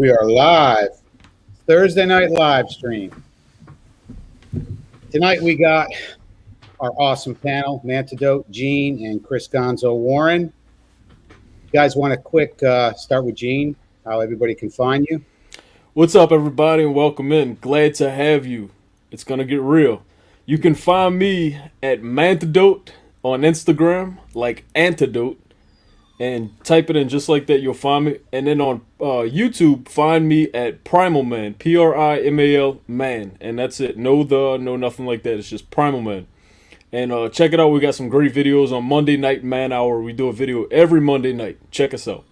We are live. Thursday night live stream. Tonight we got our awesome panel, Mgtow, Gene, and Chris Gonzo Warren. You guys want a quick start with Gene, how everybody can find you? What's up, everybody, and welcome in. Glad to have you. It's going to get real. You can find me at Mgtow on Instagram, like antidote, and type it in just like that, you'll find me. And then on YouTube, find me at Primal Man, Primal Man, and that's it. No nothing like that. It's just Primal Man. And check it out. We got some great videos on Monday Night Man Hour. We do a video every Monday night. Check us out.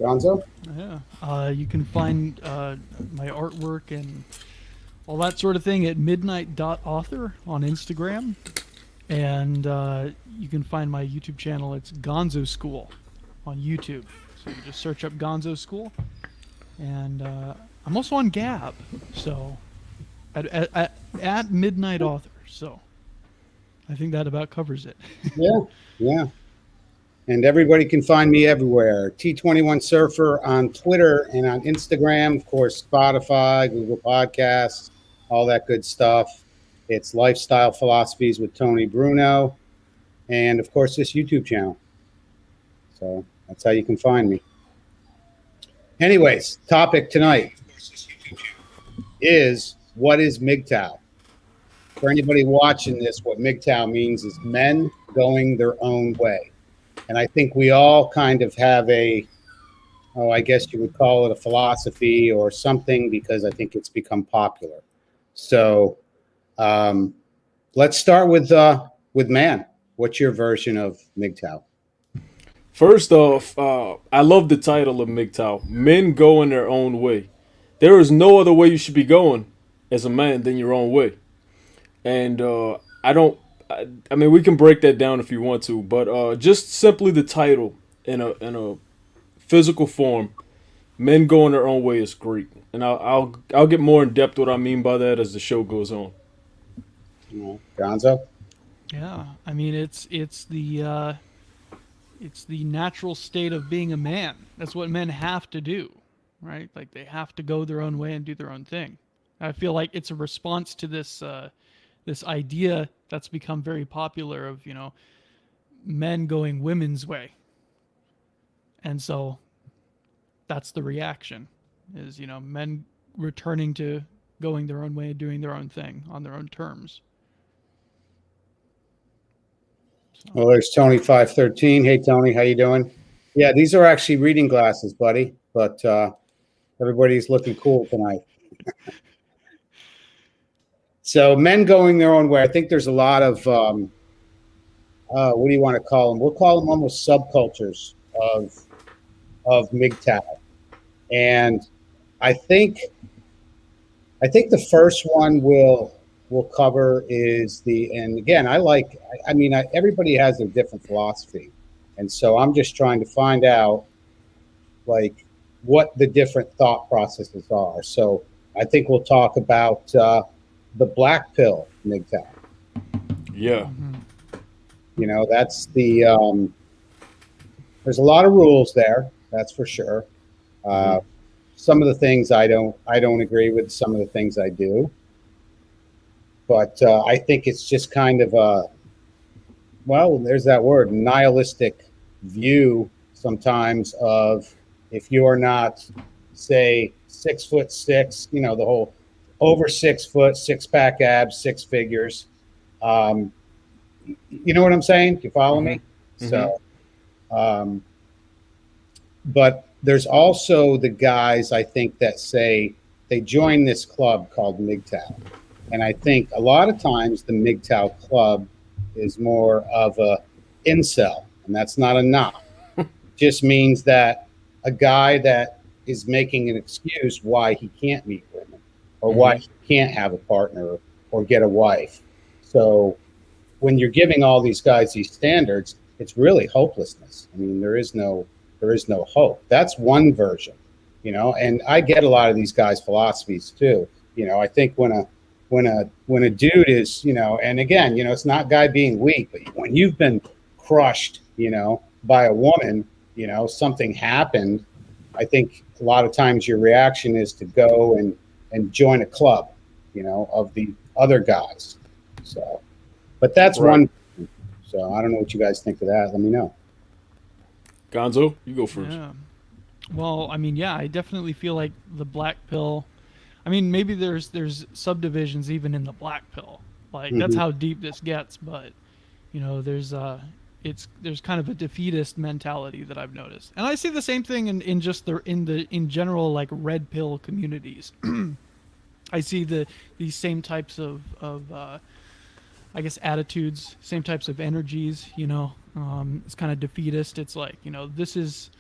Gonzo? Yeah. You can find my artwork and all that sort of thing at midnight.author on Instagram. And you can find my YouTube channel. It's Gonzo School on YouTube. So you just search up Gonzo School. And I'm also on Gab. So at Midnight Author. So I think that about covers it. Yeah. And everybody can find me everywhere. T21 Surfer on Twitter and on Instagram. Of course, Spotify, Google Podcasts, all that good stuff. It's Lifestyle Philosophies with Tony Bruno. And, of course, this YouTube channel. So that's how you can find me. Anyways, topic tonight is, what is Mgtow? For anybody watching this, what Mgtow means is men going their own way. And I think we all kind of have I guess you would call it a philosophy or something, because I think it's become popular. So let's start with man. What's your version of Mgtow? First off, I love the title of Mgtow, Men Going Their Own Way. There is no other way you should be going as a man than your own way. And I mean, we can break that down if you want to, but just simply the title in a physical form, Men Going Their Own Way, is great. And I'll get more in depth what I mean by that as the show goes on. Gonzo? Yeah, I mean it's the natural state of being a man. That's what men have to do, right? Like they have to go their own way and do their own thing. I feel like it's a response to this idea that's become very popular of, men going women's way. And so that's the reaction is, men returning to going their own way, doing their own thing on their own terms. So. Well, there's Tony 513. Hey, Tony, how you doing? Yeah, these are actually reading glasses, buddy, but everybody's looking cool tonight. So men going their own way. I think there's a lot of, what do you want to call them? We'll call them almost subcultures of Mgtow. And I think the first one we'll cover is and again, everybody has a different philosophy. And so I'm just trying to find out like what the different thought processes are. So I think we'll talk about, the black pill Mgtow. Yeah. That's the there's a lot of rules there, that's for sure. Some of the things I don't agree with, some of the things I do. But I think it's just kind of there's that word, nihilistic view sometimes of, if you are not, say, 6'6", the whole over 6 foot, 6-pack abs, 6 figures. You know what I'm saying? You follow me? Mm-hmm. So, but there's also the guys, I think, that say they join this club called Mgtow. And I think a lot of times the Mgtow club is more of a incel, and that's not a knock. It just means that a guy that is making an excuse why he can't meet women, or why he can't have a partner or get a wife. So when you're giving all these guys these standards, it's really hopelessness. I mean, there is no hope. That's one version, and I get a lot of these guys' philosophies too. I think when a dude is, and again, it's not guy being weak, but when you've been crushed, by a woman, something happened, I think a lot of times your reaction is to go and join a club, of the other guys. So, but that's Right. one. So I don't know what you guys think of that. Let me know. Gonzo, you go first. Yeah. Well, I mean, yeah, I definitely feel like the black pill. I mean, maybe there's subdivisions even in the black pill. Like that's Mhm. how deep this gets. But there's there's kind of a defeatist mentality that I've noticed, and I see the same thing in just in general like red pill communities. I see these same types of I guess attitudes, same types of energies. It's kind of defeatist. It's like this is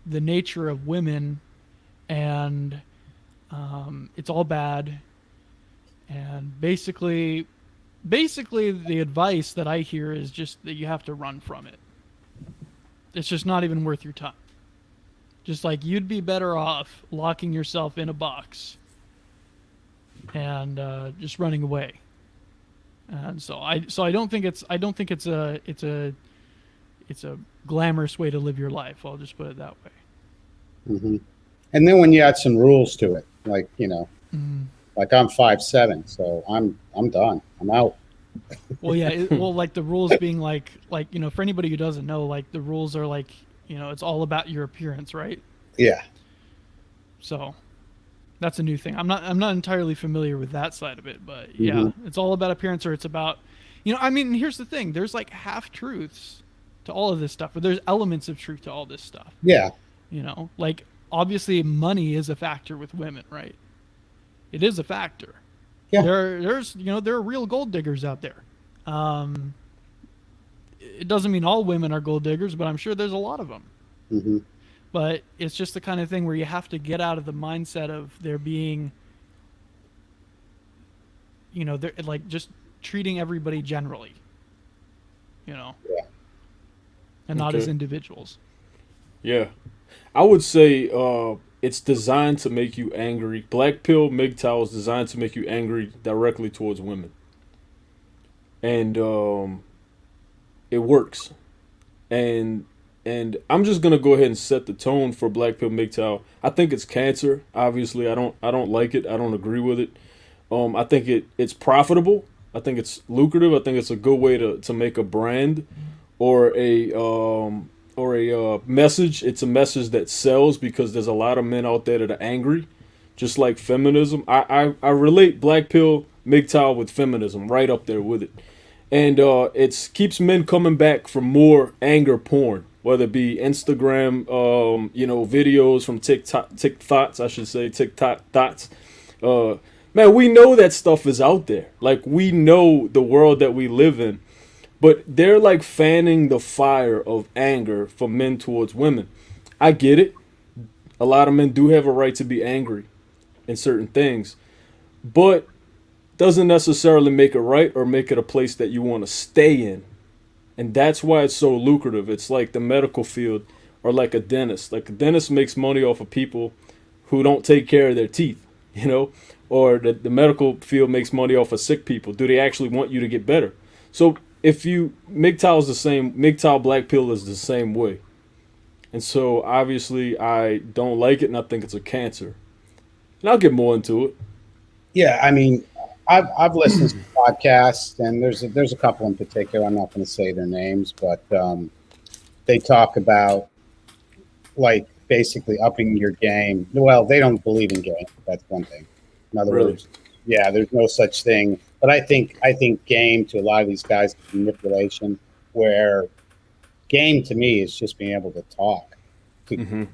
the nature of women, and it's all bad. And basically the advice that I hear is just that you have to run from it. It's just not even worth your time. Just like you'd be better off locking yourself in a box and just running away. And so I don't think it's a glamorous way to live your life. I'll just put it that way. Mm-hmm. And then when you add some rules to it, like like I'm 5'7", so I'm done. I'm out. Well, yeah. Well, like the rules being like for anybody who doesn't know, like the rules are like it's all about your appearance, right? Yeah. So that's a new thing. I'm not entirely familiar with that side of it, but yeah, it's all about appearance, or it's about I mean, here's the thing. There's like half truths to all of this stuff, but there's elements of truth to all this stuff. Yeah. Like obviously money is a factor with women, right? It is a factor. Yeah. There are real gold diggers out there. It doesn't mean all women are gold diggers, but I'm sure there's a lot of them. Mm-hmm. But it's just the kind of thing where you have to get out of the mindset of there being, they're like just treating everybody generally, Yeah. and not as individuals. Yeah. I would say it's designed to make you angry. Black pill Mgtow is designed to make you angry directly towards women. And it works. And I'm just gonna go ahead and set the tone for black pill Mgtow. I think it's cancer. Obviously, I don't like it. I don't agree with it. I think it's profitable. I think it's lucrative. I think it's a good way to make a brand or a message. It's a message that sells because there's a lot of men out there that are angry, just like feminism. I relate black pill Mgtow with feminism, right up there with it. And it keeps men coming back for more anger porn, whether it be Instagram, videos from TikTok thoughts. Man, we know that stuff is out there. Like, we know the world that we live in. But they're like fanning the fire of anger for men towards women. I get it. A lot of men do have a right to be angry in certain things. But doesn't necessarily make it right or make it a place that you want to stay in. And that's why it's so lucrative. It's like the medical field or like a dentist. Like a dentist makes money off of people who don't take care of their teeth, or the medical field makes money off of sick people. Do they actually want you to get better? So if MGTOW is the same, MGTOW black pill is the same way. And so obviously I don't like it and I think it's a cancer. And I'll get more into it. Yeah, I mean, I've listened to podcasts, and there's a couple in particular. I'm not going to say their names, but they talk about like basically upping your game. Well, they don't believe in game. That's one thing. In other words, yeah, there's no such thing. But I think game to a lot of these guys is manipulation, where game to me is just being able to talk to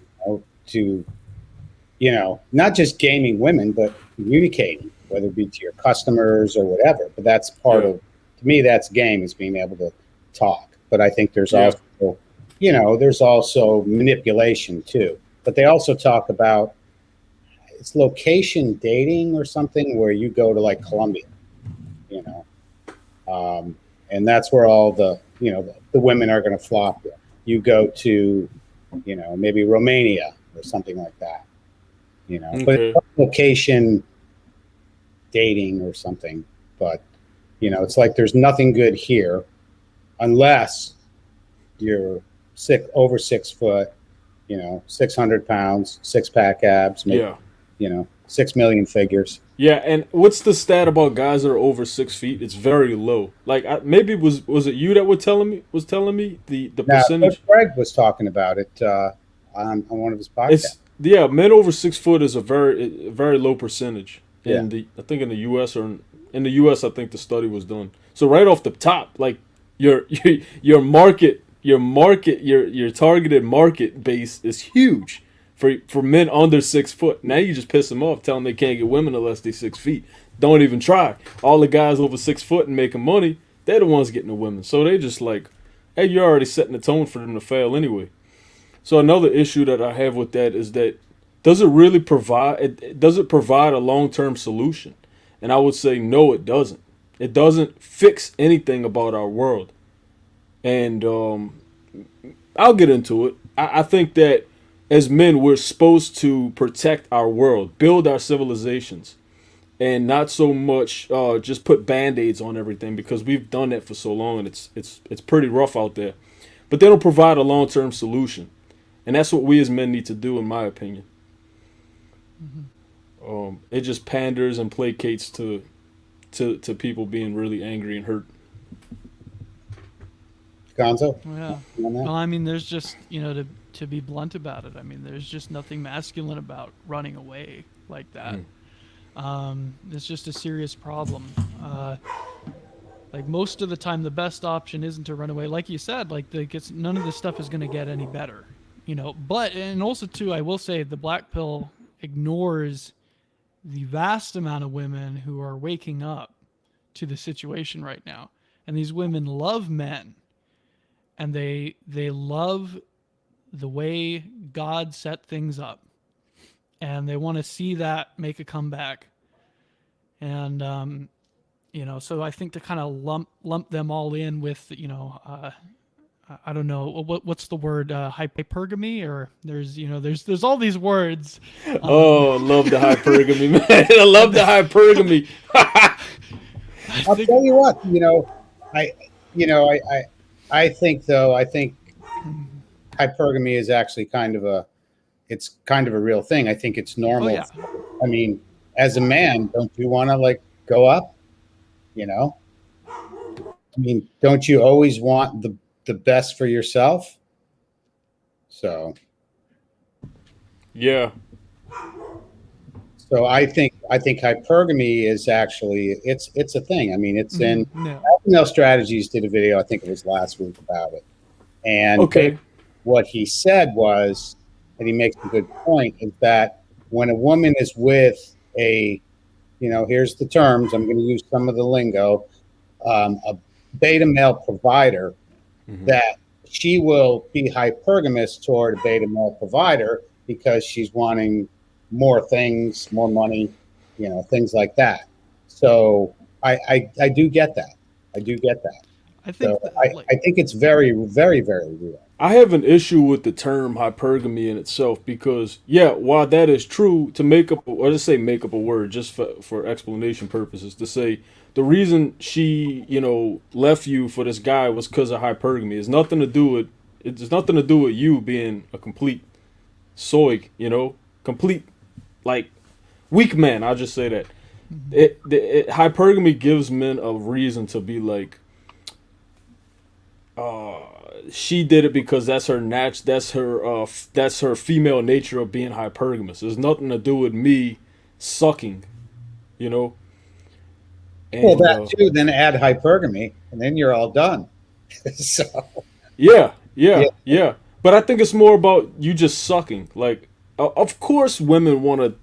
not just gaming women, but communicating, whether it be to your customers or whatever. But that's part of, to me, that's game, is being able to talk. But I think there's also, there's also manipulation too. But they also talk about, it's location dating or something, where you go to like Colombia, and that's where all the women are going to flock there. You go to, maybe Romania or something like that, but it's location dating or something. But, it's like there's nothing good here unless you're over 6 foot, 600 pounds, 6-pack abs, make, Yeah. 6 million figures. Yeah, and what's the stat about guys that are over 6 feet? It's very low. Like maybe was it you that was telling me the Now, percentage? Greg was talking about it on one of his podcasts. It's men over 6 foot is a very low percentage Yeah. I think in the U.S. or in the U.S. I think the study was done. So right off the top, like your targeted market base is huge for men under 6 foot. Now you just piss them off, tell them they can't get women unless they 6 feet. Don't even try. All the guys over 6 foot and making money, they're the ones getting the women. So they just like, hey, you're already setting the tone for them to fail anyway. So another issue that I have with that is that does it provide a long-term solution? And I would say no, it doesn't. It doesn't fix anything about our world. And I'll get into it. I think that as men, we're supposed to protect our world, build our civilizations, and not so much just put band-aids on everything, because we've done that for so long and it's pretty rough out there. But they don't provide a long-term solution. And that's what we as men need to do, in my opinion. Mm-hmm. It just panders and placates to people being really angry and hurt. Gonzo? Yeah. Well, I mean, there's just, to be blunt about it, I mean, there's just nothing masculine about running away like that. It's just a serious problem. Like most of the time, the best option isn't to run away. Like you said, none of this stuff is going to get any better. And also too, I will say the black pill ignores the vast amount of women who are waking up to the situation right now. And these women love men, and they love the way God set things up, and they want to see that make a comeback. And, so I think to kind of lump them all in with, I don't know what's the word, hypergamy, or there's all these words. Oh, love the hypergamy, man. I love the hypergamy. I'll tell you what, I think hypergamy is actually kind of a real thing. I think it's normal. Oh, yeah. I mean, as a man, don't you want to go up? I mean, don't you always want the best for yourself? So, yeah. So I think hypergamy is actually it's a thing. I mean, it's in Female Strategies did a video, I think it was last week, about it. And what he said was, and he makes a good point, is that when a woman is with a, here's the terms, I'm going to use some of the lingo, a beta male provider, that she will be hypergamous toward a beta male provider because she's wanting more things, more money, things like that. So I do get that. I think it's very, very, very real. I have an issue with the term hypergamy in itself because, while that is true, to make up a word just for explanation purposes, to say the reason she, left you for this guy was because of hypergamy. It's nothing to do with you being a complete soy, complete, weak man. I'll just say that. Hypergamy gives men a reason to be like, she did it because that's her that's her female nature of being hypergamous. There's nothing to do with me sucking, And, well, that too. Then add hypergamy, and then you're all done. So. Yeah. But I think it's more about you just sucking. Of course, women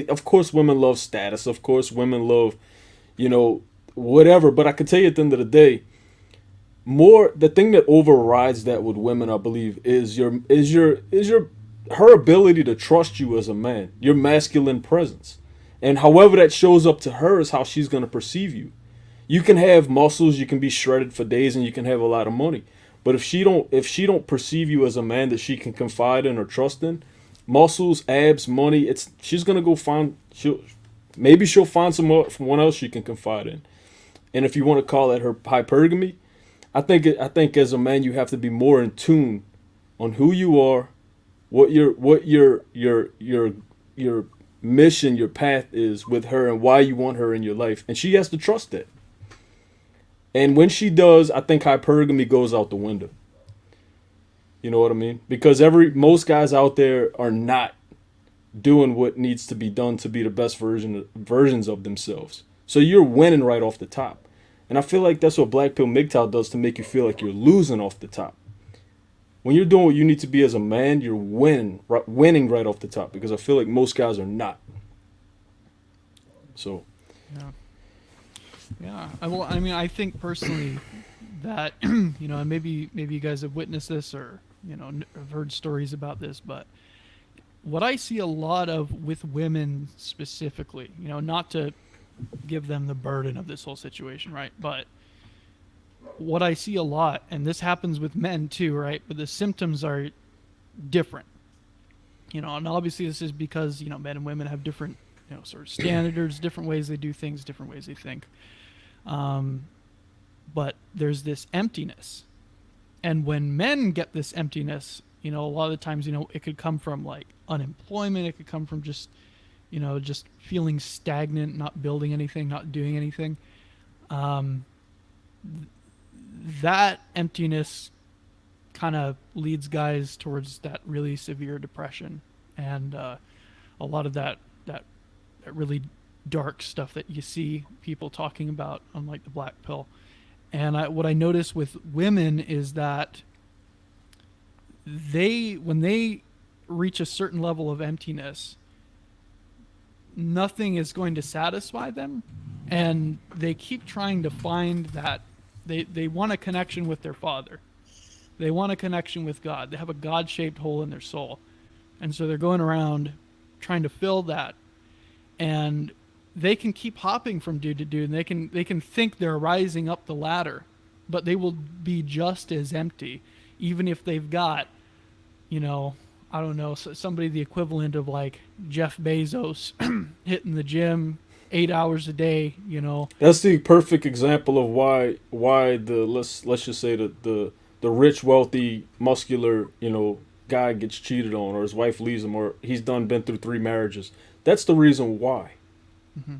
of course, women love status. Of course, women love, whatever. But I can tell you at the end of the day, the thing that overrides that with women, I believe, is her ability to trust you as a man, your masculine presence. And however that shows up to her is how she's going to perceive you. You can have muscles, you can be shredded for days, and you can have a lot of money. But if she don't perceive you as a man that she can confide in or trust in, muscles, abs, money, she's going to go find, she'll find someone else she can confide in. And if you want to call that her hypergamy, I think as a man you have to be more in tune on who you are your mission, your path is with her, and why you want her in your life, and she has to trust that. And when she does, I think hypergamy goes out the window. You know what I mean? Because most guys out there are not doing what needs to be done to be the best versions of themselves. So you're winning right off the top. And I feel like that's what Black Pill Mgtow does, to make you feel like you're losing off the top. When you're doing what you need to be as a man, you're winning right off the top, because I feel like most guys are not. So, yeah. I mean, I think personally that and maybe you guys have witnessed this, or have heard stories about this, but what I see a lot of with women specifically, not to give them the burden of this whole situation, right? But what I see a lot, and this happens with men too, right? But the symptoms are different, and obviously this is because, men and women have different, sort of standards, different ways they do things, different ways they think. But there's this emptiness. And when men get this emptiness, a lot of the times, it could come from like unemployment. It could come from just feeling stagnant, not building anything, not doing anything. That emptiness kind of leads guys towards that really severe depression, and a lot of that really dark stuff that you see people talking about on like the black pill. And what I notice with women is that when they reach a certain level of emptiness, nothing is going to satisfy them, and they keep trying to find that. They want a connection with their father. They want a connection with God. They have a God-shaped hole in their soul. And so they're going around trying to fill that. And they can keep hopping from dude to dude, and they can think they're rising up the ladder, but they will be just as empty, even if they've got, I don't know, somebody the equivalent of like Jeff Bezos hitting the gym 8 hours a day, That's the perfect example of why the let's just say the rich, wealthy, muscular, guy gets cheated on, or his wife leaves him, or he's been through 3 marriages. That's the reason why. Mm-hmm.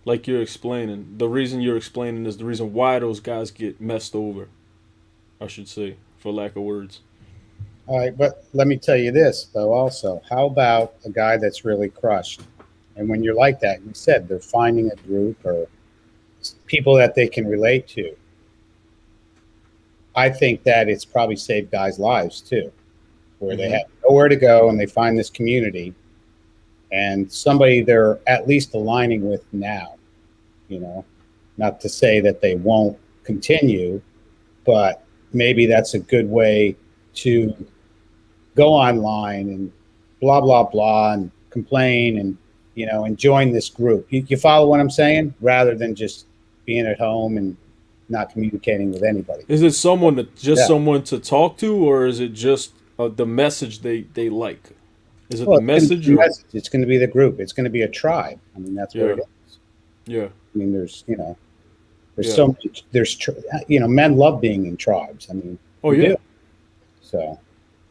Like you're explaining, the reason you're explaining is the reason why those guys get messed over, I should say, for lack of words. All right, but let me tell you this, though, also. How about a guy that's really crushed? And when you're like that, you said they're finding a group or people that they can relate to. I think that it's probably saved guys' lives, too, where they have nowhere to go and they find this community and somebody they're at least aligning with now. Not to say that they won't continue, but maybe that's a good way to go online and blah, blah, blah, and complain and, and join this group. You follow what I'm saying? Rather than just being at home and not communicating with anybody. Is it someone to talk to, or is it just the message they like? Is it the message? It's going to be the group. It's going to be a tribe. I mean, that's what it is. Yeah. I mean, there's so much. Men love being in tribes. I mean, do. So.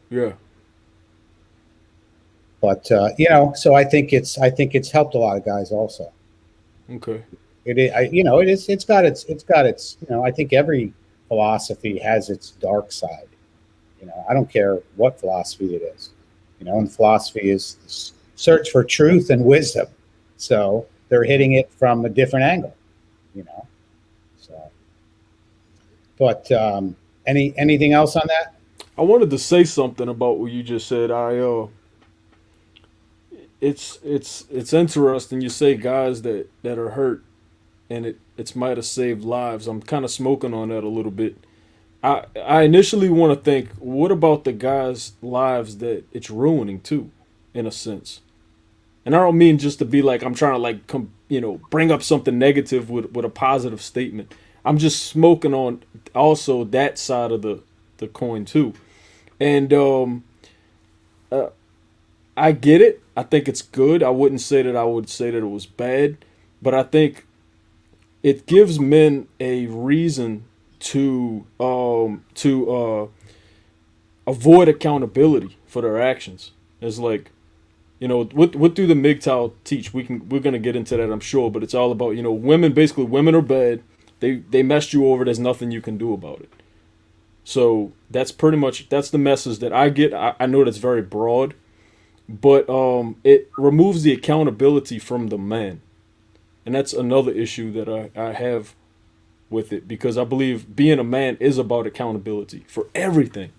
Yeah. But so I think it's helped a lot of guys also. Okay. It's got its. I think every philosophy has its dark side. I don't care what philosophy it is. And philosophy is the search for truth and wisdom. So they're hitting it from a different angle. So. But anything else on that? I wanted to say something about what you just said. It's interesting. You say guys that are hurt, and it's might have saved lives. I'm kind of smoking on that a little bit. I initially want to think, what about the guys' lives that it's ruining too, in a sense? And I don't mean just to be like I'm trying to bring up something negative with a positive statement. I'm just smoking on also that side of the coin too. And I get it. I think it's good. I wouldn't say that it was bad, but I think it gives men a reason to avoid accountability for their actions. It's like, you know, what do the Mgtow teach? We're gonna get into that, I'm sure, but it's all about, you know, women. Basically, women are bad. They messed you over. There's nothing you can do about it. So that's pretty much the message that I get. I know that's very broad, but it removes the accountability from the man, and that's another issue that I have with it, because I believe being a man is about accountability for everything,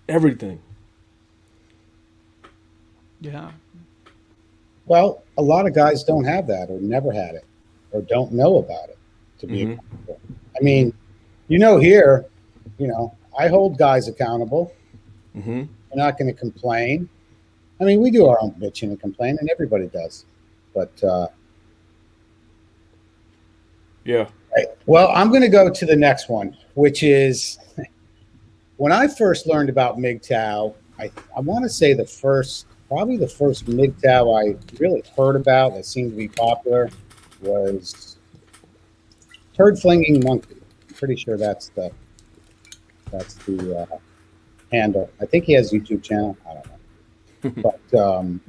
everything. Yeah. Well, a lot of guys don't have that, or never had it, or don't know about it to be accountable. I mean, you know, here, you know, I hold guys accountable. We're not going to complain. I mean, we do our own bitching and complaining, and everybody does. But Yeah. right. Well, I'm going to go to the next one, which is when I first learned about Mgtow. I want to say probably the first Mgtow I really heard about that seemed to be popular was Turd Flinging Monkey. I'm pretty sure that's the handle. I think he has a YouTube channel. I don't know,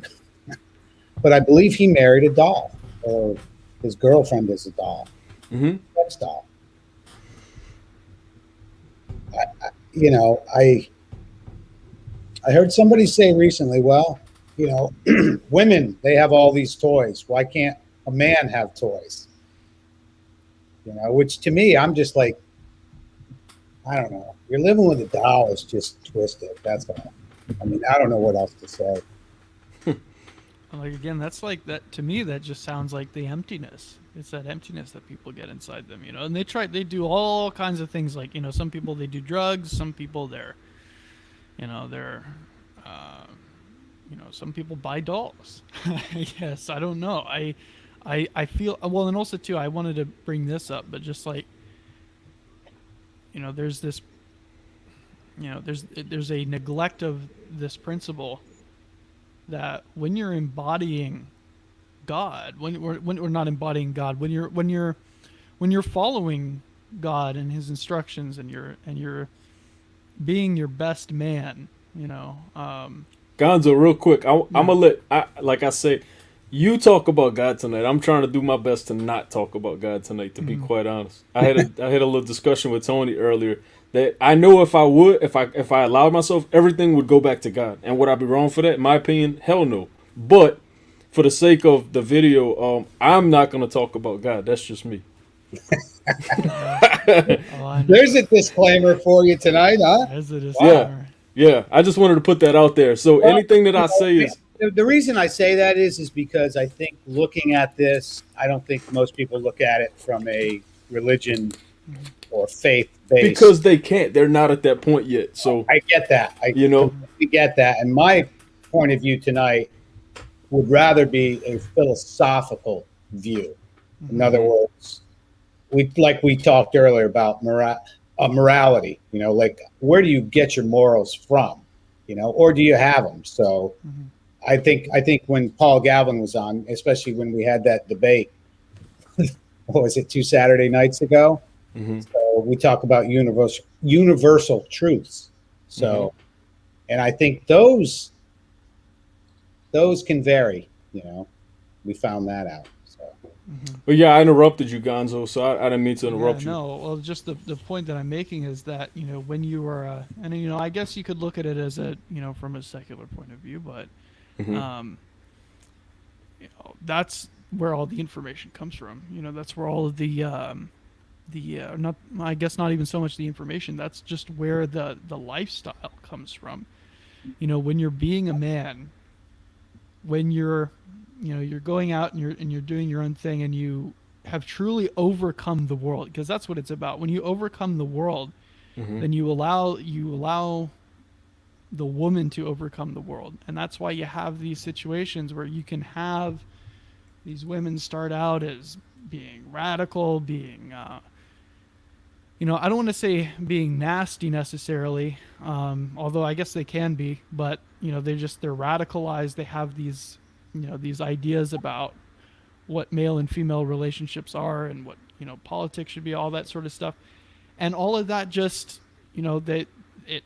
but I believe he married a doll, or his girlfriend is a doll, sex doll. You know, I heard somebody say recently, well, you know, women, they have all these toys. Why can't a man have toys? You know, which to me, I'm just like, I don't know. You're living with a doll is just twisted. That's all. I mean, I don't know what else to say. Like, again, that's like that to me. That just sounds like the emptiness. It's that emptiness that people get inside them, you know. And they do all kinds of things. Like, you know, some people, they do drugs. Some people, you know, some people buy dolls. Yes, I don't know. I feel well, and also too, I wanted to bring this up, but just like, you know, there's this, you know, there's a neglect of this principle that when you're embodying God, when we're not embodying God, when you're following God and His instructions, and you're being your best man, you know. Gonzo, real quick, I'm gonna like I say, you talk about God tonight. I'm trying to do my best to not talk about God tonight, to be quite honest. I had a little discussion with Tony earlier that I know if I allowed myself, everything would go back to God. And would I be wrong for that? In my opinion, hell no. But for the sake of the video, I'm not gonna talk about God. That's just me. There's a disclaimer for you tonight, huh? There's a disclaimer. Yeah. I just wanted to put that out there. So anything that I say is, the reason I say that is because I think looking at this, I don't think most people look at it from a religion or faith base, because they can't. They're not at that point yet. So I get that. I get that. And my point of view tonight would rather be a philosophical view. In other words, we talked earlier about morality. You know, like, where do you get your morals from? You know, or do you have them? So I think when Paul Galvin was on, especially when we had that debate, what was it, 2 Saturday nights ago? So we talk about universal truths. So, and I think those can vary. You know, we found that out. So, but yeah, I interrupted you, Gonzo. So I didn't mean to interrupt you. No, well, just the point that I'm making is that, you know, when you are, and you know, I guess you could look at it as a, you know, from a secular point of view, but you know, that's where all the information comes from. You know, that's where all of the not, I guess not even so much the information. That's just where the lifestyle comes from. You know, when you're being a man, when you're, you know, you're going out and you're doing your own thing, and you have truly overcome the world, because that's what it's about. When you overcome the world, then you allow the woman to overcome the world. And that's why you have these situations where you can have these women start out as being radical, being you know, I don't want to say being nasty necessarily, although I guess they can be, but you know, they're radicalized. They have these, you know, these ideas about what male and female relationships are, and what, you know, politics should be, all that sort of stuff. And all of that just, you know, it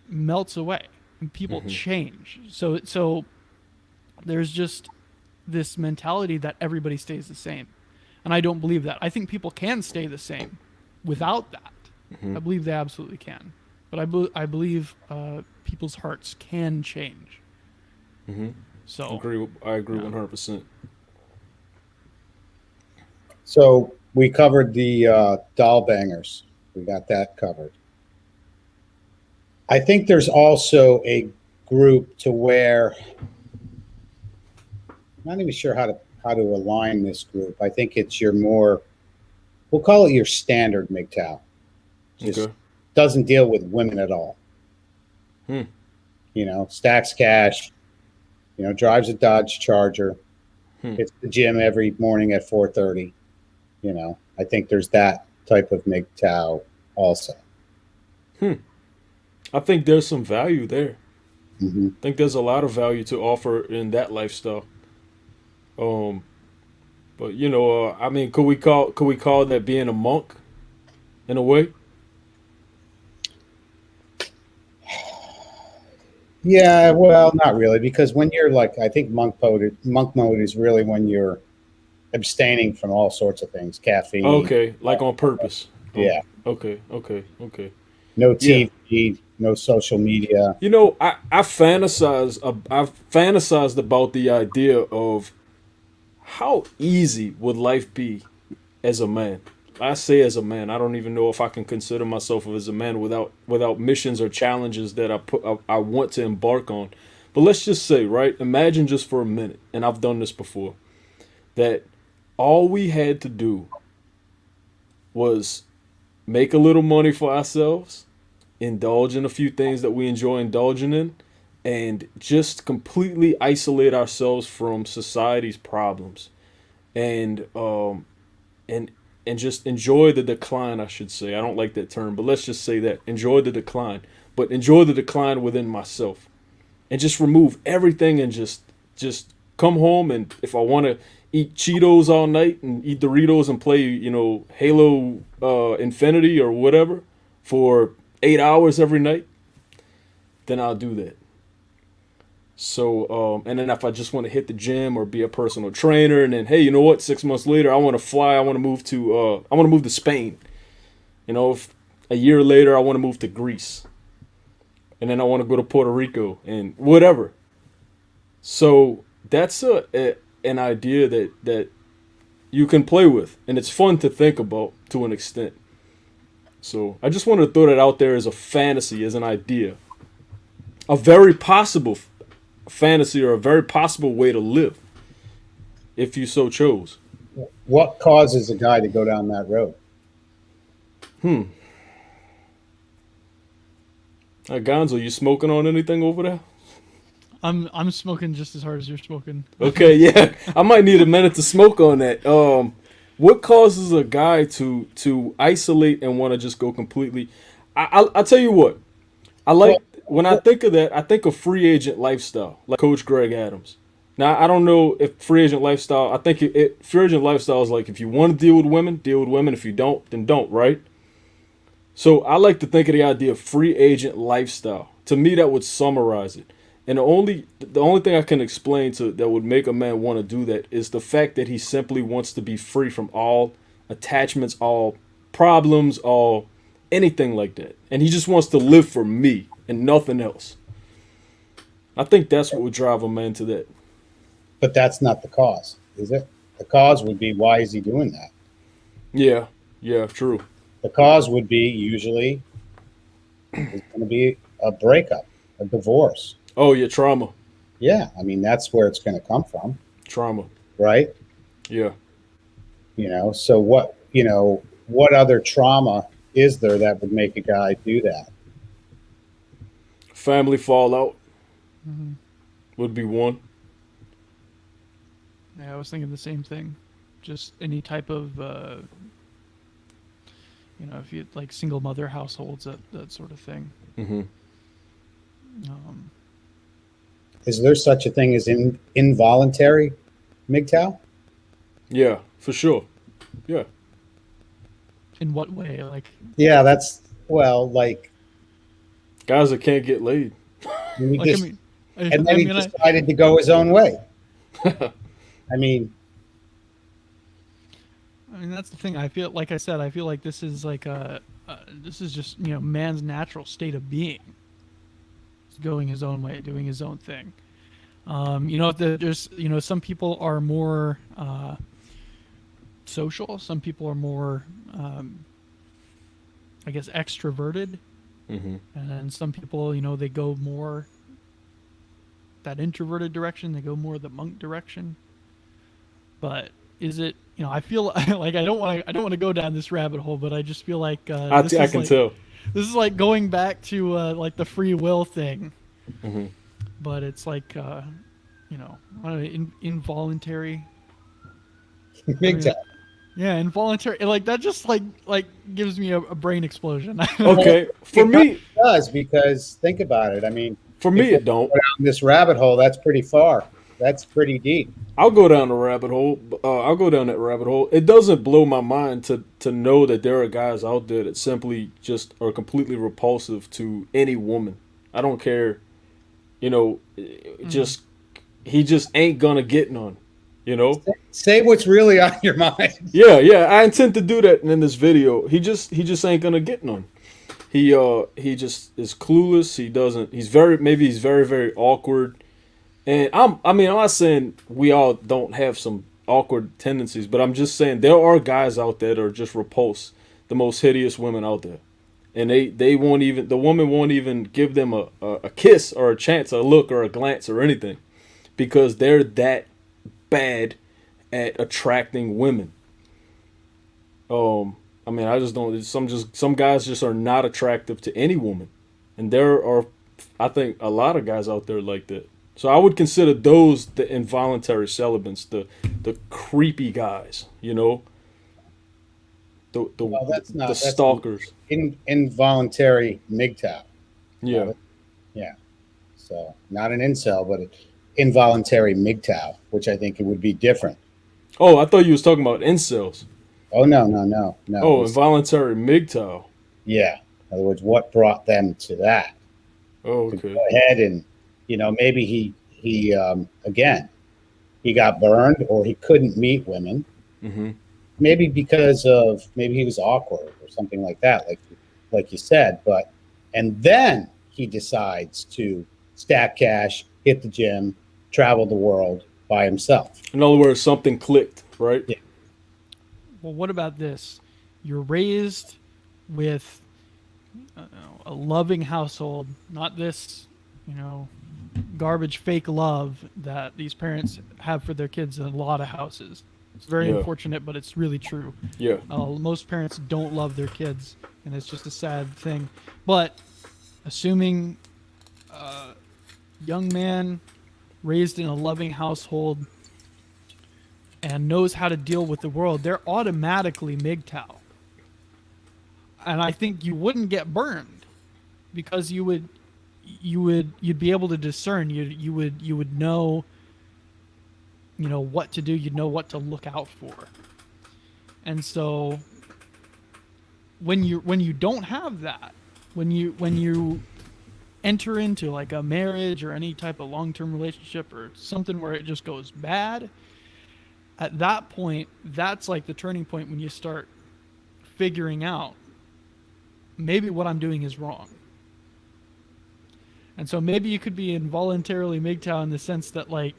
melts away. and people change. So there's just this mentality that everybody stays the same, and I don't believe that. I think people can stay the same without that. I believe they absolutely can, but I believe people's hearts can change. So I agree 100%. So we covered the doll bangers. We got that covered. I think there's also a group to where I'm not even sure how to align this group. I think it's your more, we'll call it your standard Mgtow. Just doesn't deal with women at all. You know, stacks cash, you know, drives a Dodge Charger, hits the gym every morning at 4:30. You know, I think there's that type of Mgtow also. I think there's some value there. Mm-hmm. I think there's a lot of value to offer in that lifestyle. But you know, I mean, could we call that being a monk in a way? Yeah, well, not really, because when you're like, I think monk mode is really when you're abstaining from all sorts of things, caffeine. Okay, like on purpose. Yeah. Okay. No TV, no social media. You know, I've fantasized about the idea of how easy would life be as a man. I say as a man. I don't even know if I can consider myself as a man without missions or challenges that I want to embark on. But let's just say, right? Imagine just for a minute, and I've done this before, that all we had to do was make a little money for ourselves, indulge in a few things that we enjoy indulging in, and just completely isolate ourselves from society's problems, and just enjoy the decline, I should say. I don't like that term, but let's just say that. Enjoy the decline. But enjoy the decline within myself. And just remove everything and just come home, and if I want to eat Cheetos all night and eat Doritos and play, you know, Halo Infinity or whatever for 8 hours every night, then I'll do that. So, and then if I just want to hit the gym or be a personal trainer, and then, hey, you know what? 6 months later, I want to fly. I want to move to Spain. You know, if a year later, I want to move to Greece, and then I want to go to Puerto Rico and whatever. So that's an idea that you can play with, and it's fun to think about to an extent. So I just wanted to throw that out there as a fantasy, as an idea, a very possible fantasy or a very possible way to live if you so chose. What causes a guy to go down that road? Gonzo, you smoking on anything over there? I'm smoking just as hard as you're smoking. Okay, yeah. I might need a minute to smoke on that. What causes a guy to isolate and want to just go completely? I'll tell you what. When I think of that, I think of free agent lifestyle, like Coach Greg Adams. Now, I don't know if free agent lifestyle, I think free agent lifestyle is like, if you want to deal with women, deal with women. If you don't, then don't, right? So I like to think of the idea of free agent lifestyle. To me, that would summarize it. And the only thing I can explain that would make a man want to do that is the fact that he simply wants to be free from all attachments, all problems, all anything like that. And he just wants to live for me and nothing else. I think that's what would drive a man to that. But that's not the cause, is it? The cause would be, why is he doing that? Yeah, true. The cause would be usually it's going to be a breakup, a divorce. Oh, yeah, trauma. Yeah, I mean, that's where it's going to come from. Trauma. Right? Yeah. You know, so what other trauma is there that would make a guy do that? Family fallout would be one. Yeah, I was thinking the same thing. Just any type of, if you like single mother households, that sort of thing. Is there such a thing as involuntary Mgtow? Yeah, for sure. Yeah. In what way? Like. Yeah, like guys that can't get laid. And, Like, and then he decided to go his own way. I mean, that's the thing. I feel, like I said, I feel like this is like this is just, you know, man's natural state of being. He's going his own way, doing his own thing. You know, there's, you know, some people are more social. Some people are more, I guess, extroverted. Mm-hmm. And then some people, you know, they go more that introverted direction. They go more the monk direction. But is it, you know, I feel like I don't want to go down this rabbit hole, but I just feel like I can tell. This is like going back to like the free will thing. Mm-hmm. But it's like, you know, I don't know, involuntary. MGTOW. Yeah, involuntary. Like that just like gives me a brain explosion. Okay, for me, it does, because think about it. I mean, for me, it don't. Go down this rabbit hole, that's pretty far. That's pretty deep. I'll go down the rabbit hole. I'll go down that rabbit hole. It doesn't blow my mind to know that there are guys out there that simply just are completely repulsive to any woman. I don't care. You know, just he just ain't gonna get none. You know, say what's really on your mind. Yeah. I intend to do that in this video. He just ain't gonna get none. He just is clueless. He's very very awkward. And I'm not saying we all don't have some awkward tendencies, but I'm just saying there are guys out there that are just repulse the most hideous women out there. And the woman won't even give them a kiss or a chance, a look or a glance or anything, because they're that bad at attracting women. I just don't. Some guys just are not attractive to any woman, and there are, I think, a lot of guys out there like that. So I would consider those the involuntary celibates, the creepy guys, you know, the stalkers. Involuntary MGTOW. Yeah. Yeah. So not an incel, but an involuntary MGTOW, which I think it would be different. Oh, I thought you was talking about incels. Oh, no. Oh, involuntary MGTOW. Yeah. In other words, what brought them to that? Oh, okay. To go ahead and, you know, maybe he again, he got burned, or he couldn't meet women. Mm-hmm. Maybe maybe he was awkward or something like that, like you said. And then he decides to stack cash, hit the gym, travel the world by himself. In other words, something clicked, right? Yeah. Well, what about this? You're raised with a loving household, not this, you know, garbage fake love that these parents have for their kids in a lot of houses. It's very unfortunate, but it's really true. Yeah. Most parents don't love their kids, and it's just a sad thing. But assuming a young man raised in a loving household and knows how to deal with the world, they're automatically MGTOW. And I think you wouldn't get burned because you'd be able to discern. You would know, you know, what to do. You'd know what to look out for. And so when you don't have that, when you enter into like a marriage or any type of long-term relationship or something where it just goes bad, at that point, that's like the turning point when you start figuring out maybe what I'm doing is wrong. And so maybe you could be involuntarily MGTOW in the sense that, like,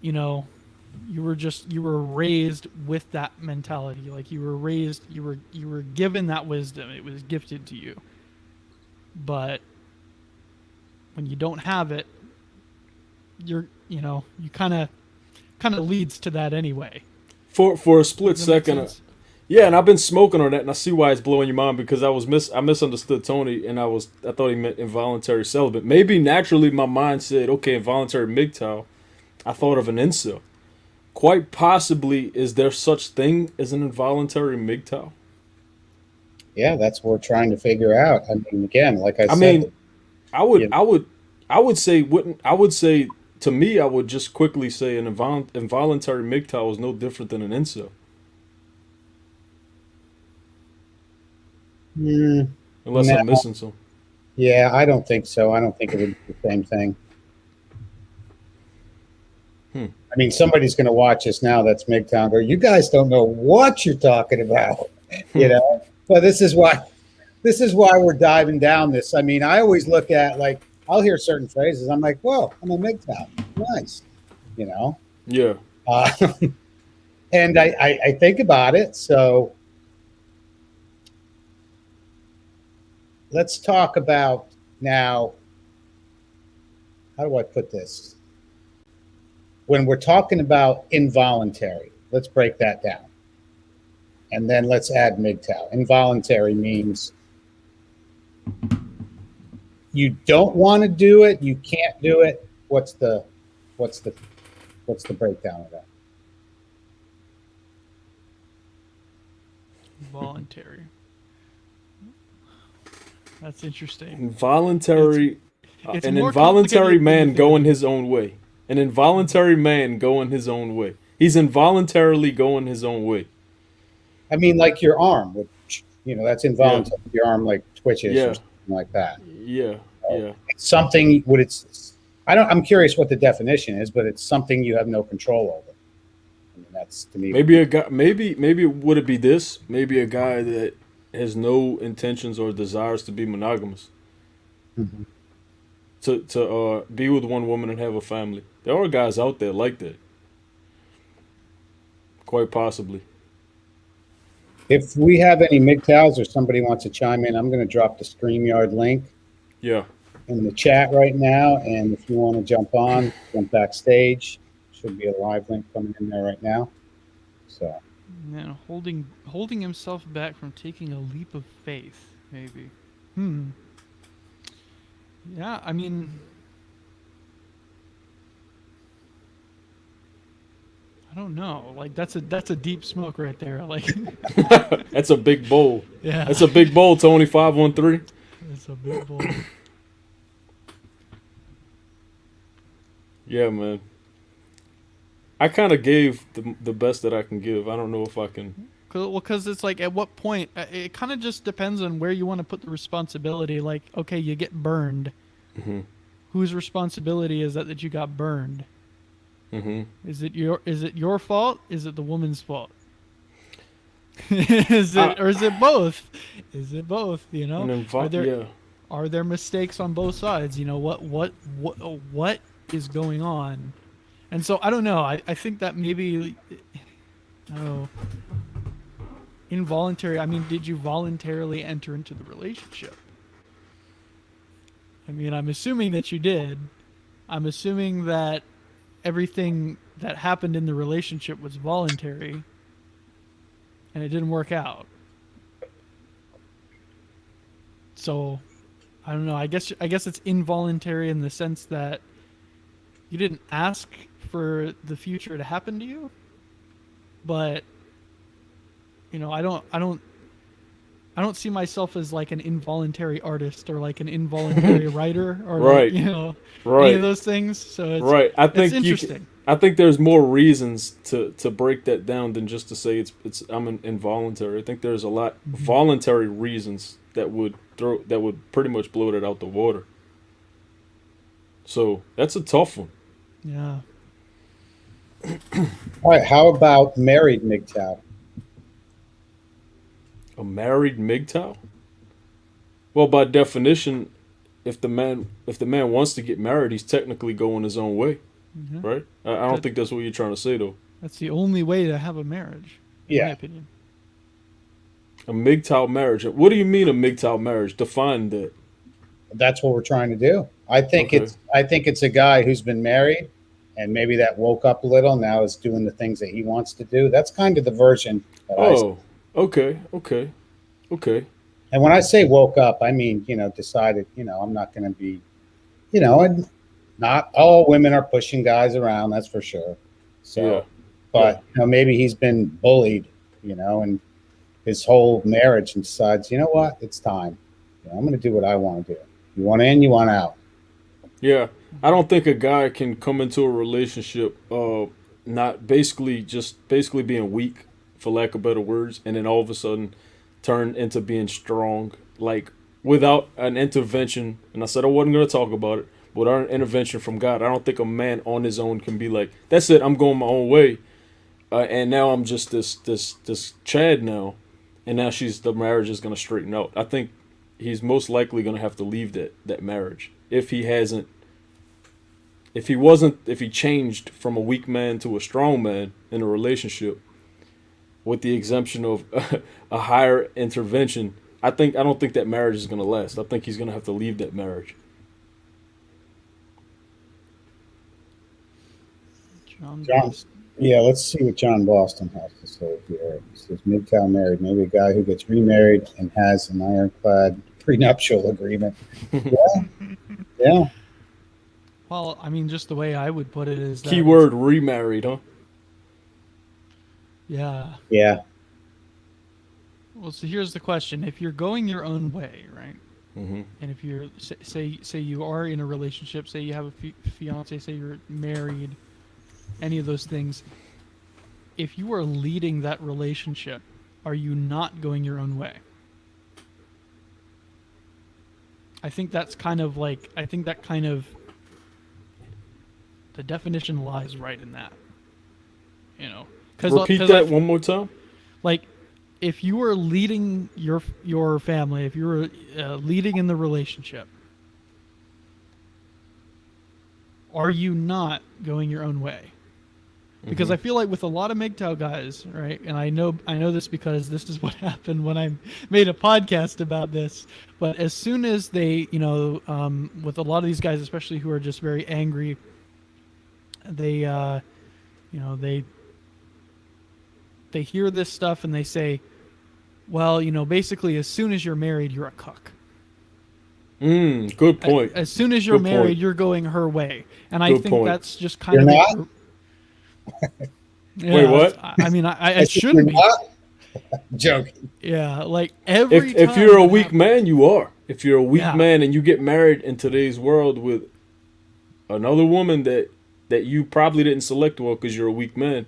you know, you were raised with that mentality. Like you were given that wisdom. It was gifted to you. But when you don't have it, you kind of leads to that anyway. For a split second. Yeah, and I've been smoking on that, and I see why it's blowing your mind, because I misunderstood Tony, and I thought he meant involuntary celibate. Maybe naturally my mind said, okay, involuntary MGTOW. I thought of an incel. Quite possibly, is there such thing as an involuntary MGTOW? Yeah, that's what we're trying to figure out. I mean, again, like I said, I would say to me, I would just quickly say an involuntary MGTOW is no different than an incel. Unless I'm missing some. Yeah, I don't think so. I don't think it would be the same thing. I mean, somebody's going to watch us now that's Mgtow and go, you guys don't know what you're talking about, you know? But this is why we're diving down this. I mean, I always look at, like, I'll hear certain phrases. I'm like, whoa, I'm a Mgtow. Nice, you know? Yeah. Uh, and I think about it. So let's talk about now, how do I put this? When we're talking about involuntary, let's break that down. And then let's add Mgtow. Involuntary means you don't want to do it, you can't do it. What's the breakdown of that? Voluntary. That's interesting. Involuntary. It's An more involuntary complicated than you man think. going his own way. An involuntary man going his own way. He's involuntarily going his own way. I mean, like your arm, which, you know, that's involuntary. Your arm like twitches Yeah. or something like that. Yeah. Yeah. It's something. I'm curious what the definition is, but it's something you have no control over. I mean, that's to me. Maybe a guy. Maybe would it be this? Maybe a guy that has no intentions or desires to be monogamous. Mhm. To be with one woman and have a family. There are guys out there like that. Quite possibly. If we have any Mgtows or somebody wants to chime in, I'm going to drop the StreamYard link Yeah. in the chat right now. And if you want to jump backstage, should be a live link coming in there right now. So, Man, holding himself back from taking a leap of faith, maybe. Yeah, I mean, I don't know. Like that's a deep smoke right there. Like That's a big bowl. yeah. That's a big bowl, Tony 513. It's a big bowl. Yeah, man. I kind of gave the best that I can give. I don't know if I can. Well, because it's like, at what point? It kind of just depends on where you want to put the responsibility. Like, okay, you get burned. Mm-hmm. Whose responsibility is that you got burned? Mm-hmm. Is it your fault? Is it the woman's fault? Is it or is it both? Is it both? You know, are there mistakes on both sides? You know, what is going on? And so I don't know. I think that maybe, involuntary. I mean, did you voluntarily enter into the relationship? I mean, I'm assuming that you did. I'm assuming that everything that happened in the relationship was voluntary and it didn't work out. So, I don't know. I guess it's involuntary in the sense that you didn't ask for the future to happen to you, but you know, I don't see myself as like an involuntary artist or like an involuntary writer or Right. like, you know, Right. any of those things. So it's Right. I think it's interesting. I think there's more reasons to break that down than just to say it's involuntary. I think there's a lot voluntary reasons that would pretty much blow that out the water. So that's a tough one. Yeah. all right. How about married Mgtow? A married Mgtow? Well, by definition, if the man wants to get married, he's technically going his own way, Mhm. right? I don't think that's what you're trying to say, though. That's the only way to have a marriage, in my opinion. A Mgtow marriage. What do you mean a Mgtow marriage? Define that. That's what we're trying to do. I think it's a guy who's been married and maybe that woke up a little, now is doing the things that he wants to do. That's kind of the version that I see. Okay. And when I say woke up, I mean, you know, decided, you know, I'm not going to be, you know, and not all women are pushing guys around, that's for sure. So, Yeah. but you know, maybe he's been bullied, you know, and his whole marriage, and decides, you know what, it's time. You know, I'm going to do what I want to do. You want in, you want out. Yeah, I don't think a guy can come into a relationship not basically being weak, for lack of better words, and then all of a sudden turn into being strong. Like without an intervention, and I said I wasn't going to talk about it, without an intervention from God, I don't think a man on his own can be like, that's it, I'm going my own way, and now I'm just this Chad now, and now the marriage is going to straighten out. I think he's most likely going to have to leave that marriage if he changed from a weak man to a strong man in a relationship, with the exemption of a higher intervention. I don't think that marriage is going to last. I think he's going to have to leave that marriage. John. Yeah, let's see what John Boston has to say here. He says Mgtow married, maybe a guy who gets remarried and has an ironclad prenuptial agreement. Yeah. Well, I mean, just the way I would put it is that Keyword remarried, huh? Yeah. Yeah. Well, so here's the question: if you're going your own way, right? Mm-hmm. And if you're say you are in a relationship, say you have a fiance, say you're married, any of those things, if you are leading that relationship, are you not going your own way? I think that's kind of the definition lies right in that. You know, Repeat that one more time. Like, if you are leading your family, if you're leading in the relationship, are you not going your own way? Because I feel like with a lot of Mgtow guys, right, and I know this because this is what happened when I made a podcast about this. But as soon as they, with a lot of these guys, especially who are just very angry, they hear this stuff and they say, well, basically, as soon as you're married, you're a cuck. Good point. As soon as you're married, you're going her way, and I think that's just kind you're of. Not? Yeah, wait, what? I mean, I shouldn't be. Joking. Yeah, like every if time you're a weak man, you are. If you're a weak Yeah. man and you get married in today's world with another woman that you probably didn't select well because you're a weak man,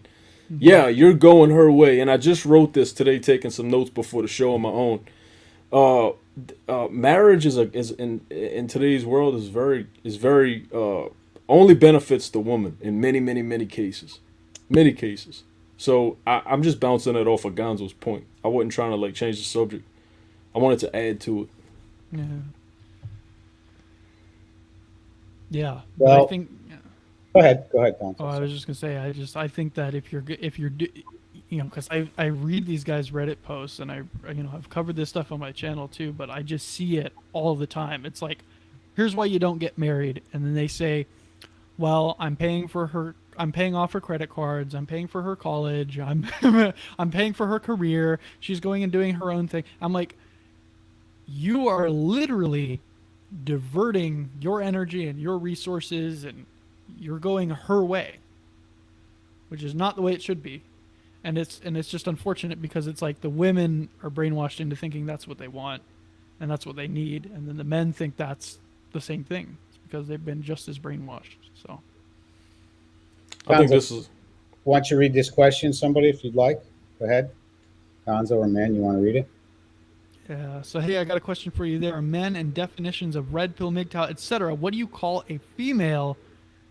yeah, you're going her way. And I just wrote this today, taking some notes before the show on my own. Marriage is in today's world is very only benefits the woman in many cases. Many cases. So I'm just bouncing it off of Gonzo's point. I wasn't trying to change the subject. I wanted to add to it. Yeah. Yeah. Well, but I think. Go ahead, Gonzo. Oh, I was just gonna say, I think that if you're because I read these guys' Reddit posts and I've covered this stuff on my channel too, but I just see it all the time. It's like, here's why you don't get married, and then they say, well, I'm paying off her credit cards, I'm paying for her college, I'm paying for her career, she's going and doing her own thing. I'm like, you are literally diverting your energy and your resources, and you're going her way, which is not the way it should be. And it's just unfortunate because it's like the women are brainwashed into thinking that's what they want and that's what they need, and then the men think that's the same thing. It's because they've been just as brainwashed. So I think this is. Why don't you read this question, somebody, if you'd like? Go ahead. Gonzo or man, you want to read it? yeah. So hey, I got a question for you. There are men and definitions of red pill, Mgtow, etc. What do you call a female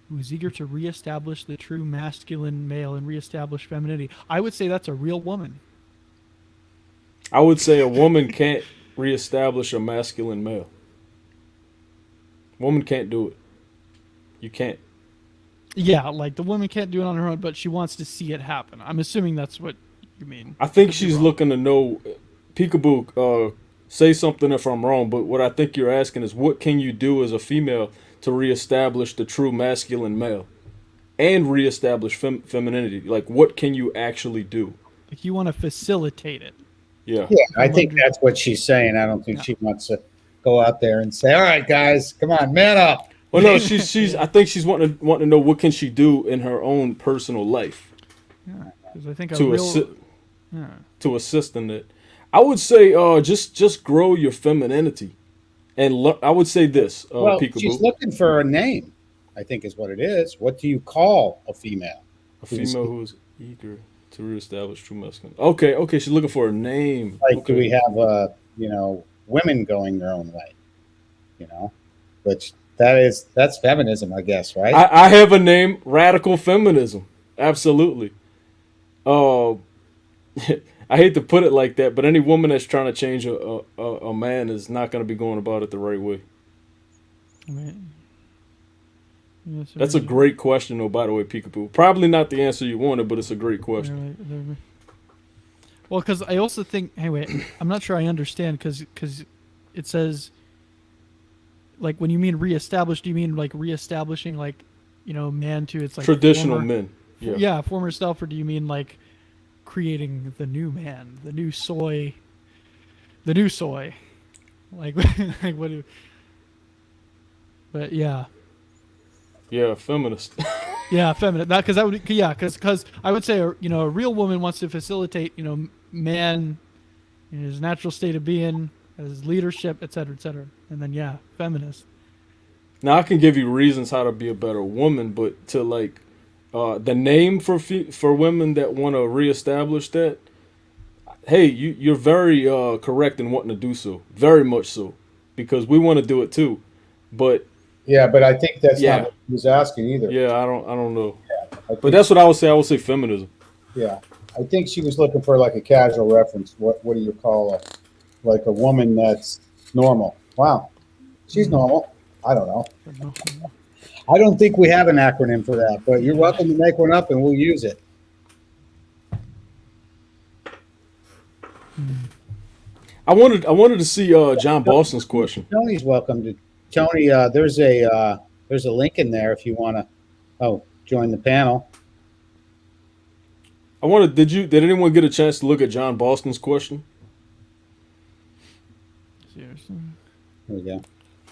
who's eager to reestablish the true masculine male and reestablish femininity? I would say that's a real woman. I would say a woman can't reestablish a masculine male. Woman can't do it. You can't. Yeah, like the woman can't do it on her own, but she wants to see it happen. I'm assuming that's what you mean. I think she's looking to know. Peekaboo, say something if I'm wrong, but what I think you're asking is, what can you do as a female to reestablish the true masculine male and reestablish femininity? Like, what can you actually do? Like, you want to facilitate it. Yeah. Yeah, I think that's what she's saying. I don't think she wants to go out there and say, all right, guys, come on, man up. Well, no, she's. I think she's wanting to know what can she do in her own personal life. Yeah, because I think to assist in it. I would say, just grow your femininity, and I would say this. Well, Peekaboo. she's looking for a name, I think is what it is. What do you call a female? A female who is eager to reestablish true masculinity. Okay, she's looking for a name. Like, okay. do we have women going their own way, you know, which that's feminism, I guess, right? I have a name, radical feminism. Absolutely. Uh, I hate to put it like that, but any woman that's trying to change a man is not going to be going about it the right way. Right. Yes, That's a great question, though, by the way, Peekaboo. Probably not the answer you wanted, but it's a great question. Right. Well, because I also think, anyway, I'm not sure I understand because it says, like, when you mean reestablish, do you mean like reestablishing, like, you know, man to its like Traditional former, men. yeah, former self, or do you mean like creating the new man, the new soy, like, like what? But yeah. Yeah, feminist. Yeah, feminine. That because that would because I would say you know, a real woman wants to facilitate, you know, man in his natural state of being, his leadership, etc., etc. And then yeah, feminist. Now I can give you reasons how to be a better woman, but to like the name for women that want to reestablish that, hey, you're very correct in wanting to do so, very much so, because we want to do it too, but Yeah, but I think that's Yeah. not what he was asking either. yeah, I don't know, I but think, that's what I would say. I would say feminism. yeah, I think she was looking for like a casual reference. What do you call like a woman that's normal? Wow, she's normal. I don't know. I don't think we have an acronym for that, but you're welcome to make one up and we'll use it. I wanted to see John Boston's question. Tony's welcome to Tony. There's a link in there if you want to join the panel. Did anyone get a chance to look at John Boston's question? Seriously. There we go.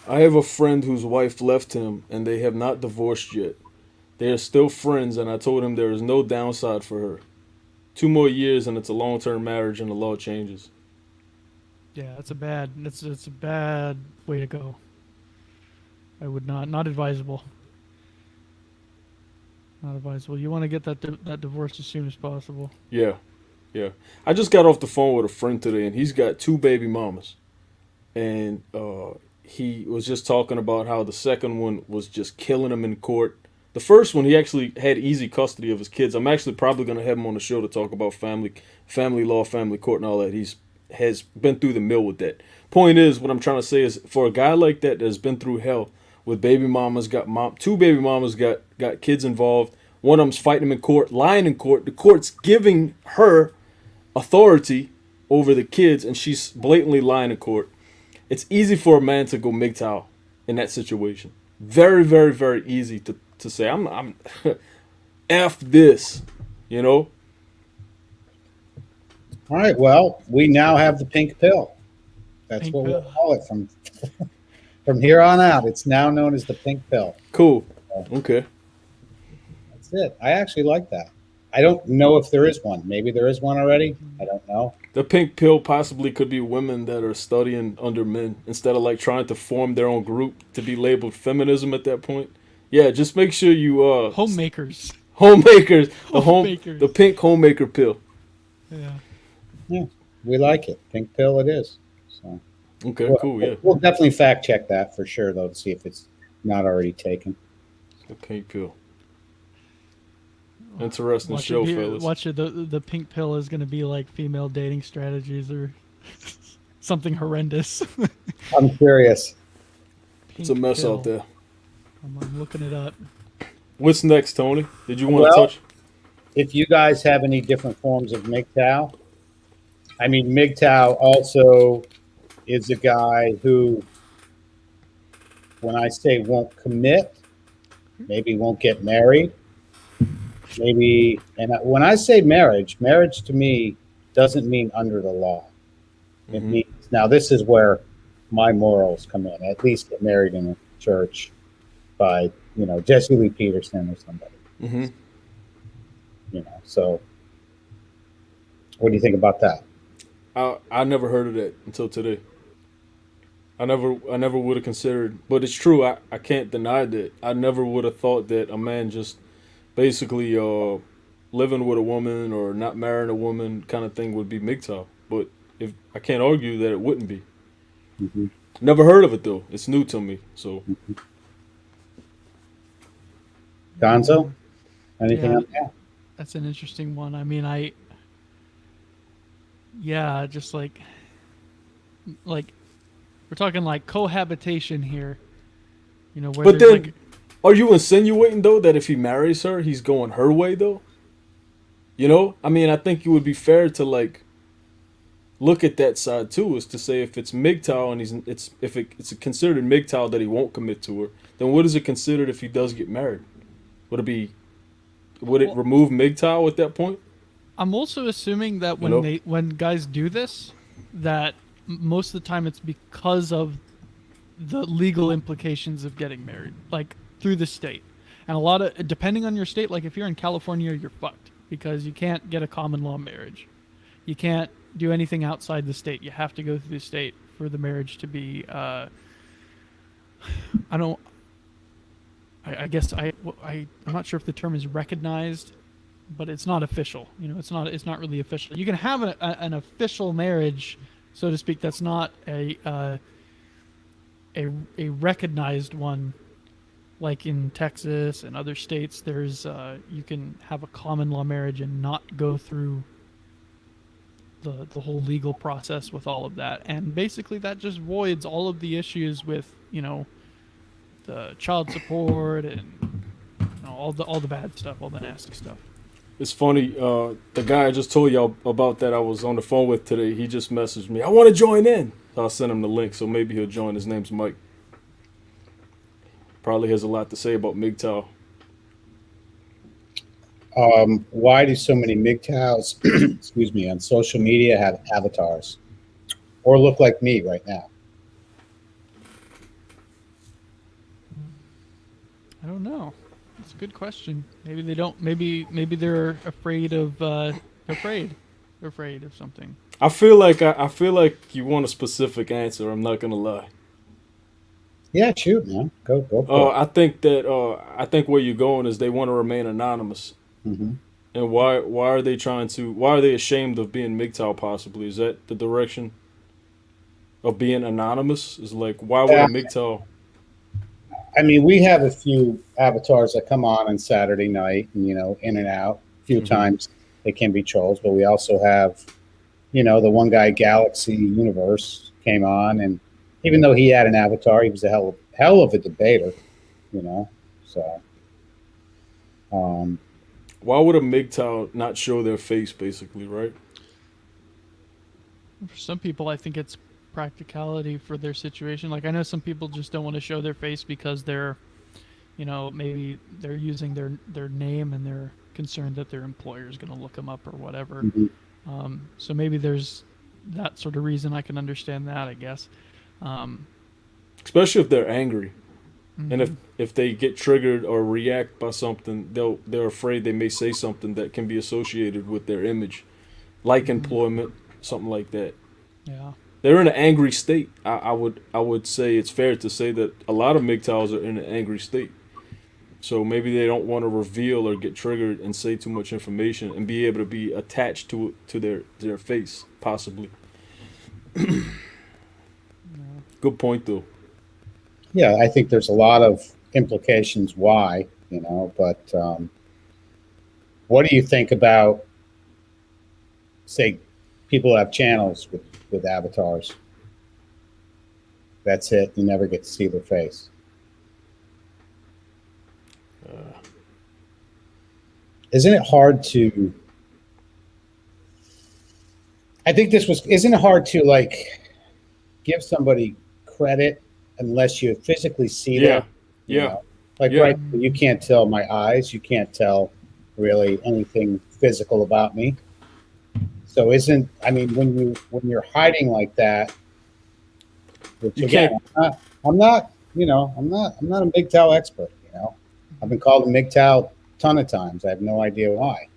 I have a friend whose wife left him and they have not divorced yet. They are still friends, and I told him there is no downside for her. 2 more years and it's a long-term marriage and the law changes. Yeah, it's a bad way to go. I would not advisable. Not advisable. You want to get that divorce as soon as possible. Yeah. I just got off the phone with a friend today, and he's got 2 baby mamas. And he was just talking about how the second one was just killing him in court. The first one, he actually had easy custody of his kids. I'm actually probably going to have him on the show to talk about family law, family court, and all that. Has been through the mill with that. Point is, what I'm trying to say is, for a guy like that that's been through hell with baby mamas, 2 baby mamas got kids involved. One of them's fighting him in court, lying in court. The court's giving her authority over the kids, and she's blatantly lying in court. It's easy for a man to go Mgtow in that situation. Very, very, very easy to say, I'm F this, you know? All right. Well, we now have the pink pill. That's Pink what pill. we'll call it from here on out. It's now known as the pink pill. Cool. Okay. That's it. I actually like that. I don't know if there is one. Maybe there is one already. I don't know. The pink pill possibly could be women that are studying under men instead of like trying to form their own group to be labeled feminism at that point. Yeah, just make sure you Homemakers. The pink homemaker pill. Yeah. Yeah, we like it. Pink pill it is. So Okay, cool, yeah. We'll definitely fact check that for sure, though, to see if it's not already taken. The pink pill. Interesting Watch show, it, fellas. Watch it. The pink pill is going to be like female dating strategies or something horrendous. I'm curious. It's a mess out there. I'm looking it up. What's next, Tony? Did you want to Well, touch? If you guys have any different forms of Mgtow, I mean, Mgtow also is a guy who, when I say won't commit, maybe won't get married, maybe, and when I say marriage to me doesn't mean under the law. It means, now this is where my morals come in, at least get married in a church by, Jesse Lee Peterson or somebody. Mm-hmm. So what do you think about that? I never heard of that until today. I never would have considered, but it's true. I can't deny that. I never would have thought that a man just basically living with a woman or not marrying a woman kind of thing would be Mgtow. But if I can't argue that it wouldn't be. Mm-hmm. Never heard of it though. It's new to me. So Gonzo, anything Yeah, on that? that's an interesting one. I mean, yeah, just like we're talking like cohabitation here. You know, where but there's then like, are you insinuating though that if he marries her, he's going her way though? You know? I mean, I think it would be fair to like look at that side too, is to say if it's Mgtow and it's considered Mgtow that he won't commit to her, then what is it considered if he does get married? Would it be would it well, remove Mgtow at that point? I'm also assuming that You know? when guys do this, that most of the time it's because of the legal implications of getting married, like through the state. And a lot of, depending on your state, like if you're in California, you're fucked because you can't get a common law marriage. You can't do anything outside the state. You have to go through the state for the marriage to be. I don't. I guess I'm not sure if the term is recognized, but it's not official. You know, it's not really official. You can have an official marriage, so to speak. That's not a recognized one, like in Texas and other states. There's you can have a common law marriage and not go through the whole legal process with all of that, and basically that just voids all of the issues with, you know, the child support and, you know, all the bad stuff, all the nasty stuff. It's funny, the guy I just told y'all about that I was on the phone with today, he just messaged me, I want to join in. So I'll send him the link, so maybe he'll join. His name's Mike. Probably has a lot to say about Mgtow. Why do so many MGTOWs, excuse me, on social media have avatars or look like me right now? I don't know. It's a good question. Maybe they don't. Maybe they're afraid of afraid. They're afraid of something. I feel like you want a specific answer. I'm not gonna lie. Yeah, shoot, man. Go for I think where you're going is they want to remain anonymous. it. Mm-hmm. And why are they trying to? Why are they ashamed of being Mgtow? Possibly is that the direction of being anonymous? Is like why would a Mgtow? I mean, we have a few avatars that come on Saturday night, and you know, in and out. A few times they can be trolls, but we also have, you know, the one guy, Galaxy Universe, came on, and even though he had an avatar, he was a hell of a debater, you know. So, Why would a Mgtow not show their face, basically, right? For some people, I think it's practicality for their situation. Like I know some people just don't want to show their face because they're, you know, maybe they're using their name and they're concerned that their employer is going to look them up or whatever. mm-hmm. So maybe there's that sort of reason. I can understand that, I guess. Especially if they're angry, Mm-hmm. and if they get triggered or react by something, they're afraid they may say something that can be associated with their image, like employment, something like that. Yeah. They're in an angry state. I would say it's fair to say that a lot of MGTOWs are in an angry state. So maybe they don't want to reveal or get triggered and say too much information and be able to be attached to their face, possibly. Good point, though. Yeah, I think there's a lot of implications why, you know, but what do you think about, say, people have channels with avatars? That's it. You never get to see their face. Isn't it hard to, I think isn't it hard to like give somebody credit unless you physically see them? You know? Like, Yeah. right, you can't tell my eyes. You can't tell really anything physical about me. So I mean, when you're hiding like that, which You again, can't- I'm not a MGTOW expert, you know. I've been called a MGTOW a ton of times. I have no idea why.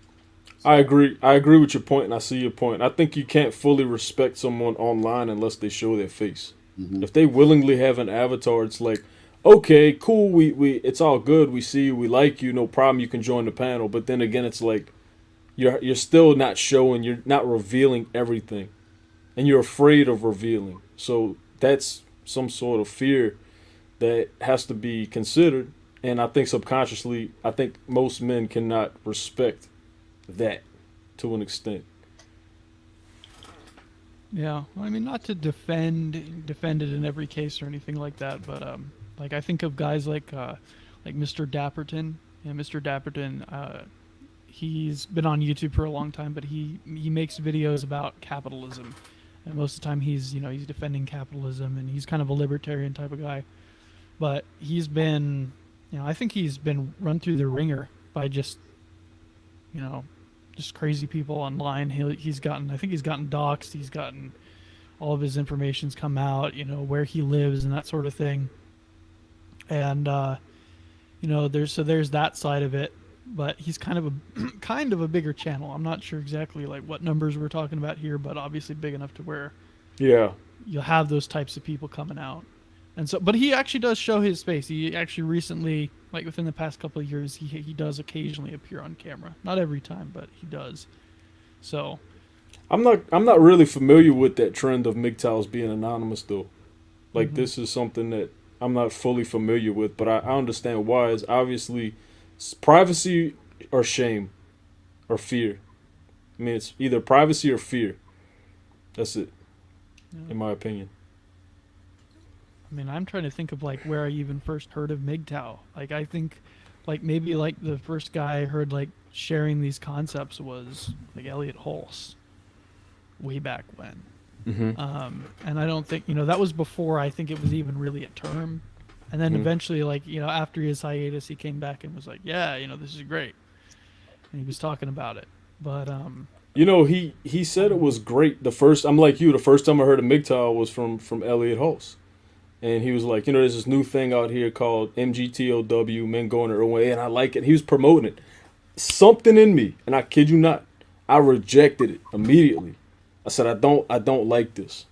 I agree. I agree with your point, and I see your point. I think you can't fully respect someone online unless they show their face. Mm-hmm. If they willingly have an avatar, it's like, okay, cool, we it's all good. We see you, we like you, no problem. You can join the panel. But then again, it's like you're still not showing, you're not revealing everything, and you're afraid of revealing. So that's some sort of fear that has to be considered. And I think subconsciously, I think most men cannot respect that to an extent. Yeah, I mean, not to defend it in every case or anything like that, but like I think of guys like Mr. Dapperton. Yeah, Mr. Dapperton. He's been on YouTube for a long time, but he makes videos about capitalism, and most of the time he's he's defending capitalism, and he's kind of a libertarian type of guy. But he's been, I think he's been run through the ringer by just, just crazy people online. He's gotten, I think he's gotten doxxed. He's gotten all of his information's come out, where he lives and that sort of thing. And there's that side of it. But he's kind of a bigger channel. I'm not sure exactly like what numbers we're talking about here, but obviously big enough to where you'll have those types of people coming out. And so, but he actually does show his face. He actually recently, like within the past couple of years, he does occasionally appear on camera. Not every time, but he does. So, I'm not really familiar with that trend of MGTOWs being anonymous though. Like this is something that I'm not fully familiar with, but I understand why. It's obviously privacy or shame or fear. I mean, it's either privacy or fear. That's it, in my opinion. I mean, I'm trying to think of like where I even first heard of MGTOW. Like, I think like maybe like the first guy I heard like sharing these concepts was like Elliot Hulse way back when. And I don't think, that was before I think it was even really a term. And then eventually, like, after his hiatus, he came back and was like, yeah, this is great. And he was talking about it. But, he said it was great. I'm like you, the first time I heard of MGTOW was from Elliot Hulse. And he was like, there's this new thing out here called MGTOW, men going their own way, and I like it. He was promoting it. Something in me, and I kid you not, I rejected it immediately. I said, I don't like this.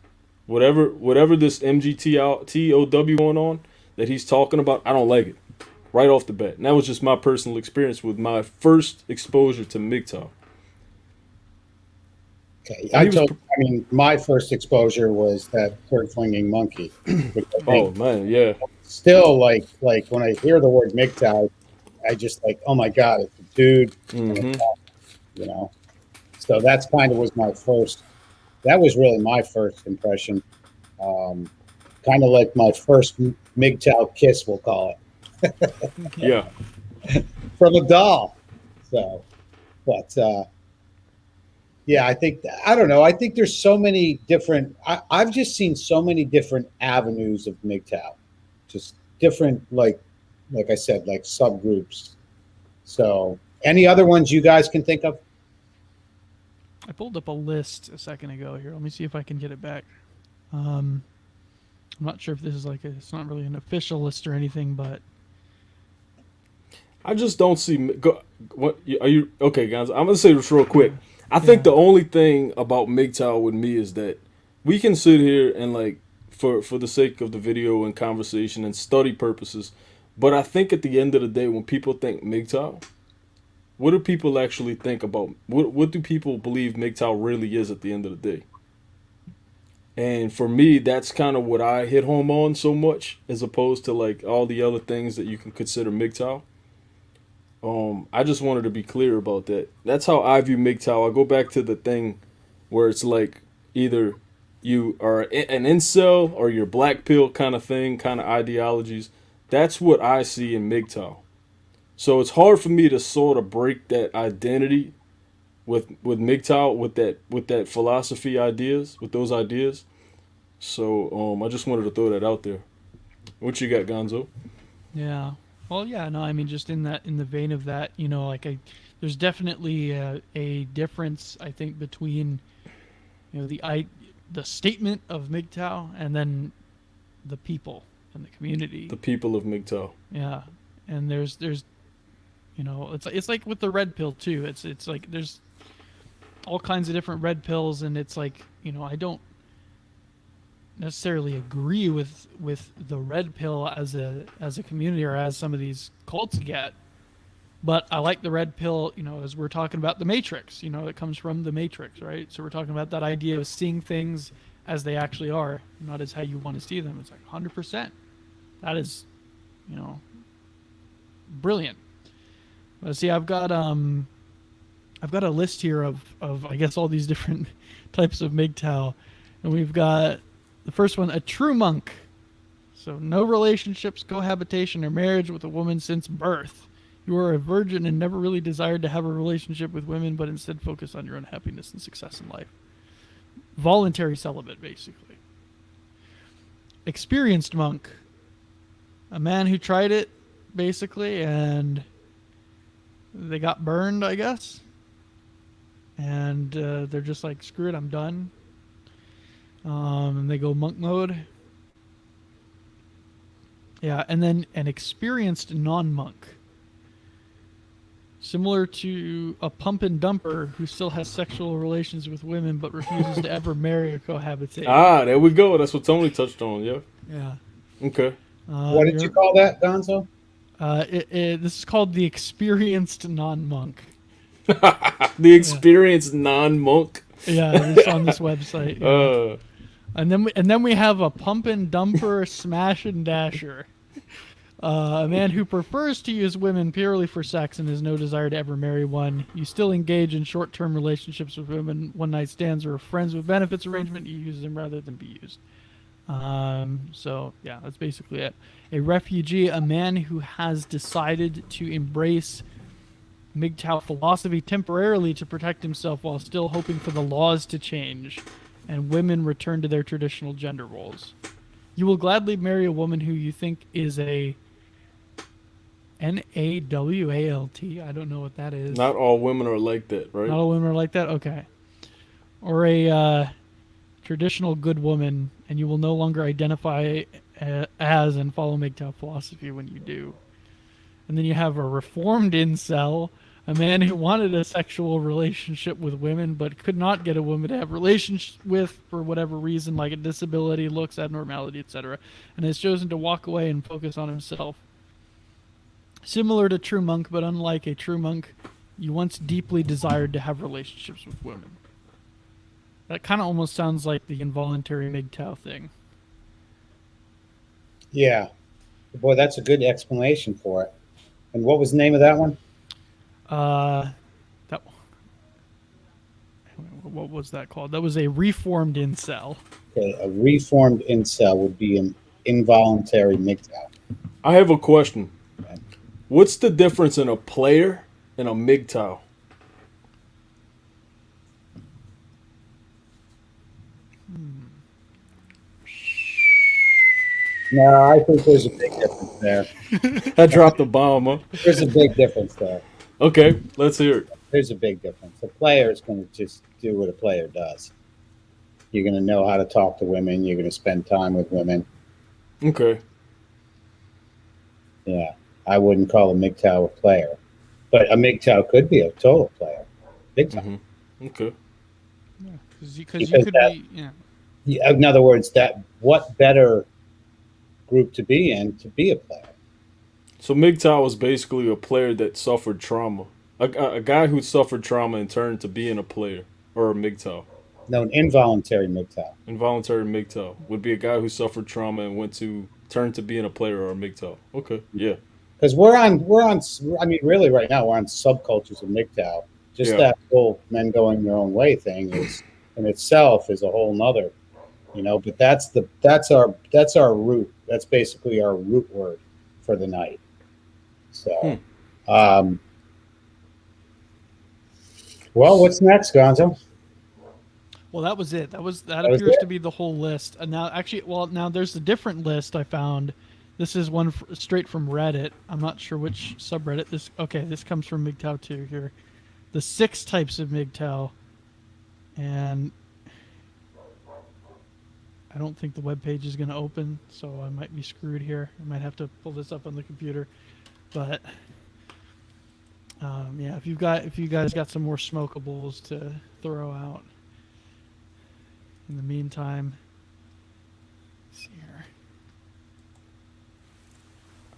Whatever this MGTOW going on that he's talking about, I don't like it. Right off the bat. And that was just my personal experience with my first exposure to MGTOW. Okay, my first exposure was that turd flinging monkey. Oh man, yeah. Still, like when I hear the word MGTOW, I just like, oh my god, it's a dude. So that's kind of was my first. That was really my first impression. Kind of like my first MGTOW kiss, we'll call it. Yeah. From a doll. So, but. Yeah, I don't know. I think there's so many different, I've just seen so many different avenues of MGTOW, just different, like I said, like subgroups. So any other ones you guys can think of? I pulled up a list a second ago here. Let me see if I can get it back. I'm not sure if this is it's not really an official list or anything, but I just don't see, what are you, okay guys, I'm going to say this real quick. I think the only thing about MGTOW with me is that we can sit here and like for the sake of the video and conversation and study purposes, but I think at the end of the day when people think MGTOW, what do people actually think about what do people believe MGTOW really is at the end of the day? And for me, that's kind of what I hit home on so much as opposed to like all the other things that you can consider MGTOW. I just wanted to be clear about that. That's how I view MGTOW. I go back to the thing where it's like either you are an incel or you're black pill kind of thing, kind of ideologies. That's what I see in MGTOW. So it's hard for me to sort of break that identity with MGTOW, with that philosophy ideas, with those ideas. So I just wanted to throw that out there. What you got, Gonzo? Yeah. Well, yeah, no, I mean, just in the vein of that, there's definitely a difference, I think, between, the statement of MGTOW and then the people and the community. The people of MGTOW. Yeah, and there's, it's like with the red pill too. It's like there's all kinds of different red pills, and it's like, I don't necessarily agree with the red pill as a community or as some of these cults get, but I like the red pill, as we're talking about the Matrix, it comes from the Matrix, right? So we're talking about that idea of seeing things as they actually are, not as how you want to see them. It's like 100%. That is, brilliant. But see, I've got a list here of I guess all these different types of MGTOW, and we've got the first one, a true monk. So no relationships, cohabitation, or marriage with a woman since birth. You are a virgin and never really desired to have a relationship with women, but instead focus on your own happiness and success in life. Voluntary celibate, basically. Experienced monk. A man who tried it, basically, and they got burned, I guess. And they're just like, screw it, I'm done. And they go monk mode. Yeah, and then an experienced non-monk. Similar to a pump and dumper who still has sexual relations with women but refuses to ever marry or cohabitate. Ah, there we go. That's what Tony touched on, yeah. Yeah. Okay. What did you call that, Gonzo? This is called the experienced non-monk. The experienced non-monk. Yeah, it's on this website. Yeah. And then we have a pump and dumper smash and dasher. A man who prefers to use women purely for sex and has no desire to ever marry one. You still engage in short-term relationships with women, one-night stands, or a friends with benefits arrangement. You use them rather than be used. So, yeah, that's basically it. A refugee, a man who has decided to embrace Mgtow philosophy temporarily to protect himself while still hoping for the laws to change and women return to their traditional gender roles. You will gladly marry a woman who you think is a Nawalt. I don't know what that is. Not all women are like that, right? Not all women are like that? Okay. Or a traditional good woman, and you will no longer identify as and follow Mgtow philosophy when you do. And then you have a reformed incel, a man who wanted a sexual relationship with women but could not get a woman to have relations with for whatever reason, like a disability, looks, abnormality, etc., and has chosen to walk away and focus on himself. Similar to true monk, but unlike a true monk, you once deeply desired to have relationships with women. That kind of almost sounds like the involuntary Mgtow thing. Yeah. Boy, that's a good explanation for it. And what was the name of that one? What was that called? That was a reformed incel. Okay, a reformed incel would be an involuntary Mgtow. I have a question. Okay. What's the difference in a player and a Mgtow? No, I think there's a big difference there. I dropped the bomb, huh? There's a big difference there. Okay, let's hear it. There's a big difference. A player is going to just do what a player does. You're going to know how to talk to women. You're going to spend time with women. Okay. Yeah, I wouldn't call a Mgtow a player, but a Mgtow could be a total player. Big time. Mm-hmm. Okay. Yeah, because you could be. Yeah. In other words, what better group to be in to be a player? So Mgtow was basically a player that suffered trauma. A guy who suffered trauma and turned to being a player or a Mgtow. No, an involuntary Mgtow. Involuntary Mgtow would be a guy who suffered trauma and turned to being a player or a Mgtow. Okay, yeah. Because we're on. I mean, really, right now we're on subcultures of Mgtow. Just that whole men going their own way thing is in itself is a whole nother, But that's our root. That's basically our root word for the night. So, well, what's next, Gonzo? Well, that was it. That appears to be the whole list. And now there's a different list I found. This is one straight from Reddit. I'm not sure which subreddit this. Okay, this comes from Mgtow 2 here. The 6 types of Mgtow, and I don't think the web page is going to open, so I might be screwed here. I might have to pull this up on the computer, but yeah, if you guys got some more smokables to throw out. In the meantime, let's see here.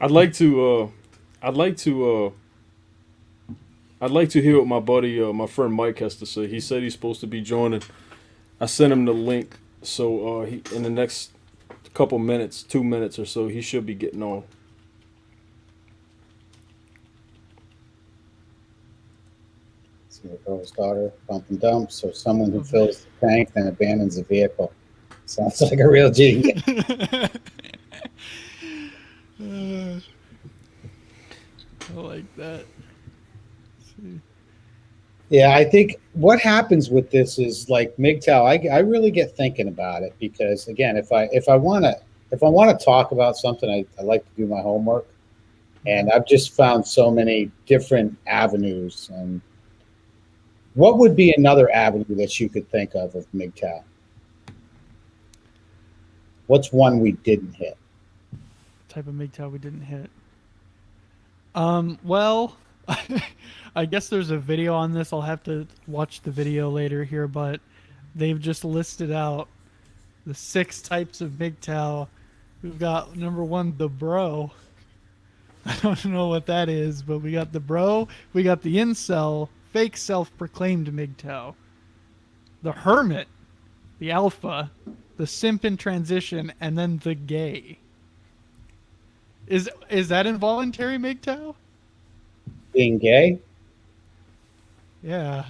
I'd like to hear what my buddy, my friend Mike has to say. He said he's supposed to be joining. I sent him the link So he in the next couple minutes, 2 minutes or so, he should be getting on. See the girl's daughter, bump and dump. So someone who fills the tank then abandons the vehicle. Sounds like a real G. I like that. Yeah, I think what happens with this is like Mgtow. I really get thinking about it because again, if I want to talk about something, I like to do my homework, and I've just found so many different avenues. And what would be another avenue that you could think of Mgtow? What's one we didn't hit? Type of Mgtow we didn't hit. Well, I guess there's a video on this. I'll have to watch the video later here, but they've just listed out the 6 types of Mgtow. We've got number 1, the bro. I don't know what that is, but we got the bro, we got the incel, fake self-proclaimed Mgtow, the hermit, the alpha, the simp in transition, and then the gay. Is that involuntary Mgtow? Being gay? Yeah,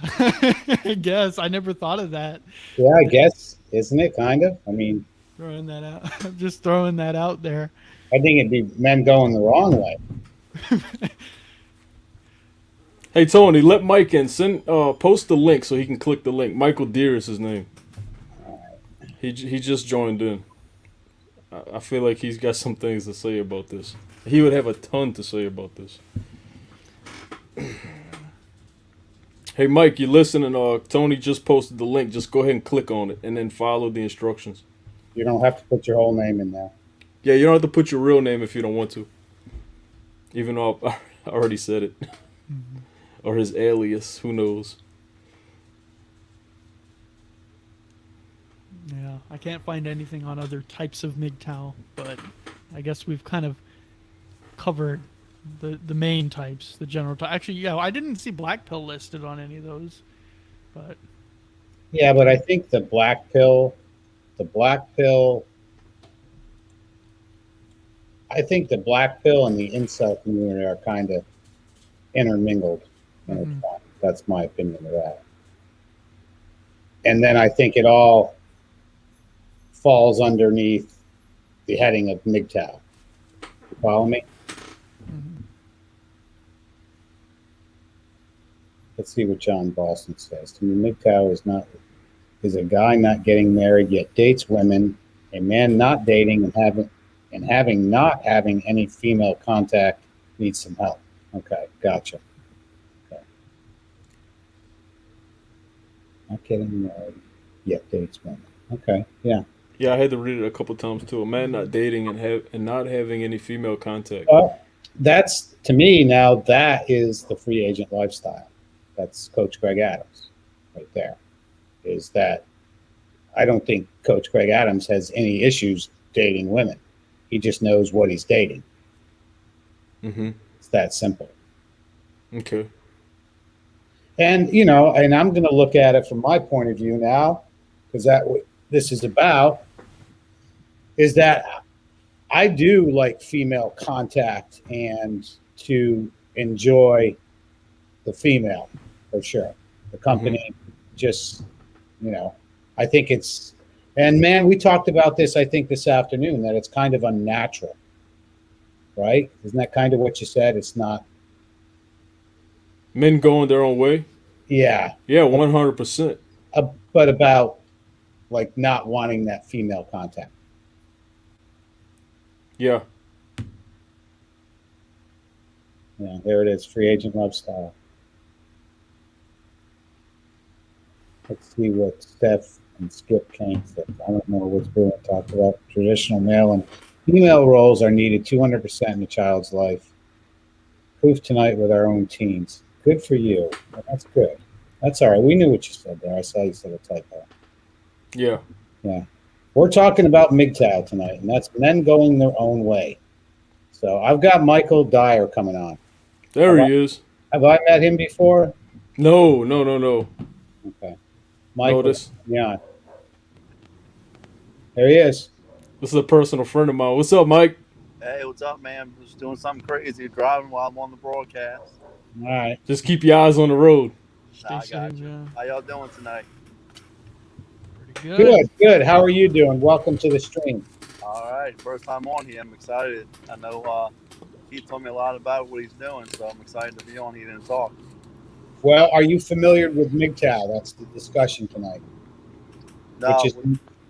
I guess. I never thought of that. Yeah, I guess. Isn't it kind of? I mean, Throwing that out. I'm just throwing that out there. I think it'd be men going the wrong way. Hey Tony, let Mike in. Send post the link so he can click the link. Michael Deere is his name. He just joined in. I feel like he's got some things to say about this. He would have a ton to say about this. Hey Mike, you listening? Tony just posted the link. Just go ahead and click on it and then follow the instructions. You don't have to put your whole name in there. Yeah, you don't have to put your real name if you don't want to. Even though I already said it. Mm-hmm. Or his alias, who knows? Yeah, I can't find anything on other types of Mgtow, but I guess we've kind of covered the main types, the general type. Actually, yeah, I didn't see black pill listed on any of those, but yeah, but I think the black pill, I think the black pill and the incel community are kind of intermingled. Mm-hmm. That's my opinion of that. And then I think it all falls underneath the heading of Mgtow. You follow me? Mm-hmm. Let's see what John Boston says. To me, Mgtow is a guy not getting married yet dates women, a man not dating and not having any female contact needs some help. Okay, gotcha. Okay. Not getting married yet dates women. Okay, yeah. Yeah, I had to read it a couple times too. A man not dating and not having any female contact. That's, to me now, that is the free agent lifestyle. That's Coach Greg Adams right there. Is that I don't think Coach Greg Adams has any issues dating women. He just knows what he's dating. Mm-hmm. It's that simple. Okay. And, and I'm going to look at it from my point of view now, because that what this is about is that I do like female contact and to enjoy the female for sure. The company just, I think it's, and man, we talked about this, I think this afternoon, that it's kind of unnatural, right? Isn't that kind of what you said? It's not. Men going their own way? Yeah. Yeah, 100%. But about like not wanting that female contact. Yeah. Yeah, there it is. Free agent lifestyle. Let's see what Steph and Skip Kane said. I don't know what's being talked about. Traditional male and female roles are needed 200% in a child's life. Proof tonight with our own teens. Good for you. Well, that's good. That's all right. We knew what you said there. I saw you said a typo. Yeah. Yeah. We're talking about Mgtow tonight, and that's men going their own way. So I've got Michael Dyer coming on. There he is. Have I met him before? No. Okay. Michael, Notice. yeah. There he is. This is a personal friend of mine. What's up, Mike? Hey, what's up, man? Just doing something crazy, driving while I'm on the broadcast. All right. Just keep your eyes on the road. Stay I safe, got you. yeah. How y'all doing tonight? Pretty good. Good, good. How are you doing? Welcome to the stream. All right, first time on here. I'm excited. I know he told me a lot about what he's doing, so I'm excited to be on here and talk. Well, are you familiar with Mgtow? That's the discussion tonight, No, which is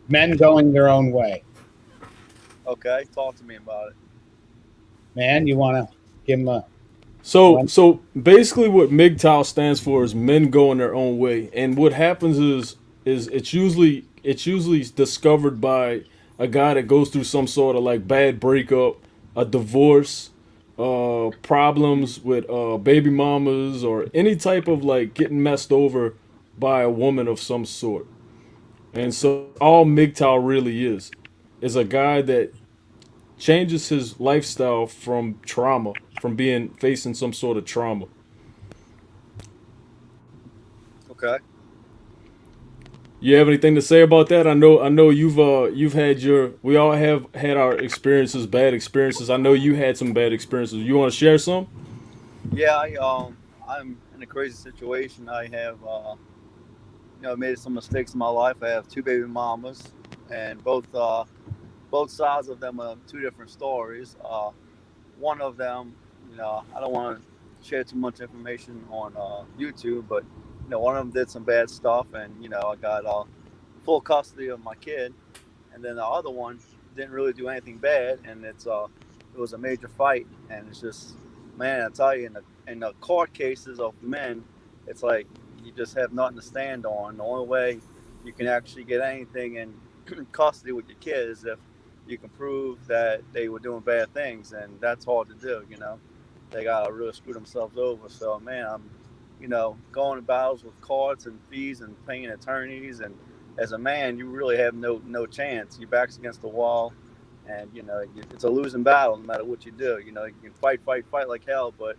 men going their own way. okay, talk to me about it. Man, you want to give him a... So basically, what Mgtow stands for is men going their own way, and what happens is it's usually discovered by a guy that goes through some sort of like bad breakup, a divorce, problems with baby mamas, or any type of like getting messed over by a woman of some sort. And so all Mgtow really is a guy that changes his lifestyle from trauma, from being facing some sort of trauma. Okay. You have anything to say about that? I know you've had your, we all have had our experiences, bad experiences. I know you had some bad experiences. You want to share some? Yeah, I'm in a crazy situation. I have made some mistakes in my life. I have two baby mamas, and both sides of them are two different stories. One of them, I don't want to share too much information on YouTube, but one of them did some bad stuff, and I got full custody of my kid, and then the other one didn't really do anything bad, and it was a major fight, and it's just, man, I tell you, in the court cases of men, it's like you just have nothing to stand on. The only way you can actually get anything in custody with your kid is if you can prove that they were doing bad things, and that's hard to do. They gotta really screw themselves over. So, man, I'm, going to battles with courts and fees and paying attorneys, and as a man, you really have no chance. Your back's against the wall, and it's a losing battle no matter what you do. You can fight like hell, but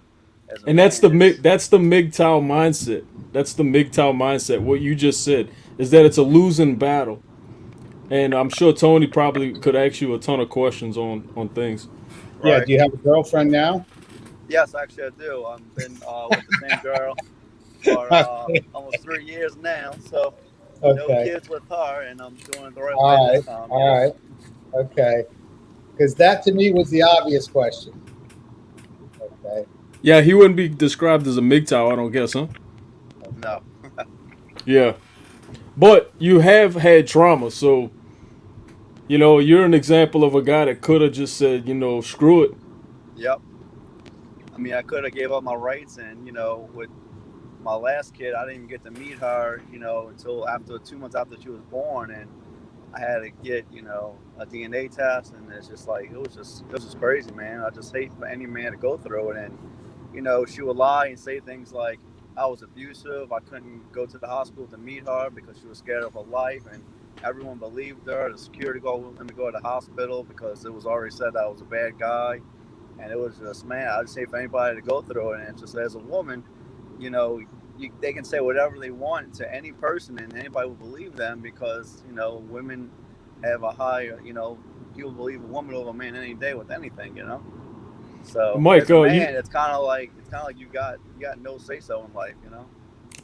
as a And man, that's the Mgtow mindset. That's the Mgtow mindset. What you just said is that it's a losing battle. And I'm sure Tony probably could ask you a ton of questions on things. Yeah, right? do you have a girlfriend now? Yes, actually, I do. I've been with the same girl for almost 3 years now. So no Okay. kids with her, and I'm doing it the right way All this right. time. All right. Okay. Because that to me was the obvious question. Okay. Yeah, he wouldn't be described as a Mgtow, I don't guess, huh? No. Yeah. But you have had trauma, so you're an example of a guy that could have just said, screw it. Yep. I mean, I could have gave up my rights, and with my last kid, I didn't even get to meet her, until after 2 months after she was born, and I had to get, a DNA test, and it's just like it was just crazy, man. I just hate for any man to go through it, and she would lie and say things like I was abusive. I couldn't go to the hospital to meet her because she was scared of her life, and everyone believed her. The security guard wouldn't let me go to the hospital because it was already said that I was a bad guy, and it was just, man, I just hate for anybody to go through it. And it's just, as a woman, they can say whatever they want to any person, and anybody will believe them because women have a high, people believe a woman over a man any day with anything. So Mike, as a man, it's kind of like you got no say so in life.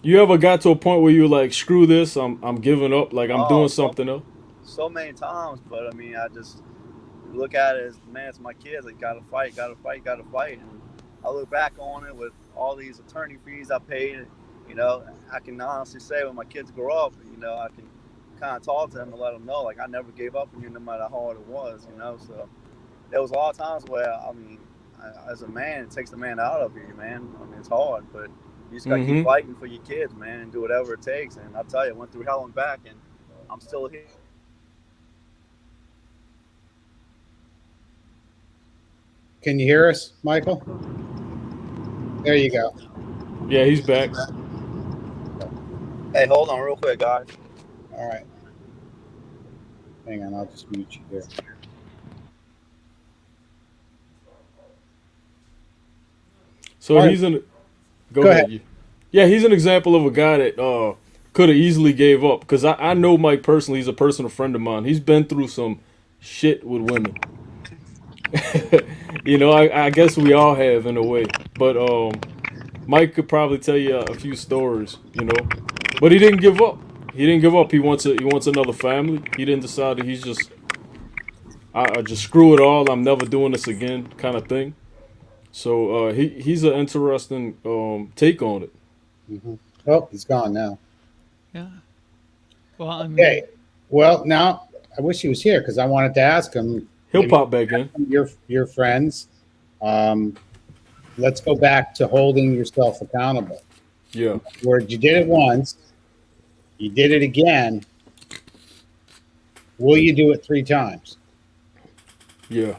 you ever got to a point where you were like, screw this, I'm giving up, like I'm doing something else? So many times, but I mean, I just look at it as, man, it's my kids. Like, gotta fight, and I look back on it with all these attorney fees I paid. I can honestly say when my kids grow up, I can kind of talk to them and let them know, like, I never gave up on you, no matter how hard it was. So there was a lot of times where, I mean, as a man, it takes the man out of you, man. I mean, it's hard, but you just gotta keep fighting for your kids, man, and do whatever it takes. And I'll tell you, I went through hell and back, and I'm still here. Can you hear us, Michael? There you go. Yeah, he's back. Hey, hold on real quick, guys. All right. Hang on, I'll just mute you here. So All right. he's an... Go ahead. Yeah, he's an example of a guy that could have easily gave up, because I know Mike personally. He's a personal friend of mine. He's been through some shit with women. You know, I guess we all have in a way. But Mike could probably tell you a few stories, you know. But he didn't give up. He didn't give up. He wants another family. He didn't decide that he's just I just screw it all. I'm never doing this again, kind of thing. So he's an interesting take on it. Mm-hmm. Oh, he's gone now. Yeah. Well, I mean, Okay. Well, now I wish he was here because I wanted to ask him. He'll pop back in. Your friends. Let's go back to holding yourself accountable. Yeah. Where you did it once, you did it again. Will you do it 3 times? Yeah.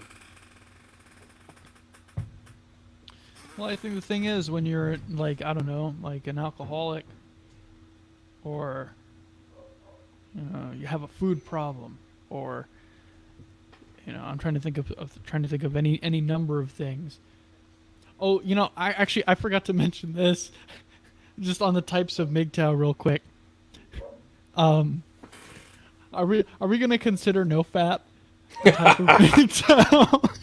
well, I think the thing is when you're like, I don't know, like an alcoholic, or you have a food problem, or I'm trying to think of any number of things. Oh, I forgot to mention this, just on the types of Mgtow real quick. Are we gonna consider no fap a type of Mgtow?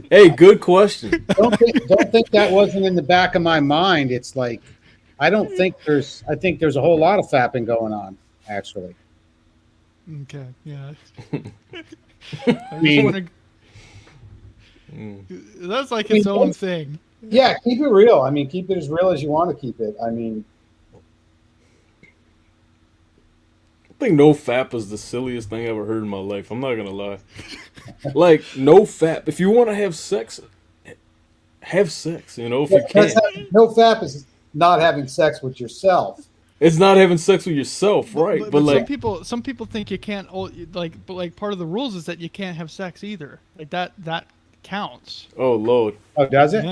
Hey, good question. Don't think that wasn't in the back of my mind. It's like I think there's a whole lot of fapping going on, actually. Okay, yeah. I mean, that's like its own thing. Yeah, keep it real. I mean, keep it as real as you want to keep it. I mean, I think no fap is the silliest thing I ever heard in my life. I'm not gonna lie. Like, no fap. If you want to have sex, have sex. If you can. No fap is not having sex with yourself. It's not having sex with yourself, right? But like some people think you can't. But part of the rules is that you can't have sex either. Like that counts. Oh Lord. Oh, does it?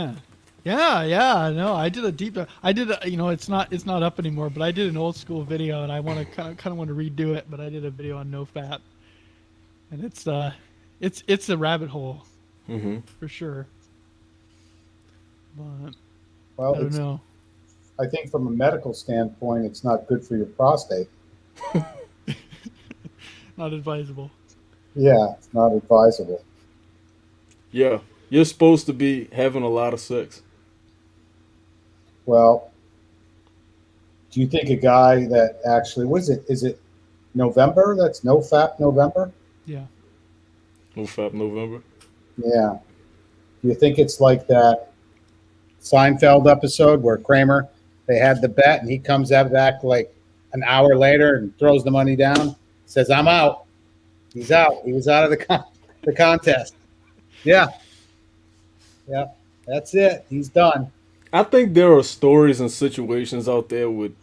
Yeah. No, I did a deep. It's not up anymore. But I did an old school video, and I want to kind of want to redo it. But I did a video on no fap, and it's a rabbit hole, for sure. But well, I don't know. I think from a medical standpoint, it's not good for your prostate. Not advisable. Yeah, it's not advisable. Yeah, you're supposed to be having a lot of sex. Well, do you think a guy that actually, what is it? Is it November? That's no fap November? Yeah. No fap November. Yeah. Do you think it's like that Seinfeld episode where Kramer, they had the bet and he comes back like an hour later and throws the money down, says, I'm out. He's out. He was out of the contest. Yeah. Yeah. That's it. He's done. I think there are stories and situations out there with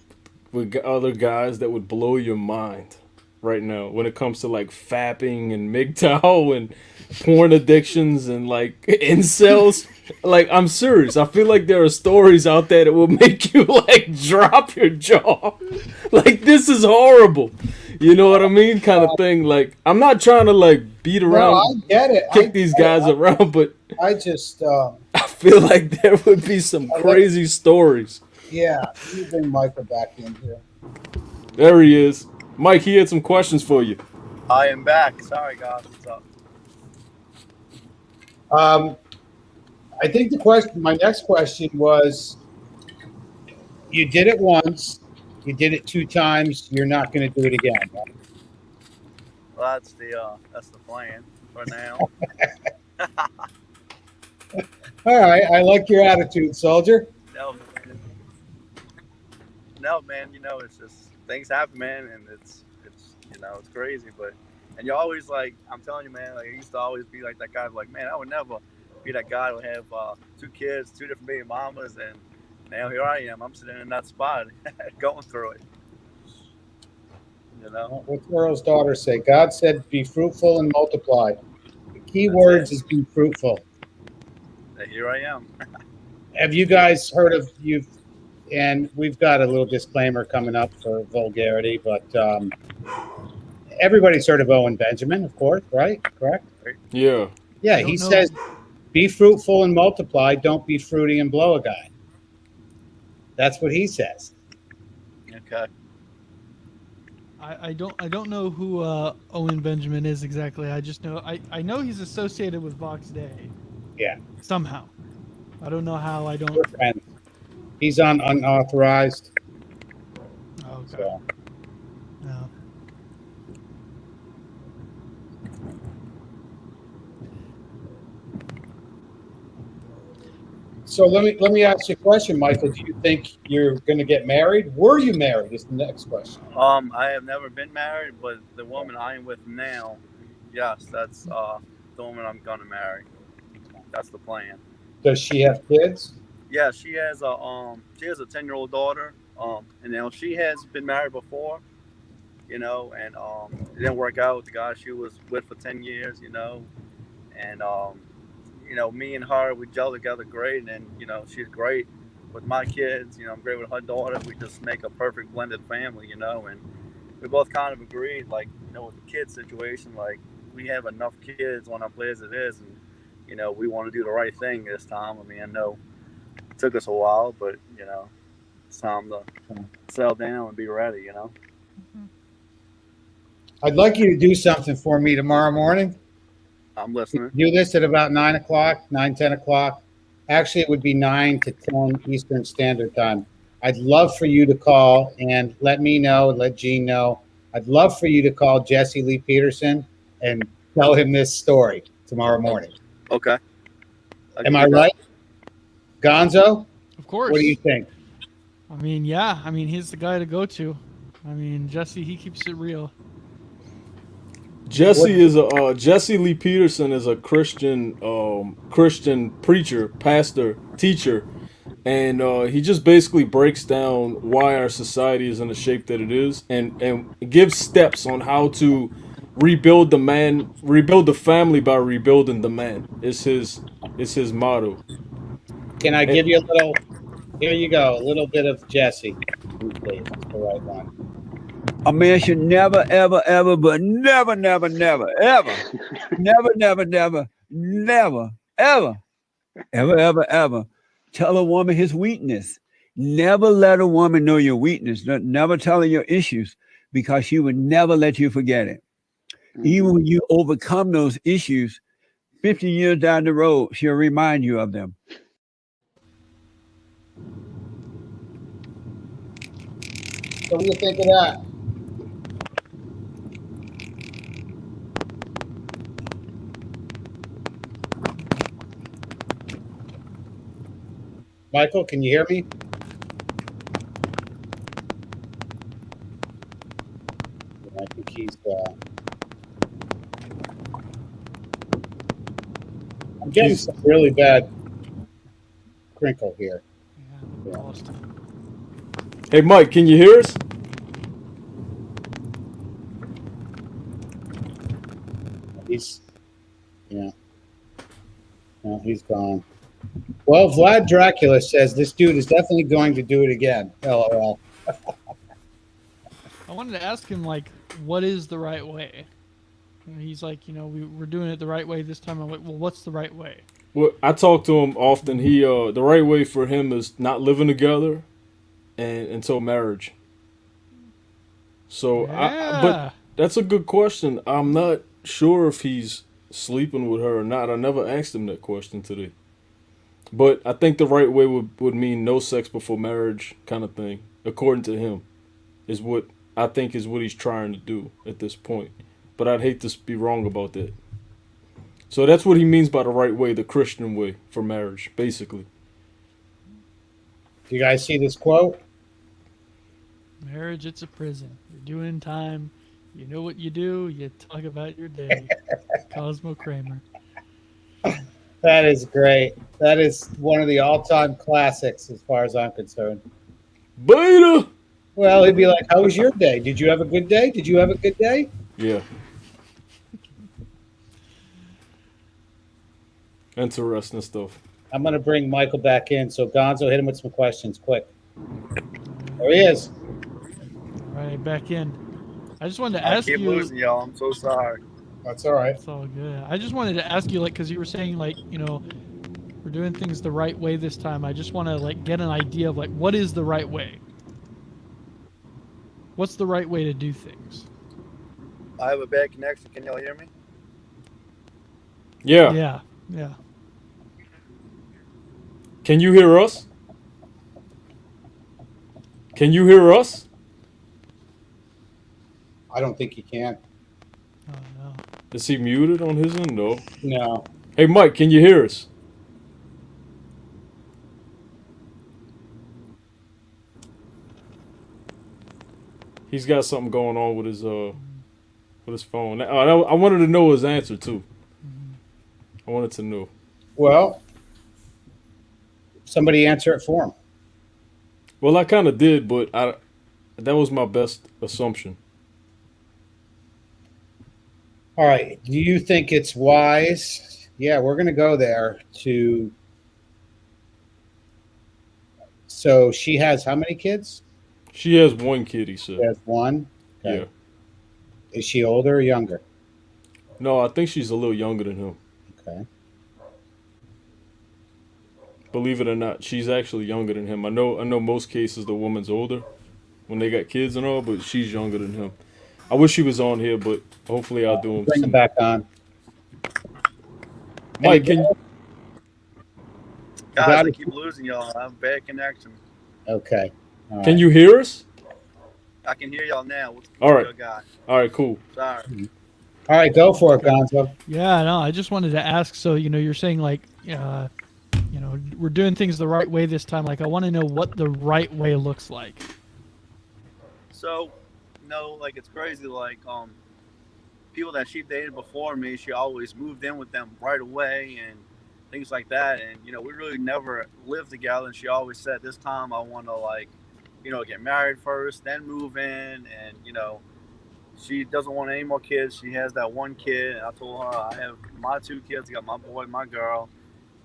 other guys that would blow your mind right now when it comes to like fapping and Mgtow and porn addictions and like incels. Like, I'm serious. I feel like there are stories out there that will make you like drop your jaw. Like, this is horrible. You know what I mean? Kind of thing. Like, I'm not trying to like beat around, I get it. kick these guys around, but I just I feel like there would be some crazy stories. yeah. You bring Michael back in here. There he is. Mike, he had some questions for you. I am back. Sorry, guys. What's up? I think my next question was, you did it once, you did it 2 times, you're not going to do it again, right? Well, that's the plan for now. All right, I like your attitude, soldier. No, man. It's just things happen, man, and it's crazy. And you're always like, I'm telling you, man. Like, I used to always be like that guy. Like, man, I would never be that guy who have 2 kids, 2 different baby mamas, and now here I am. I'm sitting in that spot, going through it. What's Earl's daughter say? God said, "Be fruitful and multiply." The key words is be fruitful. And here I am. Have you guys heard of you? And we've got a little disclaimer coming up for vulgarity, but everybody's heard of Owen Benjamin, of course, right? Correct? Yeah. Yeah, he says, be fruitful and multiply, don't be fruity and blow a guy. That's what he says. Okay. I don't know who Owen Benjamin is exactly. I just know I know he's associated with Vox Day Yeah, somehow. I don't know how. I don't. we're friends. He's on unauthorized. Oh, okay. So No. so let me ask you a question, Michael. Do you think you're going to get married? Were you married? Is the next question. I have never been married, but the woman I am with now, yes, that's the woman I'm gonna marry. That's the plan. Does she have kids? Yeah, she has a 10-year-old daughter. And she has been married before, and it didn't work out with the guy she was with for 10 years, and me and her, we gel together great, and she's great with my kids. I'm great with her daughter. We just make a perfect blended family, and we both kind of agreed, like, with the kid situation, like, we have enough kids on our plate as it is, and we want to do the right thing this time. I mean, I know it took us a while, but it's time to settle down and be ready. I'd like you to do something for me tomorrow morning. I'm listening. Do this at about 9 o'clock, 10 o'clock. Actually, it would be 9 to 10 Eastern Standard Time. I'd love for you to call and let me know, let Gene know. I'd love for you to call Jesse Lee Peterson and tell him this story tomorrow morning. Okay. Am I right? Gonzo? Of course. What do you think? I mean, yeah. I mean, he's the guy to go to. I mean, Jesse, he keeps it real. Jesse Lee Peterson is a Christian preacher, pastor, teacher, and he just basically breaks down why our society is in the shape that it is, and gives steps on how to rebuild the family by rebuilding the man. It's his motto. Can I give you a little? Here you go, a little bit of Jesse. Please, it's the right one. A man should never, ever, ever, but never, never, never, ever, never, never, never, never, ever, ever, ever, ever tell a woman his weakness. Never let a woman know your weakness. Never tell her your issues, because she would never let you forget it. Even when you overcome those issues, 50 years down the road, she'll remind you of them. So what do you think of that? Michael, can you hear me? I think he's. I'm getting some really bad crinkle here. Yeah, lost. Hey, Mike, can you hear us? He's, yeah. No, he's gone. Well, Vlad Dracula says this dude is definitely going to do it again. LOL. I wanted to ask him, like, what is the right way? And he's like, we're doing it the right way this time. I'm like, well, what's the right way? Well, I talk to him often. He the right way for him is not living together and until marriage. So, Yeah. but that's a good question. I'm not sure if he's sleeping with her or not. I never asked him that question today. But I think the right way would mean no sex before marriage kind of thing, according to him, is what I think is what he's trying to do at this point. But I'd hate to be wrong about that. So that's what he means by the right way, the Christian way for marriage, basically. Do you guys see this quote? Marriage, it's a prison. You're doing time. You know what you do. You talk about your day. Cosmo Kramer. That is great. That is one of the all-time classics as far as I'm concerned. Beta! Well, he'd be like, how was your day? Did you have a good day? Did you have a good day? Yeah. Interesting stuff. I'm going to bring Michael back in. So, Gonzo, hit him with some questions quick. There he is. All right, back in. I just wanted to I ask keep you. losing y'all. I'm so sorry. That's all right. It's all good. I just wanted to ask you, like, because you were saying, like, we're doing things the right way this time. I just want to, like, get an idea of, like, what is the right way? What's the right way to do things? I have a bad connection. Can y'all hear me? Yeah. Yeah. Yeah. Can you hear us? Can you hear us? I don't think he can. Oh no. Is he muted on his end? No. No. Hey, Mike, can you hear us? He's got something going on with his phone. I wanted to know his answer too. I wanted to know. Well, somebody answer it for him. Well, I kind of did, but that was my best assumption. All right. Do you think it's wise? Yeah, we're going to go there to. So she has how many kids? She has one kid, he said. She has one. Okay. Yeah. Is she older or younger? No, I think she's a little younger than him. Okay. Believe it or not, she's actually younger than him. I know most cases the woman's older when they got kids and all, but she's younger than him. I wish she was on here, but hopefully I'll do him. Bring him back on. Mike, can you? Guys, I keep losing y'all. I have bad connection. Okay. All Can right. you hear us? I can hear y'all now. What's All right. y'all got? All right, cool. Sorry. All right, go for it, Gonzo. Yeah, no, I just wanted to ask. So, you're saying like, we're doing things the right way this time. Like, I want to know what the right way looks like. So, like it's crazy. Like, people that she dated before me, she always moved in with them right away and things like that. And we really never lived together. And she always said, "This time I want to get married first, then move in." And she doesn't want any more kids. She has that one kid, and I told her I have my two kids. I got my boy, my girl,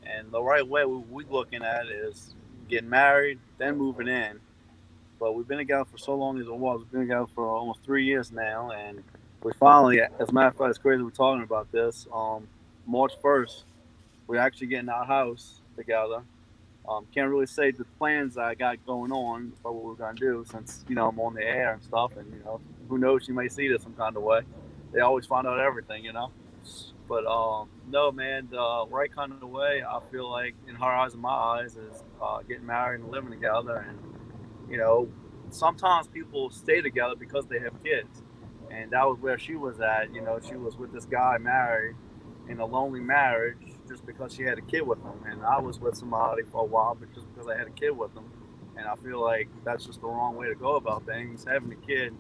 and the right way we're looking at is getting married, then moving in. But we've been together for so long as it was. We've been together for almost 3 years now, and we finally, as a matter of fact, it's crazy we're talking about this. March 1st, we're actually getting our house together. Can't really say the plans I got going on about what we're gonna do since I'm on the air and stuff, and who knows, she may see this some kind of way. They always find out everything, But no, man, the right kind of way I feel like in her eyes and my eyes is getting married and living together. And sometimes people stay together because they have kids, and that was where she was at. She was with this guy married in a lonely marriage just because she had a kid with him, and I was with somebody for a while, but just because I had a kid with them. And I feel like that's just the wrong way to go about things. Having a kid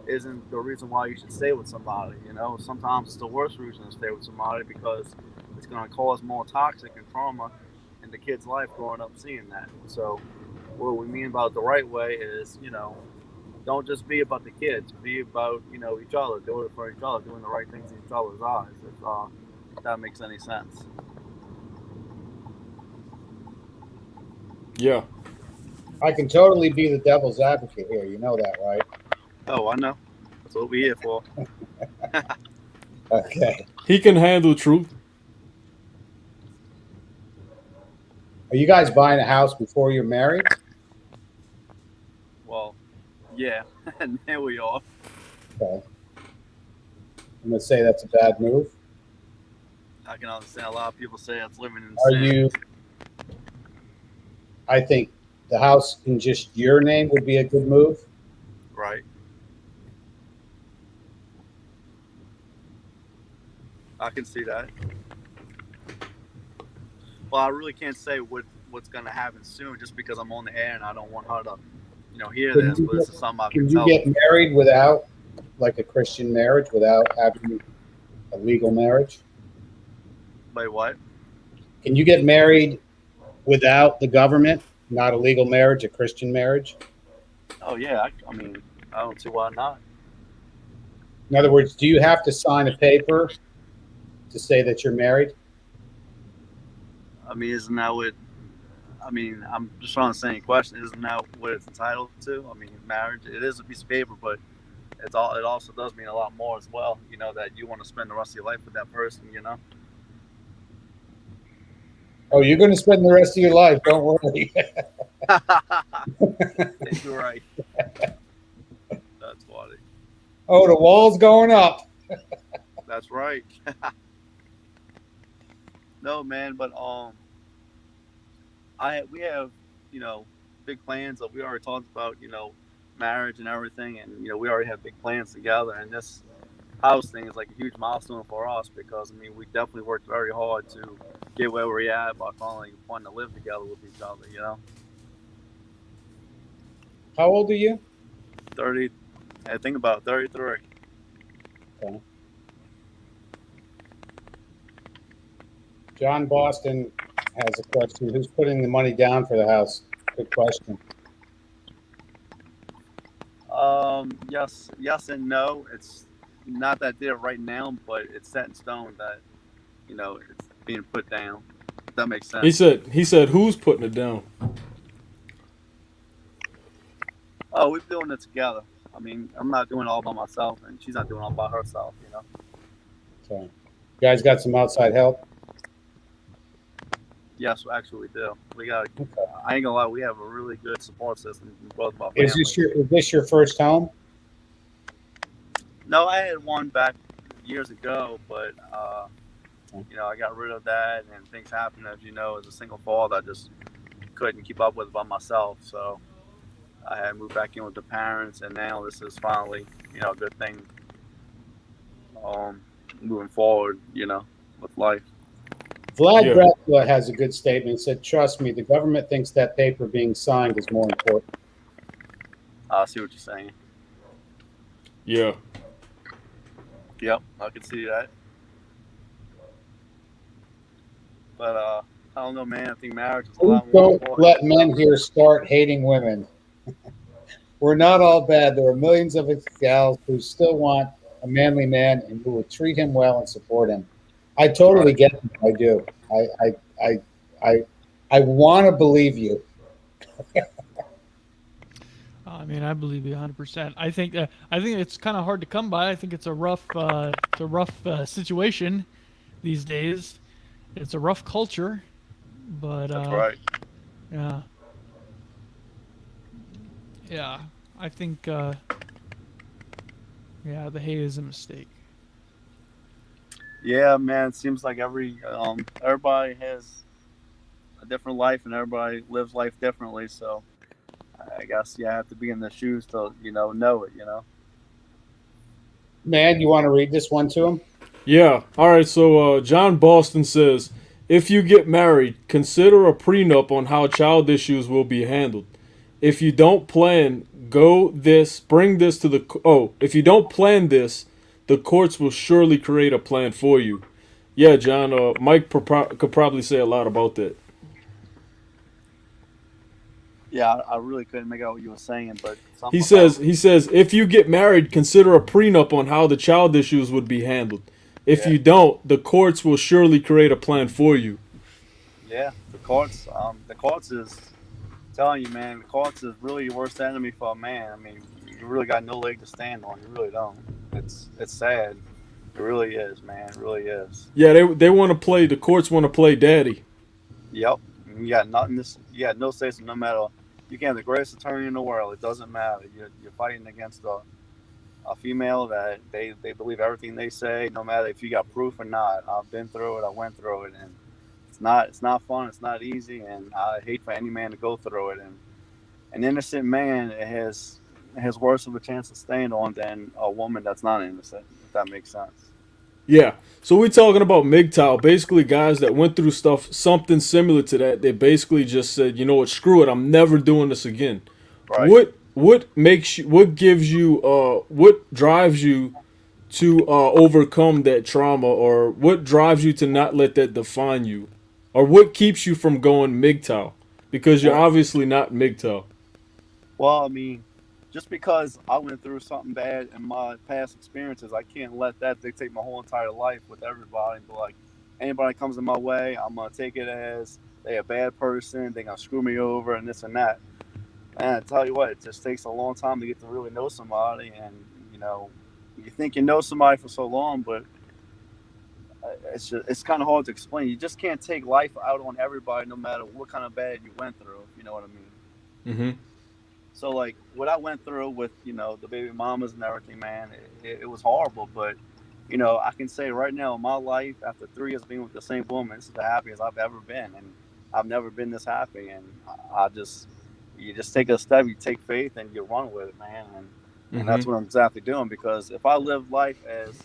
isn't the reason why you should stay with somebody. Sometimes it's the worst reason to stay with somebody because it's going to cause more toxic and trauma in the kid's life growing up seeing that. So what we mean about the right way is, don't just be about the kids, be about, each other, do it for each other, doing the right things in each other's eyes, if that makes any sense. Yeah. I can totally be the devil's advocate here. You know that, right? Oh, I know. That's what we're here for. Okay. He can handle truth. Are you guys buying a house before you're married? Well, yeah, and there we are. Okay. I'm going to say that's a bad move. I can understand a lot of people say it's living in Are sin. you? I think the house in just your name would be a good move. Right. I can see that. Well, I really can't say what's going to happen soon just because I'm on the air and I don't want her to, hear this, but this is something I can tell. Can you get married without, like a Christian marriage, without having a legal marriage? Wait, what? Can you get married without the government, not a legal marriage, a Christian marriage? Oh, yeah. I mean, I don't see why not. In other words, do you have to sign a paper to say that you're married? I mean, isn't that what? I mean, I'm just trying to say a question. Isn't that what it's entitled to? I mean, marriage, it is a piece of paper, but it also does mean a lot more as well, that you want to spend the rest of your life with that person, Oh, you're going to spend the rest of your life. Don't worry. You're right. That's Oh, the wall's going up. That's right. No, man, but we have, you know, big plans. We already talked about, you know, marriage and everything, and you know, we already have big plans together. And this house thing is like a huge milestone for us because I mean, we definitely worked very hard to get where we're at by finally wanting to live together with each other. You know, How old are you? 30. I think about 33. Okay. John Boston has a question. Who's putting the money down for the house? Good question. Yes and no. It's not that I did it right now, but it's set in stone that you know it's being put down. If that makes sense. He said who's putting it down? Oh, we're doing it together. I mean, I'm not doing it all by myself, and she's not doing it all by herself. You know. So, you guys got some outside help? Yes, actually, we do. We got. Okay. I ain't gonna lie. We have a really good support system in both of our Is families. this your first home? No, I had one back years ago, but you know, I got rid of that, and things happened. As you know, as a single father, I just couldn't keep up with it by myself. So I had moved back in with the parents, and now this is finally, you know, a good thing. Moving forward, you know, with life. Vlad Yeah. Dracula has a good statement. He said, "Trust me, the government thinks that paper being signed is more important." I see what you're saying. Yeah. Yep, I can see that. But I don't know, man. I think marriage is a Please lot more don't important. let men here start hating women. We're not all bad. There are millions of us gals who still want a manly man and who will treat him well and support him. I totally Right. get it. I do. I want to believe you. I mean, I believe you 100%. I think it's kind of hard to come by. I think it's a rough situation these days. It's a rough culture, but That's right. yeah, yeah. I think yeah, the hate is a mistake. Yeah, man. It seems like everybody has a different life, and everybody lives life differently. So I guess you have to be in the shoes to know it. You know. Man, you want to read this one to him? Yeah. All right. So John Boston says, if you get married, consider a prenup on how child issues will be handled. If you don't plan, bring this to the. If you don't plan this, the courts will surely create a plan for you. Yeah, John. Mike could probably say a lot about that. Yeah, I really couldn't make out what you were saying, but He something says about if you get married, consider a prenup on how the child issues would be handled. If yeah, you don't, the courts will surely create a plan for you. yeah. The courts is telling you, man. The courts is really your worst enemy for a man. I mean, you really got no leg to stand on. You really don't. It's sad. It really is, man. It really is. Yeah, they want to play. The courts want to play daddy. Yep. You got nothing. You got no say. So no matter, you can have the greatest attorney in the world. It doesn't matter. You're fighting against a female that they believe everything they say, no matter if you got proof or not. I've been through it. I went through it, and it's not fun. It's not easy, and I hate for any man to go through it. And an innocent man has worse of a chance of staying on than a woman that's not innocent. If that makes sense. Yeah. So we're talking about Mgtow, basically guys that went through something similar to that. They basically just said, you know what, screw it, I'm never doing this again. Right. What drives you to overcome that trauma, or what drives you to not let that define you, or what keeps you from going Mgtow? Because you're Well, obviously not Mgtow. well, I mean, just because I went through something bad in my past experiences, I can't let that dictate my whole entire life with everybody. But like anybody comes in my way, I'm gonna take it as they a bad person, they gonna screw me over and this and that. And I tell you what, it just takes a long time to get to really know somebody, and you know, you think you know somebody for so long, but it's kind of hard to explain. You just can't take life out on everybody, no matter what kind of bad you went through. If you know what I mean. Mm-hmm. So like what I went through with the baby mamas and everything, man, it was horrible. But I can say right now in my life, after 3 years being with the same woman, this is the happiest I've ever been, and I've never been this happy. And I just you just take a step, you take faith, and you run with it, man. And that's what I'm exactly doing, because if I live life as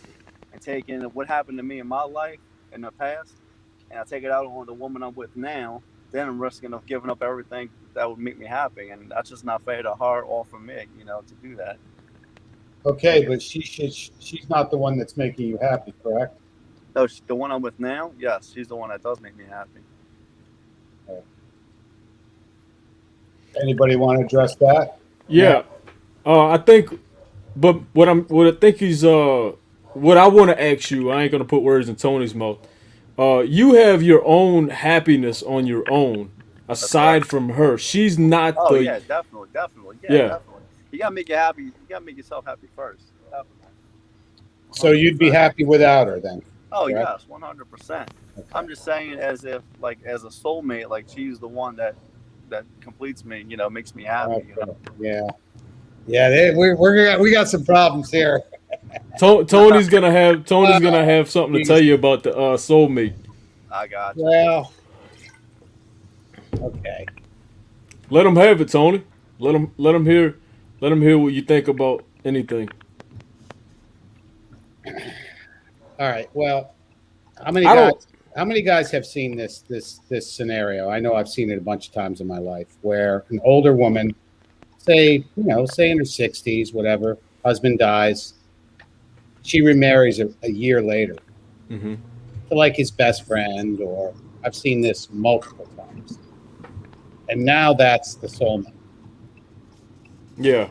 and take in what happened to me in my life in the past, and I take it out on the woman I'm with now, then I'm risking of giving up everything that would make me happy, and that's just not fair to her or for me, to do that. Okay, but she's not the one that's making you happy, correct? No, the one I'm with now, yes, she's the one that does make me happy. Anybody want to address that? Yeah. I think, but what I think is, what I want to ask you, I ain't gonna put words in Tony's mouth. You have your own happiness on your own, aside from her. She's not Oh the. yeah, definitely, Yeah. definitely. You gotta make it happy. You gotta make yourself happy first. Definitely. So you'd be happy without her then? Oh correct? yes, 100%. I'm just saying, as if like as a soulmate, like she's the one that completes me. Makes me happy. Yeah, yeah. We got some problems here. Tony's gonna have something to tell you about the soulmate. I got you. Well, okay. Let him have it, Tony. Let him hear what you think about anything. All right. Well, how many guys have seen this scenario? I know I've seen it a bunch of times in my life, where an older woman, say in her 60s, whatever, husband dies, she remarries a year later Mm-hmm. to like his best friend, or I've seen this multiple times, and now that's the soulmate. Yeah.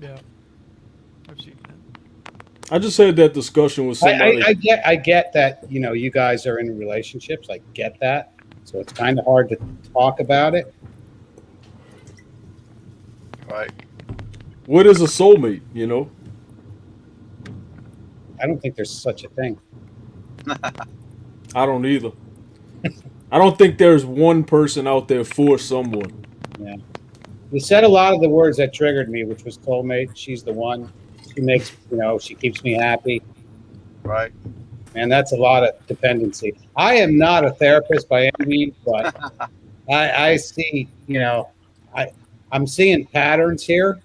Yeah. I've seen that. I just had that discussion with somebody. I get that you guys are in relationships. I get that, so it's kind of hard to talk about it. Right. What is a soulmate? I don't think there's such a thing. I don't either. I don't think there's one person out there for someone. Yeah. You said a lot of the words that triggered me, which was soulmate. She's the one. She makes, she keeps me happy. Right. And that's a lot of dependency. I am not a therapist by any means, but I see, I'm seeing patterns here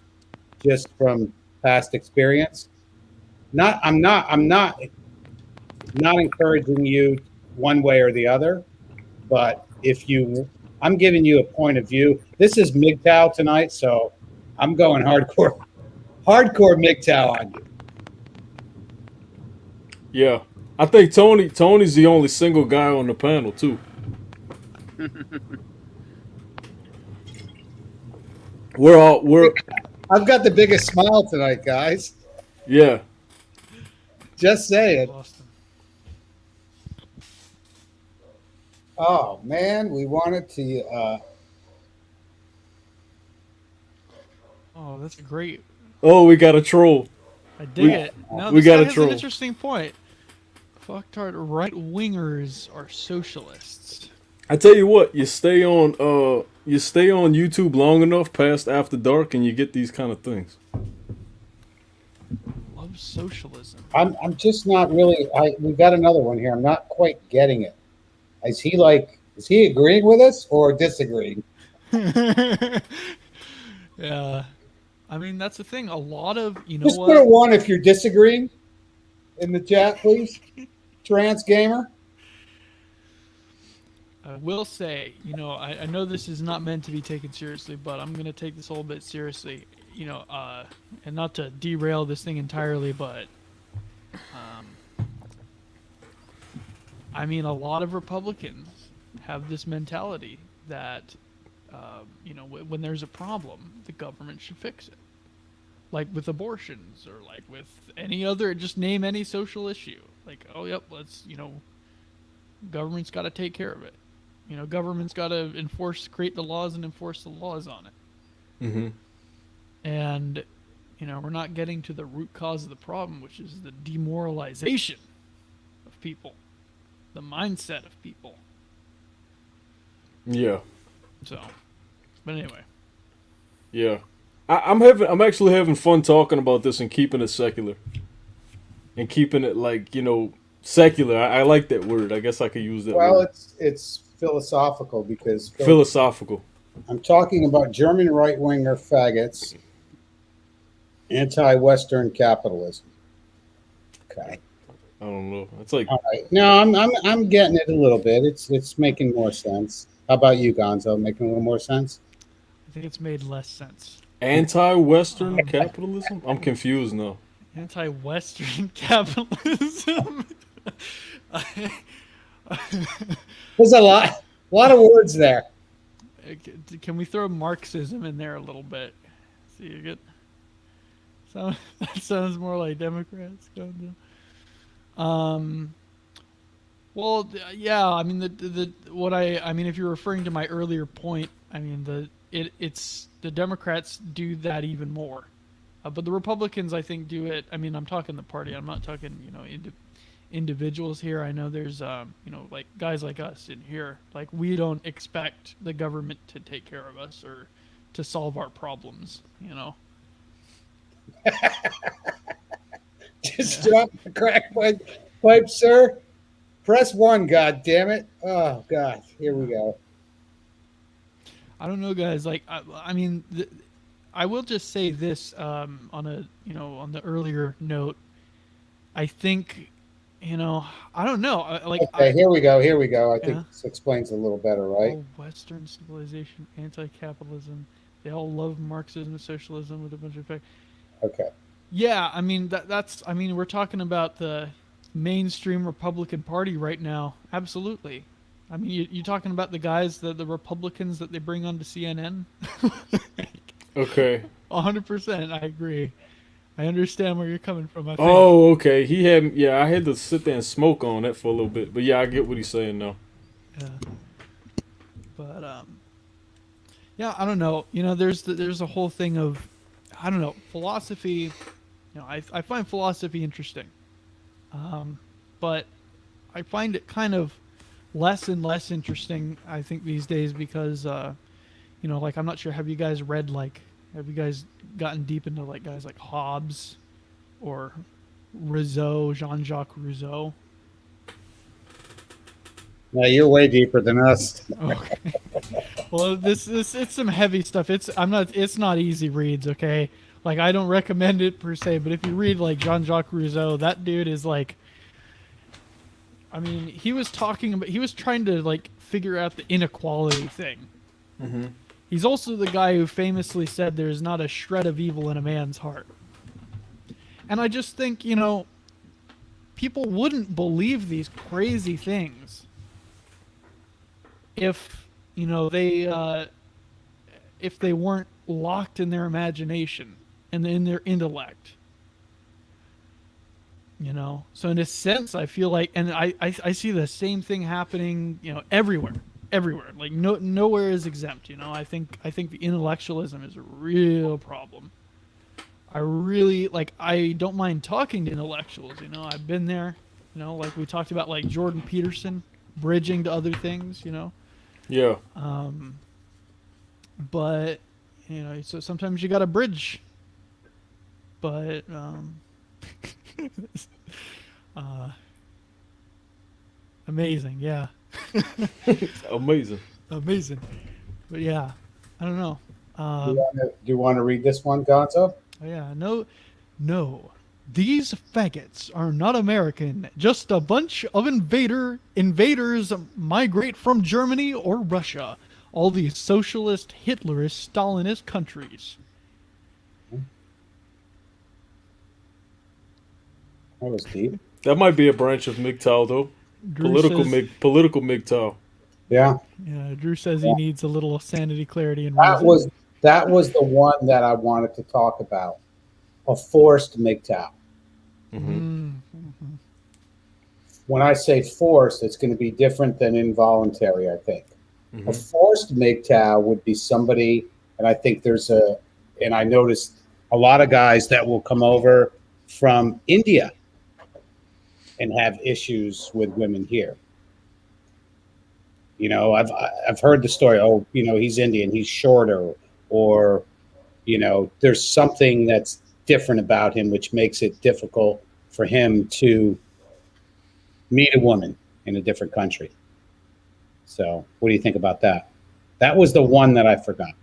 just from past experience. I'm not encouraging you one way or the other, but I'm giving you a point of view. This is Mgtow tonight, so I'm going hardcore Mgtow on you. Yeah. I think Tony's the only single guy on the panel too. I've got the biggest smile tonight, guys. Yeah. Just saying. Lost him. Oh man, we wanted to. Oh, that's great. Oh, we got a troll. I dig it. No, we this got guy a has troll. an interesting point. Fucktard right wingers are socialists. I tell you what, you stay on YouTube long enough past after dark, and you get these kind of things. Love socialism. I'm just not really. We got another one here. I'm not quite getting it. Is he agreeing with us or disagreeing? Yeah. I mean, that's the thing. A lot of, Just put a 1 if you're disagreeing in the chat, please. Trans gamer. I will say, I know this is not meant to be taken seriously, but I'm going to take this a little bit seriously, and not to derail this thing entirely, but, I mean, a lot of Republicans have this mentality that, when there's a problem, the government should fix it. Like with abortions, or like with any other, just name any social issue. Like, oh, yep, government's got to take care of it. Government's got to create the laws and enforce the laws on it. Mm-hmm. And, we're not getting to the root cause of the problem, which is the demoralization of people, the mindset of people. Yeah. So, but anyway. Yeah. I'm actually having fun talking about this and keeping it secular. And keeping it like, secular. I like that word. I guess I could use that Well, word. it's philosophical because Philosophical. I'm talking about German right-winger faggots, anti-Western capitalism. Okay. I don't know. It's like All right. No, I'm getting it a little bit. It's making more sense. How about you, Gonzo? Making a little more sense? I think it's made less sense. anti-Western capitalism? I'm confused now. Anti-Western capitalism. There's a lot of words there. Can we throw Marxism in there a little bit? See, you get some. That sounds more like Democrats. Well, yeah. I mean, I mean, if you're referring to my earlier point, I mean, it's the Democrats do that even more, but the Republicans, I think, do it. I mean, I'm talking the party. I'm not talking, individuals here. I know there's, like guys like us in here. Like, we don't expect the government to take care of us or to solve our problems. Just drop the crack pipe, sir. Press 1, God damn it. Oh, God. Here we go. I don't know, guys. Like, I mean, I will just say this on on the earlier note. I think, I don't know. Okay, here we go. I think this explains a little better, right? All Western civilization, anti-capitalism. They all love Marxism and socialism with a bunch of. Okay. Yeah, I mean that's. I mean, we're talking about the mainstream Republican Party right now. Absolutely. I mean, you're talking about the guys, the Republicans that they bring onto CNN. Okay. 100%. I agree. I understand where you're coming from. I think. Oh, okay. I had to sit there and smoke on that for a little bit, but yeah, I get what he's saying now. Yeah. But yeah, I don't know. There's a whole thing of, I don't know, philosophy. I find philosophy interesting, but I find it kind of less and less interesting, I think, these days because, like, I'm not sure. Have you guys gotten deep into like guys like Hobbes or Rousseau, Jean-Jacques Rousseau? No, you're way deeper than us. Okay. Well, this it's some heavy stuff. It's not easy reads, okay? Like, I don't recommend it per se, but if you read like Jean-Jacques Rousseau, that dude is like, I mean, he was trying to like figure out the inequality thing. Mm-hmm. He's also the guy who famously said there's not a shred of evil in a man's heart. And I just think, people wouldn't believe these crazy things if they weren't locked in their imagination and in their intellect. So in a sense, I feel like, and I see the same thing happening, everywhere. Like, nowhere is exempt. I think the intellectualism is a real problem. I don't mind talking to intellectuals. I've been there. Like we talked about, like Jordan Peterson, bridging to other things. Yeah. But so sometimes you got to bridge. But amazing, yeah. Amazing. But yeah, I don't know. Do you want to read this one, Gonzo? Yeah, no. These faggots are not American. Just a bunch of invaders migrate from Germany or Russia. All these socialist, Hitlerist, Stalinist countries. That was deep. That might be a branch of Mgtow, though. Political Mgtow. Yeah. Yeah, Drew says he needs a little sanity, clarity, and That reason. was the one that I wanted to talk about. A forced Mgtow. Mm-hmm. Mm-hmm. When I say forced, it's going to be different than involuntary, I think. Mm-hmm. A forced Mgtow would be somebody, and I think and I noticed a lot of guys that will come over from India and have issues with women here. You know, I've heard the story. Oh, you know, he's Indian, he's shorter, or you know, there's something that's different about him, which makes it difficult for him to meet a woman in a different country. So, what do you think about that? That was the one that I forgot.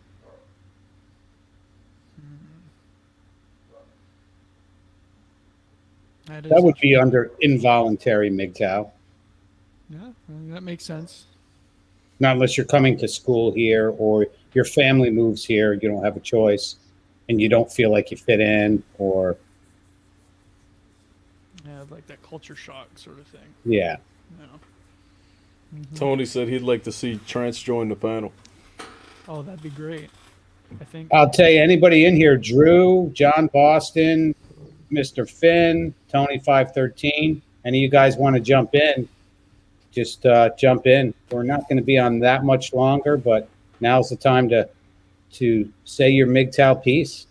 That would be under involuntary Mgtow. Yeah, that makes sense. Not unless you're coming to school here or your family moves here, you don't have a choice, and you don't feel like you fit in, or yeah, like that culture shock sort of thing. yeah. Tony said he'd like to see Trance join the panel. Oh, that'd be great. I think I'll tell you, anybody in here, Drew, John Boston, Mr. Finn, Tony 513, any of you guys want to jump in, just jump in. We're not going to be on that much longer, but now's the time to say your Mgtow piece.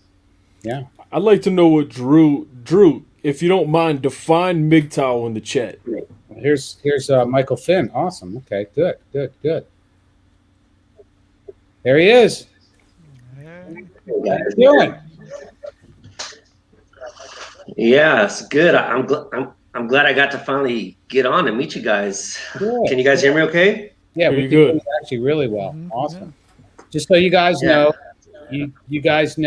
Yeah. I'd like to know what Drew, if you don't mind, define Mgtow in the chat. Here's Michael Finn. Awesome. Okay, good. There he is. How you doing? Yeah, it's good. I'm glad I got to finally get on and meet you guys. Good. Can you guys hear me okay? Yeah, we can hear you actually really well. Awesome. Just so you guys know, you guys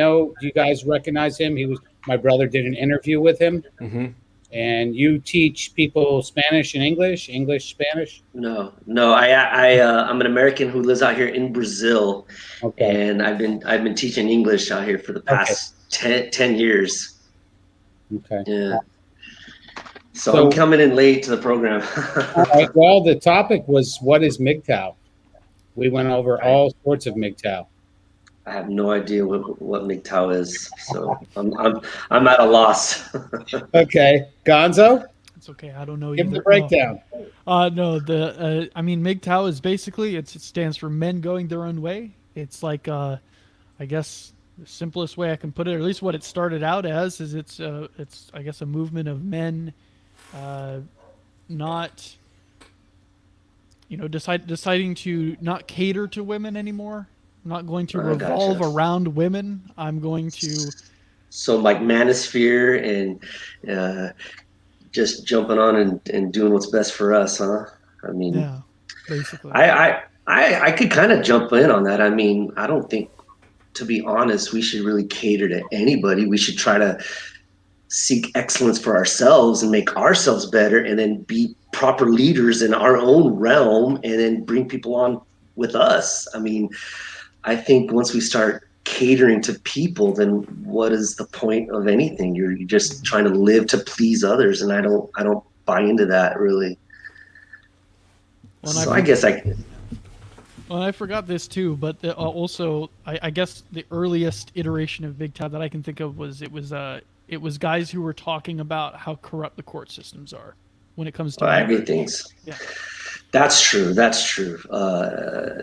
recognize him? My brother did an interview with him. Mm-hmm. And you teach people Spanish and English, Spanish? No. I'm an American who lives out here in Brazil, okay. And I've been teaching English out here for the past 10 years. Okay. Yeah. So I'm coming in late to the program. All right. Well, the topic was, what is Mgtow? We went over all sorts of Mgtow. I have no idea what Mgtow is, so I'm at a loss. Okay, Gonzo. It's okay. I don't know. Give him the breakdown. No, I mean, Mgtow is basically it stands for men going their own way. It's like I guess the simplest way I can put it, or at least what it started out as, is it's I guess a movement of men, not deciding to not cater to women anymore. I'm not going to revolve around women. I'm going to. So like manosphere and just jumping on and doing what's best for us, huh? I mean, yeah, basically. I could kind of jump in on that. I mean, I don't think, to be honest, we should really cater to anybody. We should try to seek excellence for ourselves and make ourselves better, and then be proper leaders in our own realm, and then bring people on with us. I mean, I think once we start catering to people, then what is the point of anything? You're just trying to live to please others, and I don't buy into that really. Well, so I guess I can. Well, I forgot this too, but also I guess the earliest iteration of Mgtow that I can think of was it was guys who were talking about how corrupt the court systems are when it comes to everything's. Yeah. That's true.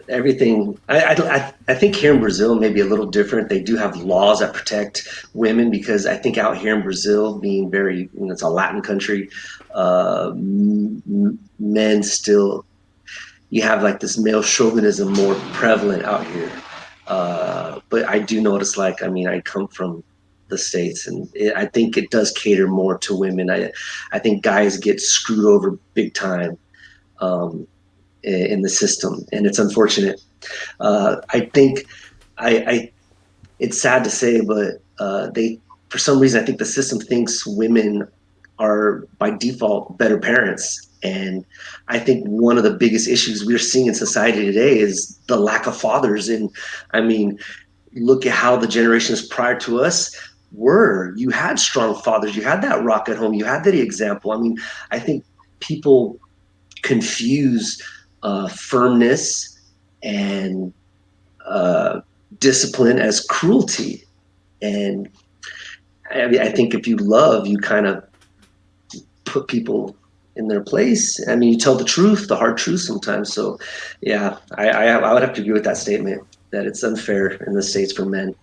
Everything. I think here in Brazil may be a little different. They do have laws that protect women, because I think out here in Brazil, being very, it's a Latin country, men still, you have like this male chauvinism more prevalent out here. But I do notice, I come from the States, and I think it does cater more to women. I think guys get screwed over big time in the system, and it's unfortunate. I think it's sad to say, but for some reason, I think the system thinks women are by default better parents. And I think one of the biggest issues we're seeing in society today is the lack of fathers. And I mean, look at how the generations prior to us were. You had strong fathers. You had that rock at home. You had that example. I mean, I think people confuse firmness and discipline as cruelty. And I think if you love, you kind of put people in their place. I mean, you tell the truth, the hard truth sometimes. So yeah, I would have to agree with that statement, that it's unfair in the States for men.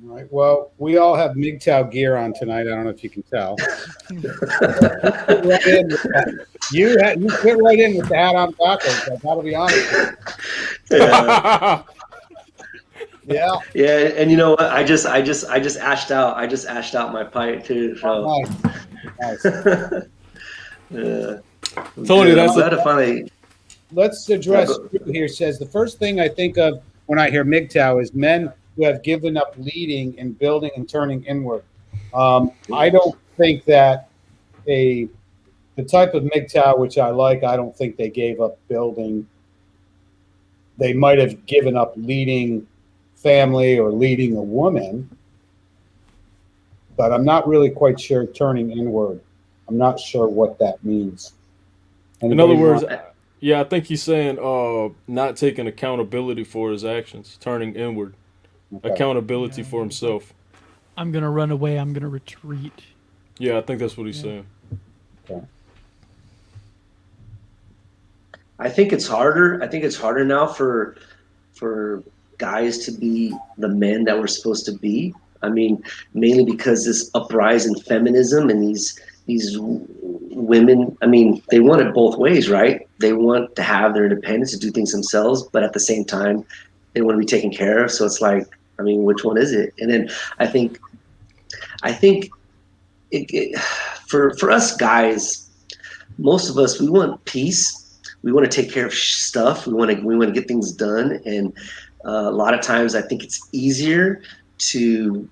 All right, well, we all have Mgtow gear on tonight. I don't know if you can tell. You fit right in with the hat on backwards. I gotta be honest with you. Yeah. Yeah, and you know what? I just ashed out. I just ashed out my pipe too. So Oh, nice. yeah, Tony, good. I'm that's glad to finally. Let's Yeah, address Drew here. Says the first thing I think of when I hear Mgtow is men who have given up leading and building and turning inward. I don't think that the type of Mgtow which I like, I don't think they gave up building. They might have given up leading family or leading a woman, but I'm not really quite sure turning inward. I'm not sure what that means. in Anybody other words, want- yeah, I think he's saying not taking accountability for his actions, turning inward, Okay. accountability for himself. I'm gonna run away. I'm gonna retreat. Yeah, I think that's what he's saying. Okay. I think it's harder. I think it's harder now for guys to be the men that we're supposed to be. I mean, mainly because this uprising feminism and these women. I mean, they want it both ways, right? They want to have their independence to do things themselves, but at the same time, they want to be taken care of. So it's like, I mean, which one is it? And then I think for us guys, most of us, we want peace. We want to take care of stuff. We want to get things done. And a lot of times, I think it's easier to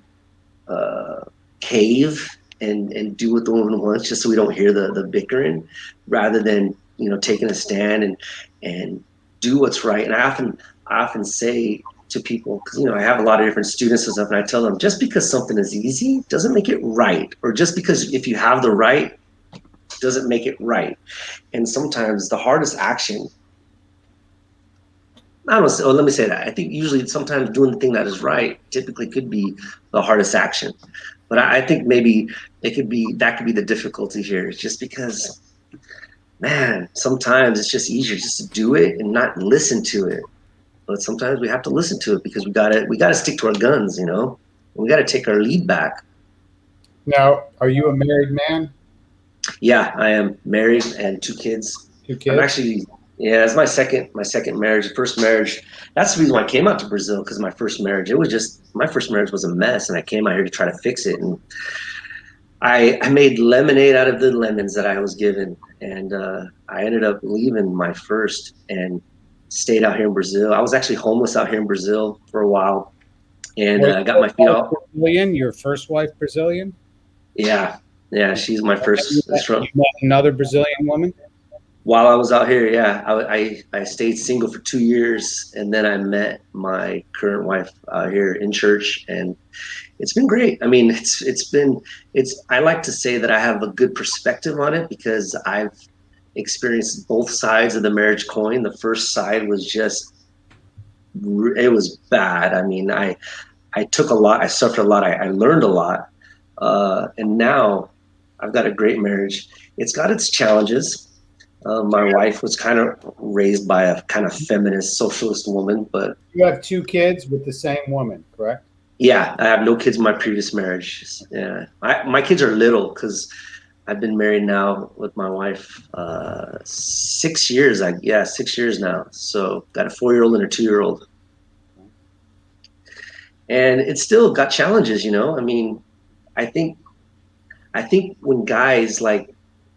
cave and do what the woman wants, just so we don't hear the bickering, rather than taking a stand and do what's right. And I often say to people, because I have a lot of different students and stuff, and I tell them, just because something is easy doesn't make it right, or just because if you have the right doesn't make it right. And sometimes the hardest action, I don't know, let me say that. I think usually sometimes doing the thing that is right typically could be the hardest action. But I think maybe that could be the difficulty here. It's just because, man, sometimes it's just easier just to do it and not listen to it. But sometimes we have to listen to it because we gotta stick to our guns, We gotta take our lead back. Now, are you a married man? Yeah, I am married and 2 kids. 2 kids? I'm actually, yeah, it's my second marriage. First marriage. That's the reason why I came out to Brazil, because my first marriage was a mess, and I came out here to try to fix it. And I made lemonade out of the lemons that I was given, and I ended up leaving my first and stayed out here in Brazil. I was actually homeless out here in Brazil for a while, and I got my feet out. Brazilian? Your first wife Brazilian? Yeah, she's my first. You met another Brazilian woman? While I was out here, yeah, I stayed single for 2 years, and then I met my current wife out here in church, and it's been great. I mean, I like to say that I have a good perspective on it because I've experienced both sides of the marriage coin. The first side was it was bad. I mean, I took a lot, I suffered a lot, I learned a lot, and now I've got a great marriage. It's got its challenges. My wife was kind of raised by a kind of feminist socialist woman, but you have 2 kids with the same woman, correct? Yeah, I have no kids in my previous marriage. Yeah, my kids are little because I've been married now with my wife 6 years. 6 years now. So got a 4-year-old and a 2-year-old, and it's still got challenges. I mean, I think when guys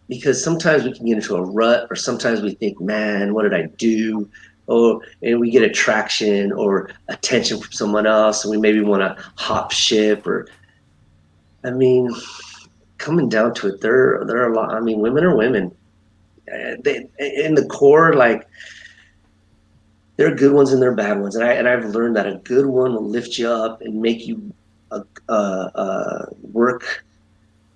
because sometimes we can get into a rut, or sometimes we think, man, what did I do? And we get attraction or attention from someone else, and we maybe want to hop ship. Or, I mean, coming down to it, there are a lot. I mean, women are women. They, in the core, there are good ones and there are bad ones, and I've learned that a good one will lift you up and make you work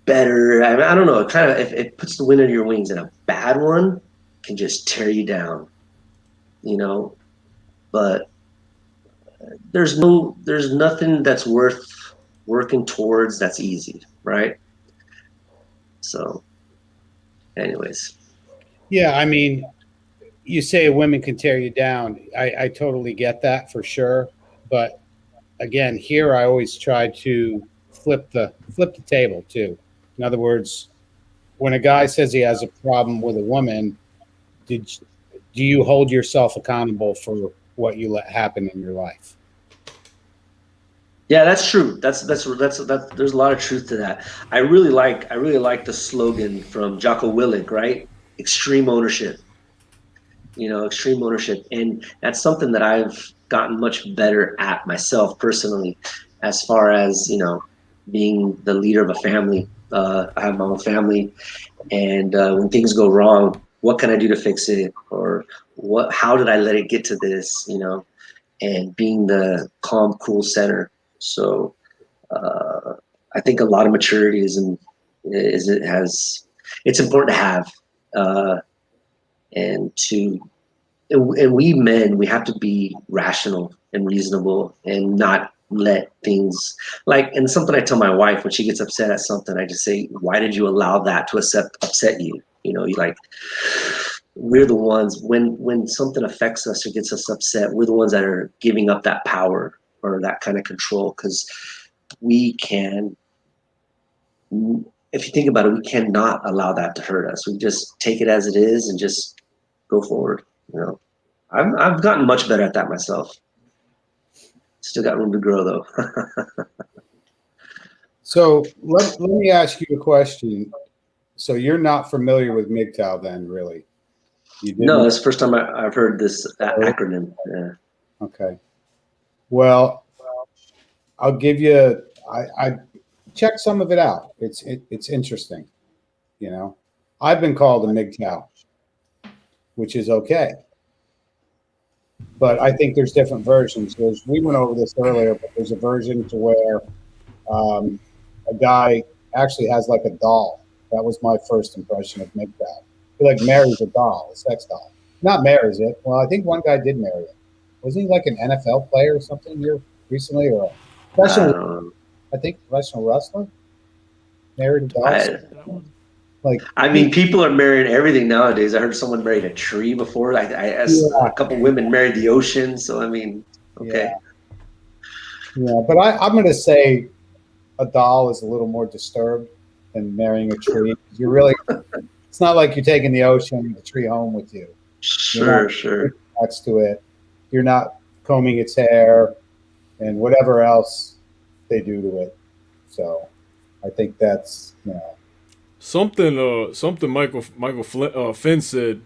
better. I mean, I don't know. It kind of it puts the wind under your wings, and a bad one can just tear you down. But there's nothing that's worth working towards that's easy, right? So, anyways. Yeah, I mean, you say women can tear you down. I totally get that for sure, but again, here I always try to flip the table too. In other words, when a guy says he has a problem with a woman, do you hold yourself accountable for what you let happen in your life? Yeah, that's true. That's there's a lot of truth to that. I really like the slogan from Jocko Willink, right? Extreme ownership. Extreme ownership. And that's something that I've gotten much better at myself personally, as far as, being the leader of a family. I have my own family, and when things go wrong, what can I do to fix it? Or how did I let it get to this? And being the calm, cool center. So I think a lot of maturity it's important to have, and we men, we have to be rational and reasonable and not let things and something I tell my wife when she gets upset at something, I just say, why did you allow that to upset you? We're the ones when something affects us or gets us upset, we're the ones that are giving up that power or that kind of control, because if you think about it, we cannot allow that to hurt us. We just take it as it is and just go forward. I've gotten much better at that myself. Still got room to grow though. So let me ask you a question. So you're not familiar with Mgtow then, really? No, it's the first time I've heard this acronym. Yeah. Okay. Well, I'll give you. I checked some of it out. It's interesting. I've been called a Mgtow, which is okay. But I think there's different versions. We went over this earlier, but there's a version to where a guy actually has like a doll. That was my first impression of Mgtow. He marries a doll, a sex doll. Not marries it. Well, I think one guy did marry it. Wasn't he like an NFL player or something here recently, or a professional? I think professional wrestler married a doll. I mean, people are marrying everything nowadays. I heard someone married a tree before. A couple women married the ocean. So I mean, okay. Yeah, but I'm going to say a doll is a little more disturbed than marrying a tree. You're really, it's not like you're taking the ocean and the tree home with you. Sure. Next to it, you're not combing its hair and whatever else they do to it. So I think that's something Michael Finn said.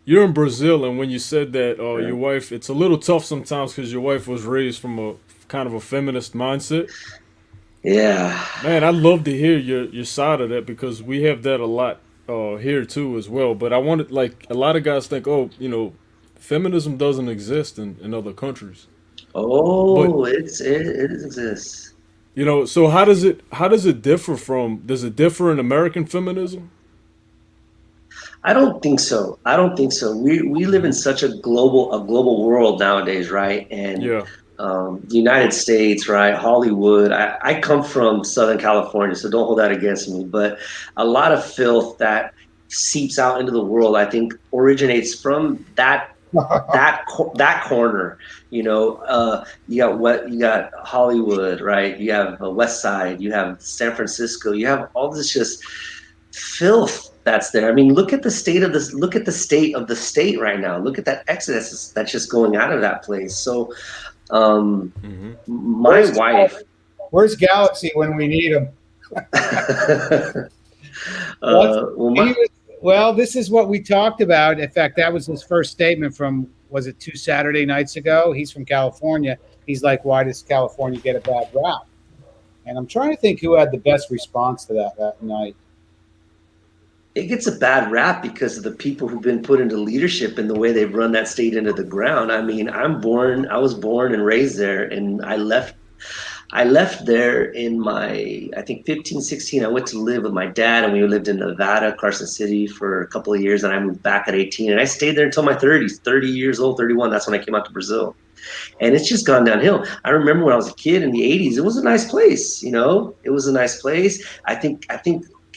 You're in Brazil, and when you said that your wife, it's a little tough sometimes because your wife was raised from a kind of a feminist mindset. Yeah, man, I'd love to hear your side of that, because we have that a lot here too as well. But I wanted, a lot of guys think, feminism doesn't exist in other countries. Oh, but it exists. So how does it differ from? Does it differ in American feminism? I don't think so. We live in such a global world nowadays, right? And the United States, right? Hollywood. I come from Southern California, so don't hold that against me. But a lot of filth that seeps out into the world, I think, originates from that corner. You got Hollywood, right? You have West Side, you have San Francisco, you have all this just filth that's there. I mean, look at the state of this. Look at the state of the state right now. Look at that exodus that's just going out of that place. So, my wife. Where's Galaxy when we need him? Well, this is what we talked about. In fact, that was his first statement from, was it 2 Saturday nights ago? He's from California. He's like, why does California get a bad rap? And I'm trying to think who had the best response to that night. It gets a bad rap because of the people who've been put into leadership and the way they've run that state into the ground. I mean, I was born and raised there, and I left there in my, I think 15, 16. I went to live with my dad, and we lived in Nevada, Carson City, for a couple of years. And I moved back at 18, and I stayed there until my 30s, 30 years old, 31. That's when I came out to Brazil. And it's just gone downhill. I remember when I was a kid in the 80s, it was a nice place. It was a nice place. I think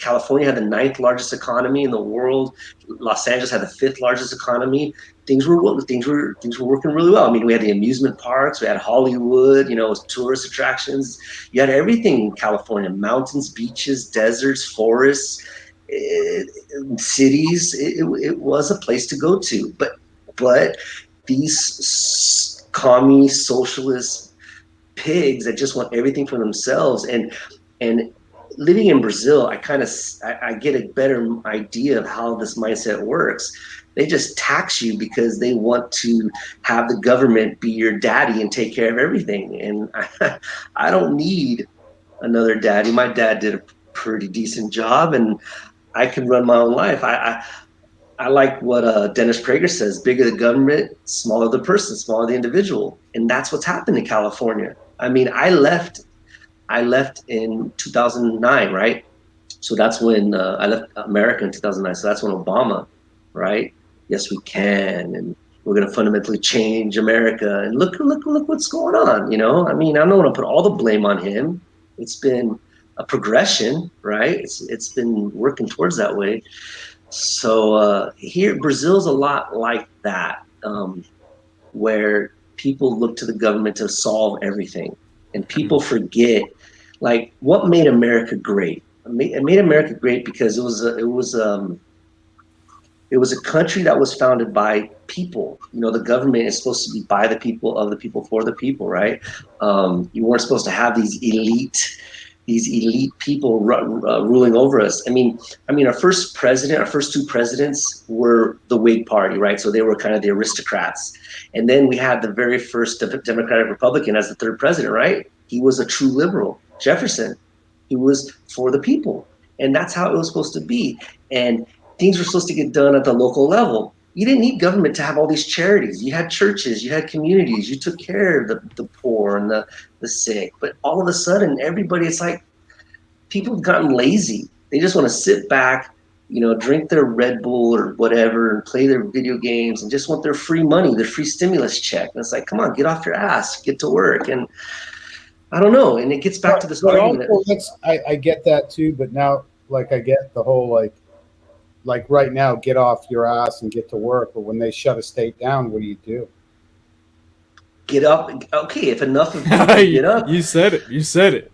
California had the 9th largest economy in the world. Los Angeles had the 5th largest economy. Things were working really well. I mean, we had the amusement parks, we had Hollywood, tourist attractions. You had everything in California: mountains, beaches, deserts, forests, cities. It was a place to go to. But these commie socialist pigs that just want everything for themselves, and living in Brazil, I get a better idea of how this mindset works. They just tax you because they want to have the government be your daddy and take care of everything. And I don't need another daddy. My dad did a pretty decent job, and I can run my own life. I like what Dennis Prager says: bigger the government, smaller the person, smaller the individual. And that's what's happened in California. I mean, I left in 2009, right? So that's when I left America in 2009. So that's when Obama, right? Yes, we can, and we're going to fundamentally change America. And look what's going on. I mean, I don't want to put all the blame on him. It's been a progression, right? It's been working towards that way. So here, Brazil's a lot like that, where people look to the government to solve everything, and people forget, like, what made America great. It made America great because it was a country that was founded by people. The government is supposed to be by the people, of the people, for the people, right? You weren't supposed to have these elite people ruling over us. I mean, our first two presidents were the Whig Party, right? So they were kind of the aristocrats. And then we had the very first Democratic Republican as the third president, right? He was a true liberal, Jefferson. He was for the people. And that's how it was supposed to be. And things were supposed to get done at the local level. You didn't need government to have all these charities. You had churches, you had communities, you took care of the poor and the sick. But all of a sudden, everybody, it's like people have gotten lazy. They just want to sit back, drink their Red Bull or whatever and play their video games and just want their free money, their free stimulus check. And it's like, come on, get off your ass, get to work. And I don't know. And it gets back to this argument. I get that too, but now, like, I get the whole, like right now, get off your ass and get to work. But when they shut a state down, what do you do? Get up. Okay, if enough of people get up. You said it.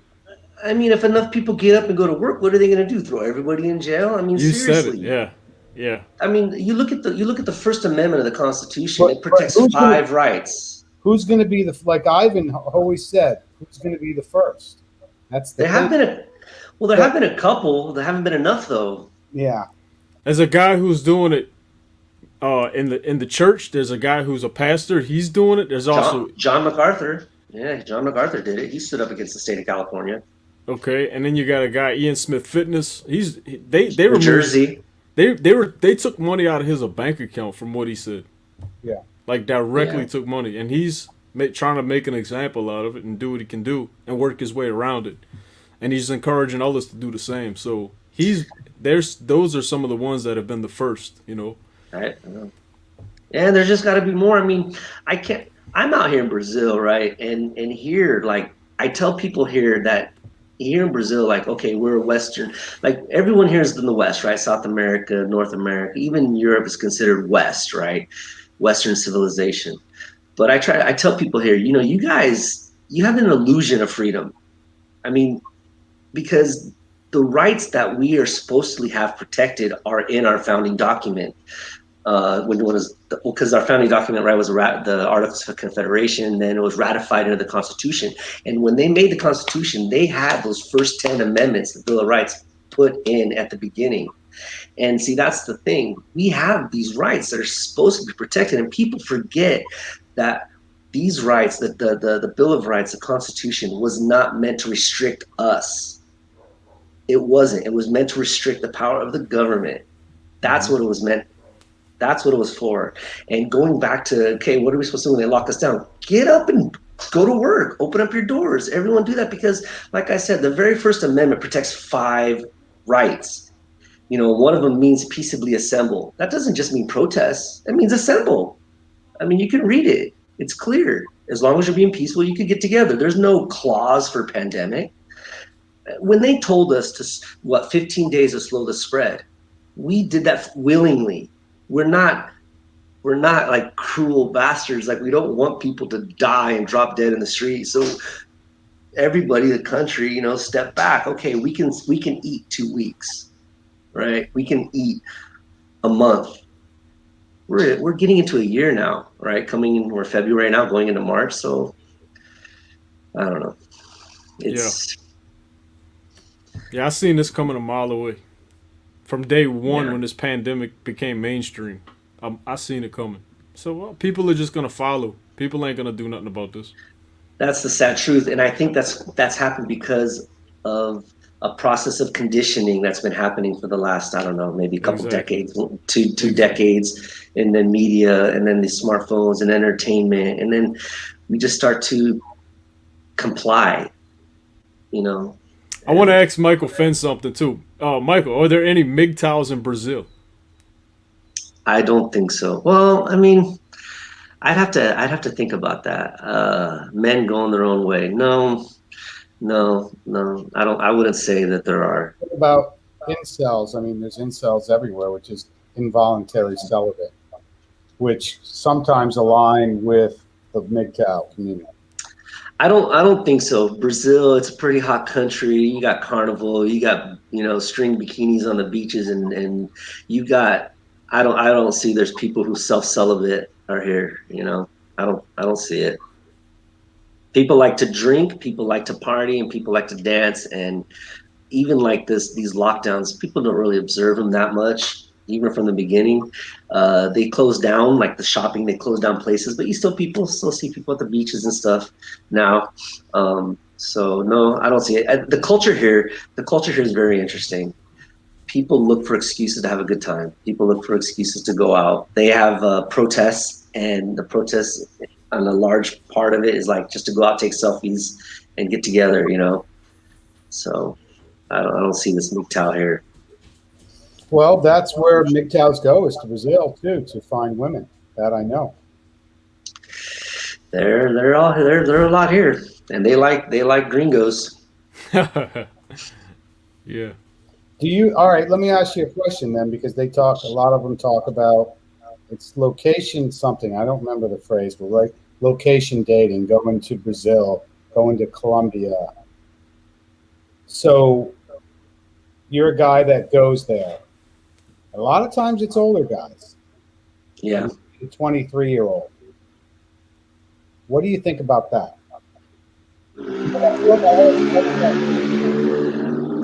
I mean, if enough people get up and go to work, what are they going to do? Throw everybody in jail? I mean, you seriously. said it. Yeah. I mean, you look at the First Amendment of the Constitution. It protects 5 rights. Who's going to be like Ivan always said? Who's going to be the first? That's the. There have been a couple. There haven't been enough though. Yeah. As a guy who's doing it in the church, there's a guy who's a pastor. He's doing it. There's also John MacArthur. Yeah, John MacArthur did it. He stood up against the state of California. Okay, and then you got a guy, Ian Smith Fitness. They removed Jersey. They took money out of his bank account from what he said. Yeah. Like directly took money, and he's trying to make an example out of it and do what he can do and work his way around it, and he's encouraging others to do the same. So those are some of the ones that have been the first, Right. And there's just got to be more. I mean, I'm out here in Brazil, right? And here, like, I tell people here that here in Brazil, like, okay, we're Western. Like, everyone here is in the West, right? South America, North America, even Europe is considered West, right? Western civilization. But I tell people here, you guys, you have an illusion of freedom. I mean, because the rights that we are supposedly have protected are in our founding document. Because our founding document, right, was the Articles of Confederation, then it was ratified into the Constitution. And when they made the Constitution, they had those first 10 amendments, the Bill of Rights, put in at the beginning. And see, that's the thing. We have these rights that are supposed to be protected, and people forget that these rights, the Bill of Rights, the Constitution, was not meant to restrict us. It wasn't. It was meant to restrict the power of the government. That's what it was meant. That's what it was for. And going back to, okay, what are we supposed to do when they lock us down? Get up and go to work. Open up your doors. Everyone do that because, like I said, the very First Amendment protects 5 rights. One of them means peaceably assemble. That doesn't just mean protest. It means assemble. I mean, you can read it. It's clear. As long as you're being peaceful, you can get together. There's no clause for pandemic. when they told us to 15 days to slow the spread, we did that willingly. We're not like cruel bastards. Like, we don't want people to die and drop dead in the street. So everybody, the country, you know, step back. Okay, we can eat 2 weeks, right? We can eat a month. We're getting into a year now, right? We're February now, going into March. So I don't know. Yeah, I seen this coming a mile away. From day one, Yeah. when this pandemic became mainstream, I seen it coming. So people are just gonna follow. People ain't gonna do nothing about this. That's the sad truth, and I think that's happened because of a process of conditioning that's been happening for the last, I don't know, maybe a couple decades, two decades, and then media, and then the smartphones and entertainment, and then we just start to comply, you know. I want to ask Michael Finn something too. Michael, are there any Mgtows in Brazil? I don't think so. Well, I mean, I'd have to think about that. Men going their own way. No. I wouldn't say that there are. What about incels? I mean, there's incels everywhere, which is involuntary celibate, which sometimes align with the Mgtow community. I don't think so. Brazil, it's a pretty hot country. You got Carnivore, you got, you know, string bikinis on the beaches, and you got, I don't see there's people who self-celibate are here, you know. I don't see it. People like to drink, people like to party, and people like to dance, and even like these lockdowns, people don't really observe them that much, even from the beginning. They closed down, like the shopping, they closed down places, but you still see people at the beaches and stuff now. So no, I don't see it. The culture here is very interesting. People look for excuses to have a good time. People look for excuses to go out. They have protests, and the protests, and a large part of it is like just to go out, take selfies, and get together, you know. So I don't see this Mgtow here. Well, that's where Mgtows go, is to Brazil too, to find women. That I know. They're a lot here, and they like gringos. Yeah. All right, let me ask you a question then, because a lot of them talk about it's location something. I don't remember the phrase, but like location dating, going to Brazil, going to Colombia. So you're a guy that goes there. A lot of times it's older guys. Yeah. A 23-year-old. What do you think about that?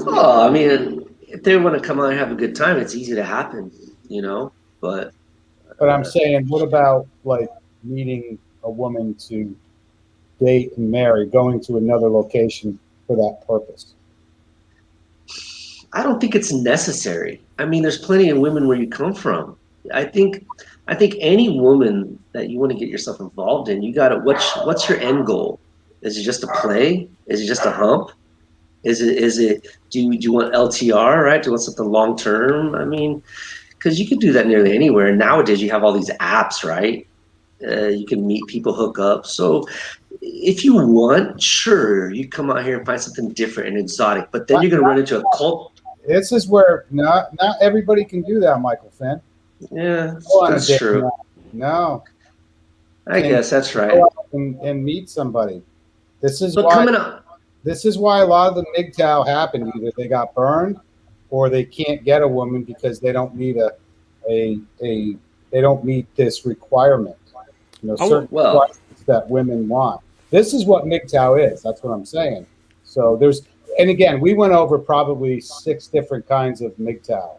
Oh, I mean, if they want to come out and have a good time, it's easy to happen, you know. But I'm saying, what about like meeting a woman to date and marry, going to another location for that purpose? I don't think it's necessary. I mean, there's plenty of women where you come from. I think any woman that you want to get yourself involved in, you gotta, what's your end goal? Is it just a play? Is it just a hump? Is it do you want LTR, right? Do you want something long term? I mean, because you can do that nearly anywhere. And nowadays you have all these apps, right? You can meet people, hook up. So if you want, sure, you come out here and find something different and exotic, but then you're gonna run into a cult. This is where not everybody can do that, Michael Finn. Yeah, that's true. No. I guess that's right. And meet somebody. This is But why coming up, this is why a lot of the Mgtow happen. Either they got burned, or they can't get a woman because they don't meet they don't meet this requirement. You know, certain requirements that women want. This is what Mgtow is. That's what I'm saying. So and again, we went over probably 6 different kinds of Mgtow.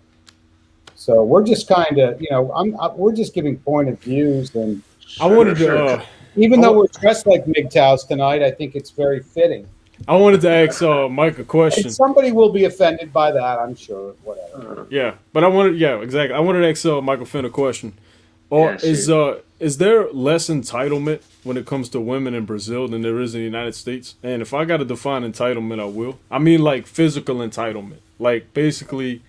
So we're just kind of, you know, we're just giving point of views, and I wanted to, even though we're dressed like Mgtows tonight, I think it's very fitting. I wanted to ask Mike a question. And somebody will be offended by that, I'm sure. Whatever. Yeah, but exactly. I wanted to ask Michael Finn a question. Is there less entitlement when it comes to women in Brazil than there is in the United States? And if I got to define entitlement, I will. I mean, like physical entitlement, like basically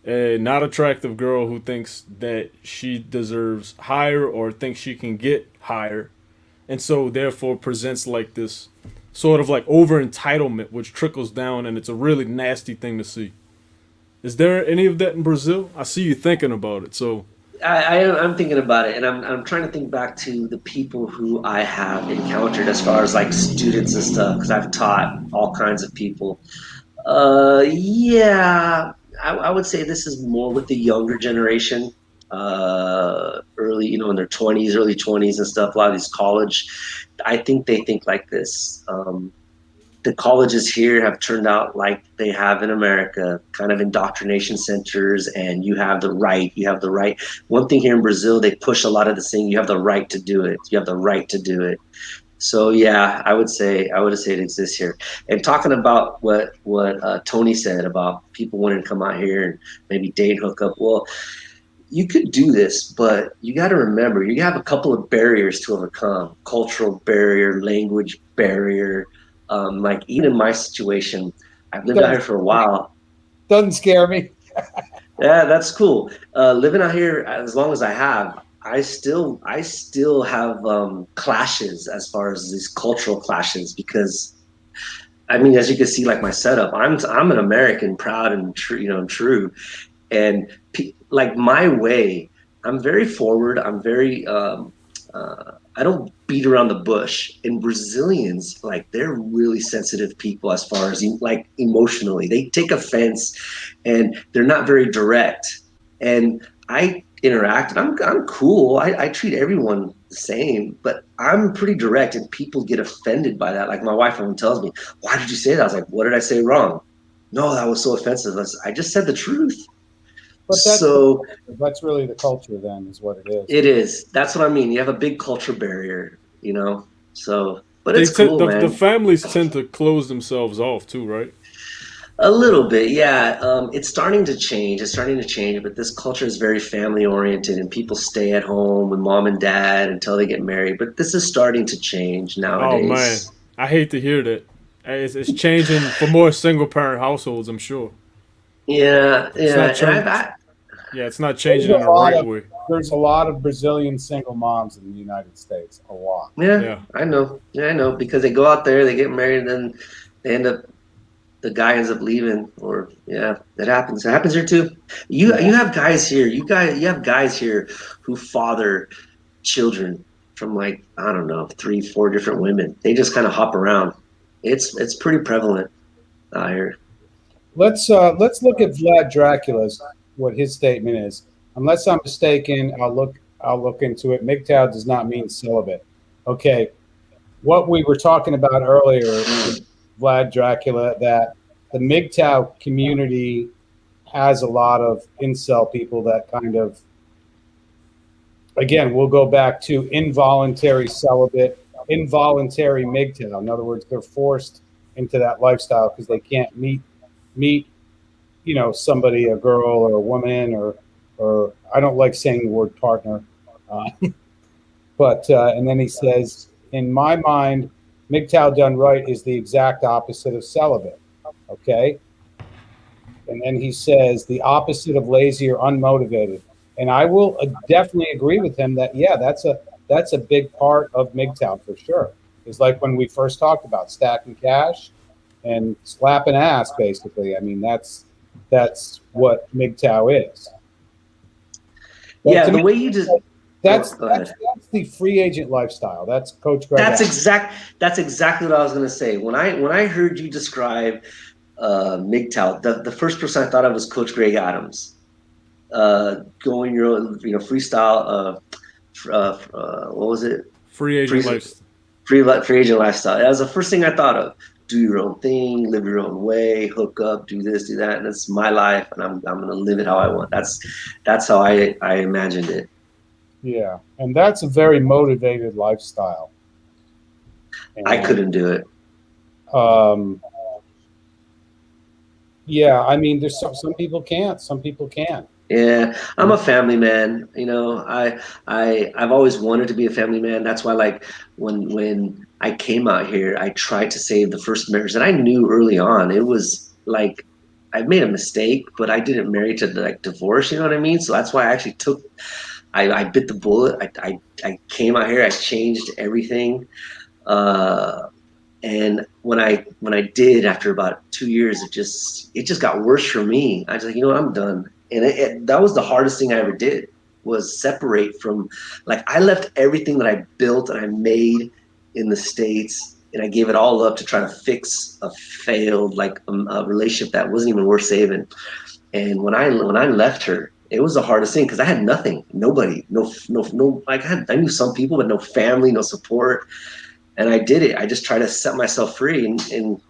a not attractive girl who thinks that she deserves higher or thinks she can get higher, and so therefore presents like this sort of like over entitlement, which trickles down, and it's a really nasty thing to see. Is there any of that in Brazil? I see you thinking about it. So I'm thinking about it, and I'm trying to think back to the people who I have encountered as far as like students and stuff, because I've taught all kinds of people. Yeah, I would say this is more with the younger generation, early, in their 20s, early 20s and stuff. A lot of these college, I think they think like this. The colleges here have turned out like they have in America, kind of indoctrination centers, and you have the right. One thing here in Brazil, they push a lot of this thing. You have the right to do it. You have the right to do it. So yeah, I would say it exists here. And talking about what Tony said about people wanting to come out here and maybe date, hook up. Well, you could do this, but you got to remember you have a couple of barriers to overcome: cultural barrier, language barrier. Like even in my situation, I've lived out here for a while. Doesn't scare me. Yeah, that's cool. Living out here as long as I have, I still have clashes as far as these cultural clashes, because I mean, as you can see, like my setup, I'm an American, proud and true, and like my way, I'm very forward. I'm very I don't beat around the bush. And Brazilians, like, they're really sensitive people as far as like emotionally. They take offense, and they're not very direct. And I interact, and I'm cool. I treat everyone the same, but I'm pretty direct, and people get offended by that. Like my wife often tells me, "Why did you say that?" I was like, "What did I say wrong?" "No, that was so offensive." I just said the truth. But So that's really the culture, then, is what it is. it is. That's what I mean. You have a big culture barrier, So, but it's cool, man. The families tend to close themselves off too, right? A little bit, yeah. It's starting to change. But this culture is very family oriented, and people stay at home with mom and dad until they get married. But this is starting to change nowadays. Oh man, I hate to hear that. It's changing for more single parent households, I'm sure. Yeah. It's not changing in the right way. There's a lot of Brazilian single moms in the United States. A lot. Yeah. I know. Yeah, I know. Because they go out there, they get married, and then the guy ends up leaving. Or that happens. It happens here too. You have guys here. You have guys here who father children from, like, I don't know, 3-4 different women. They just kind of hop around. It's pretty prevalent out here. Let's look at Vlad Dracula's, what his statement is. Unless I'm mistaken, I'll look into it. Mgtow does not mean celibate. Okay, what we were talking about earlier with Vlad Dracula, that the Mgtow community has a lot of incel people that kind of, again, we'll go back to involuntary celibate, involuntary Mgtow. In other words, they're forced into that lifestyle because they can't meet somebody, a girl or a woman, or I don't like saying the word partner, but and then he says, in my mind, Mgtow done right is the exact opposite of celibate. Okay, and then he says the opposite of lazy or unmotivated, and I will definitely agree with him that that's a big part of Mgtow for sure. It's like when we first talked about stacking cash and slapping ass, basically. I mean, that's what Mgtow is. But the way you just that's the free agent lifestyle. That's Coach Greg. That's exactly what I was going to say. When I heard you describe Mgtow, the first person I thought of was Coach Greg Adams. Going your own, freestyle. What was it? Free agent lifestyle. Free agent lifestyle. That was the first thing I thought of. Do your own thing, live your own way, hook up, do this, do that, and it's my life, and I'm gonna live it how I want. That's how I imagined it. Yeah, and that's a very motivated lifestyle. And, I couldn't do it. Yeah, I mean, there's some people can't. Some people can. Yeah, I'm a family man. I've always wanted to be a family man. That's why, like, when I came out here, I tried to save the first marriage that I knew early on. It was like I made a mistake, but I didn't marry to like divorce. You know what I mean? So that's why I actually I bit the bullet. I came out here. I changed everything. And when I did, after about 2 years, it just got worse for me. I was like, you know what, I'm done. And that was the hardest thing I ever did, was separate from, like, I left everything that I built and I made in the States, and I gave it all up to try to fix a failed, like, a relationship that wasn't even worth saving. And when I left her, it was the hardest thing, because I had nothing, nobody, no. Like, I knew some people, but no family, no support. And I did it. I just tried to set myself free, and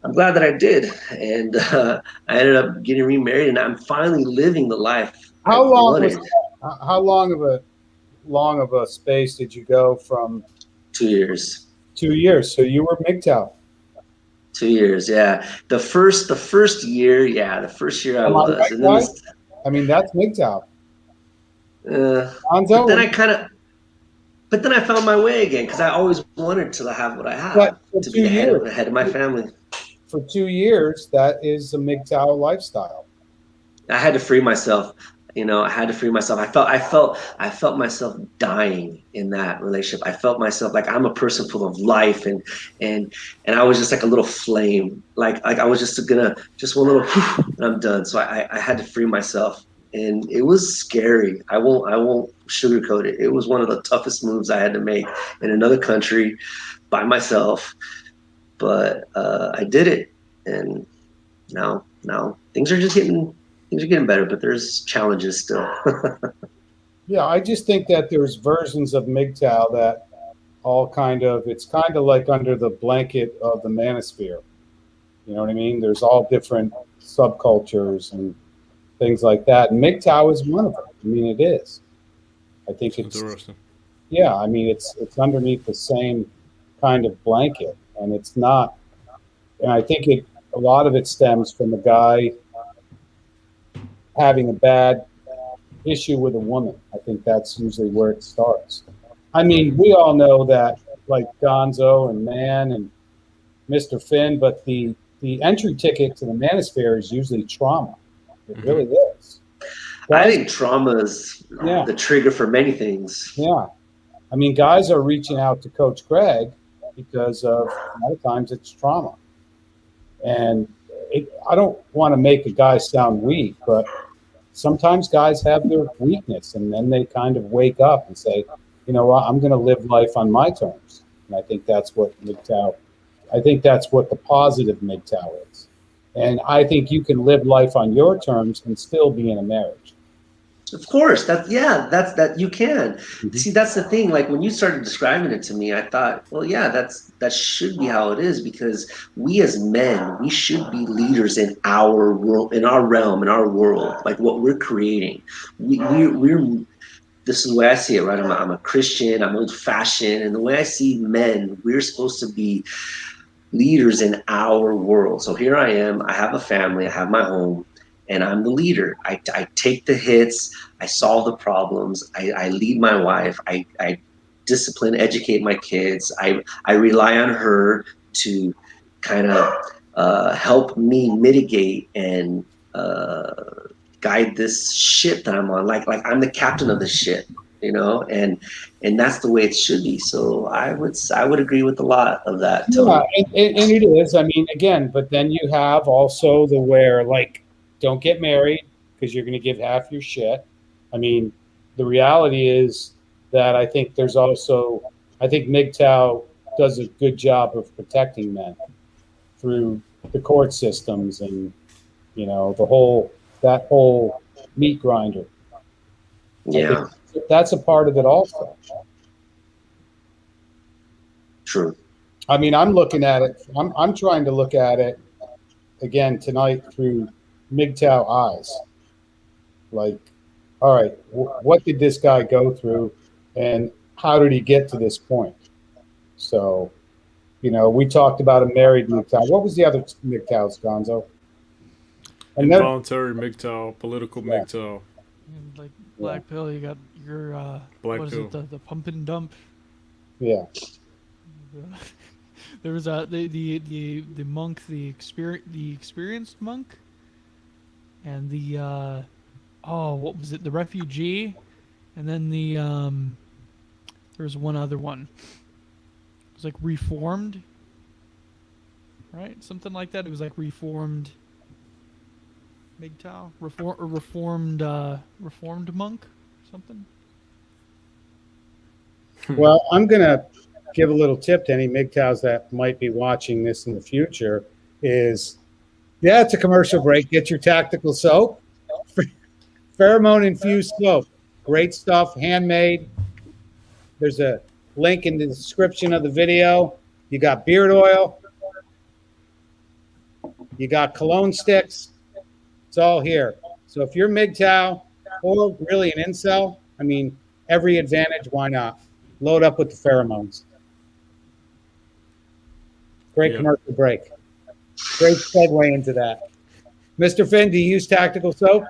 I'm glad that I did. And I ended up getting remarried, and I'm finally living the life I How long was wanted. how long of a space did you go from 2 years. 2 years? So you were Mgtow. 2 years, yeah. The first year, yeah. The first year I Am I was, right, and then guys? this. I mean, that's Mgtow. Uh, but then Gonzo, I kind of, but then I found my way again, because I always wanted to have what I but have, for to be two the head of years, the head of my family. for 2 years, that is a Mgtow lifestyle. I had to free myself. I had to free myself. I felt myself dying in that relationship. I felt myself like I'm a person full of life, and I was just like a little flame. Like I was just one little, and I'm done. So I had to free myself, and it was scary. I won't sugarcoat it. It was one of the toughest moves I had to make in another country by myself, but I did it, and now things are getting better, but there's challenges still. Yeah, I just think that there's versions of Mgtow that all it's kind of like under the blanket of the manosphere. You know what I mean? There's all different subcultures and things like that. And Mgtow is one of them. I mean, it is. I think it's, Interesting. yeah, I mean, it's underneath the same kind of blanket, and it's not. And I think a lot of it stems from a guy having a bad issue with a woman. I think that's usually where it starts. I mean, we all know that, like Gonzo and Man and Mr. Finn, but the entry ticket to the manosphere is usually trauma. It really is. I Guys, think trauma is yeah, the trigger for many things. yeah. I mean, guys are reaching out to Coach Greg because of a lot of times it's trauma. And I don't want to make a guy sound weak, but sometimes guys have their weakness, and then they kind of wake up and say, you know what, I'm going to live life on my terms. And I think that's what Mgtow. I think that's what the positive Mgtow is. And I think you can live life on your terms and still be in a marriage. Of course, that you can. Mm-hmm. See, that's the thing. Like, when you started describing it to me, I thought, well, yeah, that should be how it is, because we as men, we should be leaders in our world, in our realm, in our world, like what we're creating. We're This is the way I see it, right? I'm a Christian. I'm old fashioned, and the way I see men, we're supposed to be leaders in our world. So here I am. I have a family. I have my home, and I'm the leader. I take the hits. I solve the problems. I lead my wife. I discipline, educate my kids. I rely on her to kind of help me mitigate and guide this ship that I'm on. Like I'm the captain of the ship, and that's the way it should be. So I would agree with a lot of that, Yeah, Tony. and it is. I mean, again, but then you have also the where, like, don't get married because you're going to give half your shit. I mean, the reality is that I think I think MGTOW does a good job of protecting men through the court systems and, that whole meat grinder. I think Yeah, that's a part of it also. true. I mean, I'm looking at it. I'm trying to look at it again tonight through MGTOW eyes. Like, all right, what did this guy go through, and how did he get to this point? So, we talked about a married MGTOW. What was the other MGTOWs, Gonzo? And then, Involuntary MGTOW, political yeah, MGTOW, And like yeah, black pill, you got your black what is pill. it? The pump and dump. yeah. There was the monk, the experienced monk, and the what was it? The refugee, and then there was one other one. It was like reformed. right? Something like that. It was like reformed Mgtow, reformed monk, something. Well, I'm going to give a little tip to any MGTOWs that might be watching this in the future is, yeah, it's a commercial break. Get your tactical soap, pheromone infused soap. Great stuff, handmade. There's a link in the description of the video. You got beard oil. You got cologne sticks. It's all here. So if you're MGTOW or really an incel, I mean, every advantage, why not? Load up with the pheromones. Great commercial break. Great segue into that. Mr. Finn, do you use tactical soap?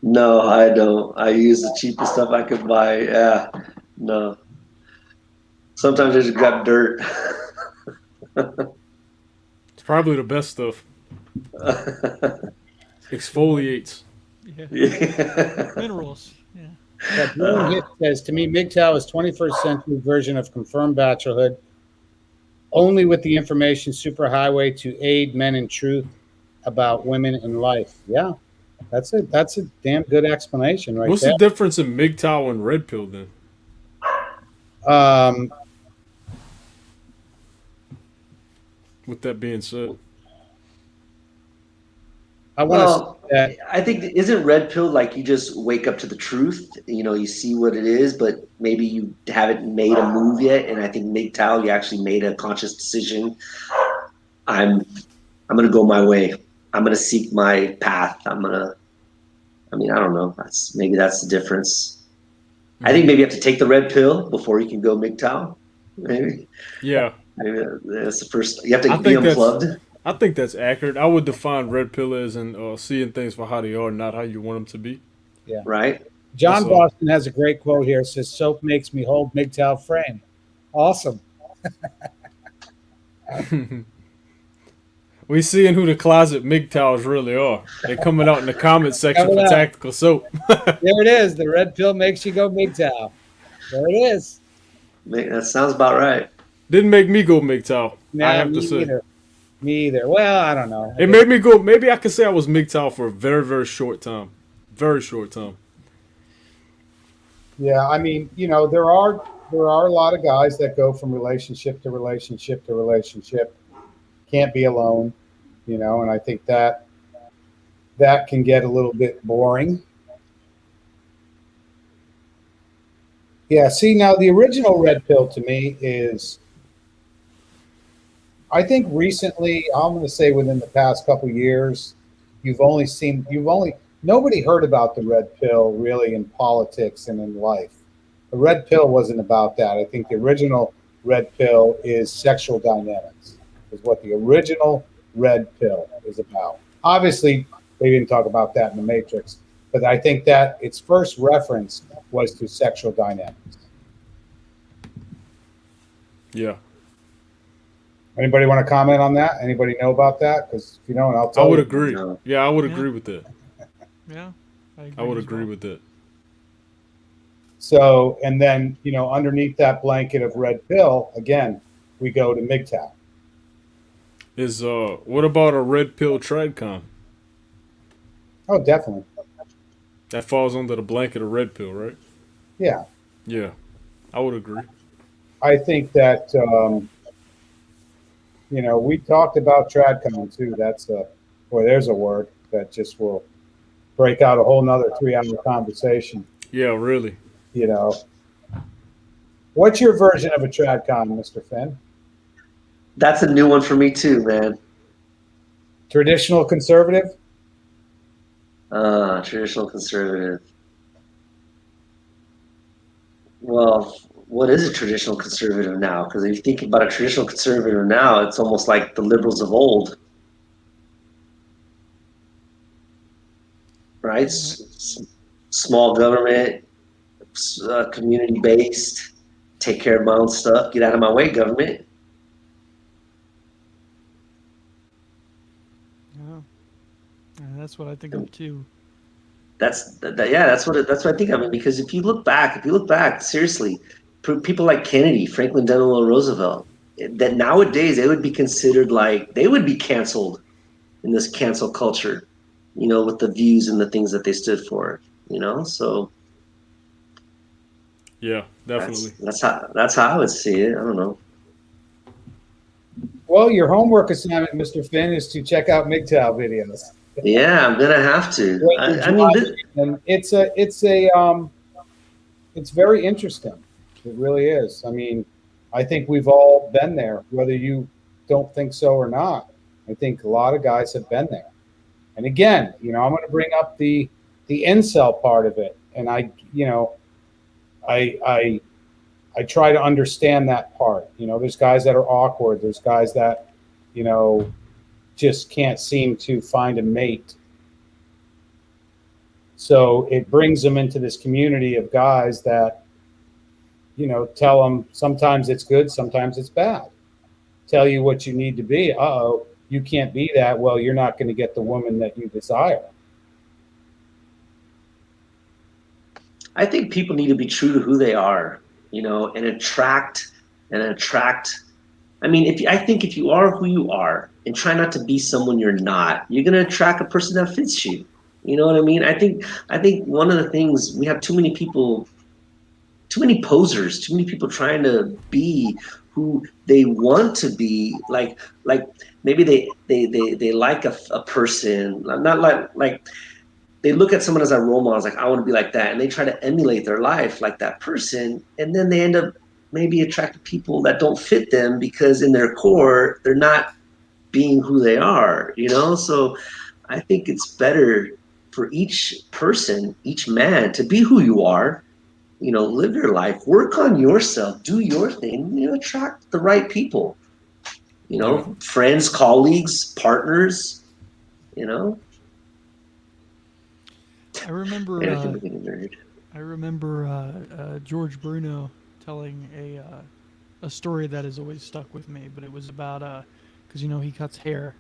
No, I don't. I use the cheapest stuff I could buy. Yeah, no. Sometimes I just grab dirt. It's probably the best stuff. Exfoliates. Yeah. Yeah. Minerals. Yeah. But Blue Hit says, to me, MGTOW is 21st century version of confirmed bachelorhood, only with the information superhighway to aid men in truth about women in life. Yeah, that's a damn good explanation right What's there. the difference in MGTOW and red pill then? With that being said, I want Well, to say that I think isn't red pill like you just wake up to the truth? You know, you see what it is, but maybe you haven't made a move yet. And I think MGTOW, you actually made a conscious decision. I'm gonna go my way. I'm gonna seek my path. I mean, I don't know. That's the difference. I think maybe you have to take the red pill before you can go MGTOW. Maybe. yeah, Maybe that's the first. You have to I be think unplugged. I think that's accurate. I would define red pill as in seeing things for how they are, not how you want them to be. Right? John That's all. Boston has a great quote here. It says, soap makes me hold MGTOW frame. Awesome. We seeing who the closet MGTOWs really are. They're coming out in the comment section Coming for out. tactical soap. There it is. The red pill makes you go MGTOW. There it is. That sounds about right. Didn't make me go MGTOW. Nah, I have me to say. either. Me either. Well, I don't know. It made me go. Maybe I could say I was MGTOW for a very, very short time. Very short time. Yeah, I mean, you know, there are a lot of guys that go from relationship to relationship to relationship. Can't be alone, you know, and I think that can get a little bit boring. Yeah, see, now the original red pill to me is, I think recently, I'm going to say within the past couple of years, nobody heard about the red pill really in politics and in life. The red pill wasn't about that. I think the original red pill is sexual dynamics, is what the original red pill is about. Obviously, they didn't talk about that in the Matrix, but I think that its first reference was to sexual dynamics. Yeah. Anybody want to comment on that? Anybody know about that? Because if you don't, I'll tell I you. would agree. No. Yeah, I would Yeah. agree with that. Yeah. I would as agree well. with that. So, and then, you know, underneath that blanket of red pill, again, we go to MGTOW. Is what about a red pill tradcon? Oh, definitely. That falls under the blanket of red pill, right? Yeah. Yeah, I would agree. I think that, you know, we talked about TradCon too. That's there's a word that just will break out a whole nother 3-hour conversation. Yeah, really. You know, what's your version of a TradCon, Mr. Finn? That's a new one for me too, man. Traditional conservative? Traditional conservative. Well, what is a traditional conservative now? Because if you think about a traditional conservative now, it's almost like the liberals of old, right? Small government, community-based, take care of my own stuff, get out of my way, government. Yeah. And that's what I think of too. That's what I think of it. Because if you look back, seriously, people like Kennedy, Franklin Delano Roosevelt, that nowadays they would be considered like they would be canceled in this cancel culture, with the views and the things that they stood for, so Yeah, definitely. that's how I would see it. I don't know. Well, your homework assignment, Mr. Finn, is to check out Mgtow videos. Yeah, I'm gonna have to. I mean, and it's very interesting. It really is. I mean, I think we've all been there, whether you don't think so or not. I think a lot of guys have been there. And again, I'm going to bring up the incel part of it, and I try to understand that part. There's guys that are awkward. There's guys that, just can't seem to find a mate. So it brings them into this community of guys that, tell them sometimes it's good, sometimes it's bad. Tell you what you need to be. Uh-oh, you can't be that. Well, you're not going to get the woman that you desire. I think people need to be true to who they are, and attract. I mean, I think if you are who you are and try not to be someone you're not, you're going to attract a person that fits you. You know what I mean? I think one of the things, we have too many people, too many posers, too many people trying to be who they want to be. Like maybe they like a person, not like they look at someone as a role model, like I want to be like that, and they try to emulate their life like that person, and then they end up maybe attracting people that don't fit them because in their core they're not being who they are. So I think it's better for each person, each man, to be who you are. Live your life, work on yourself, do your thing, attract the right people, friends, colleagues, partners, I remember George Bruno telling a story that has always stuck with me, but it was about because he cuts hair,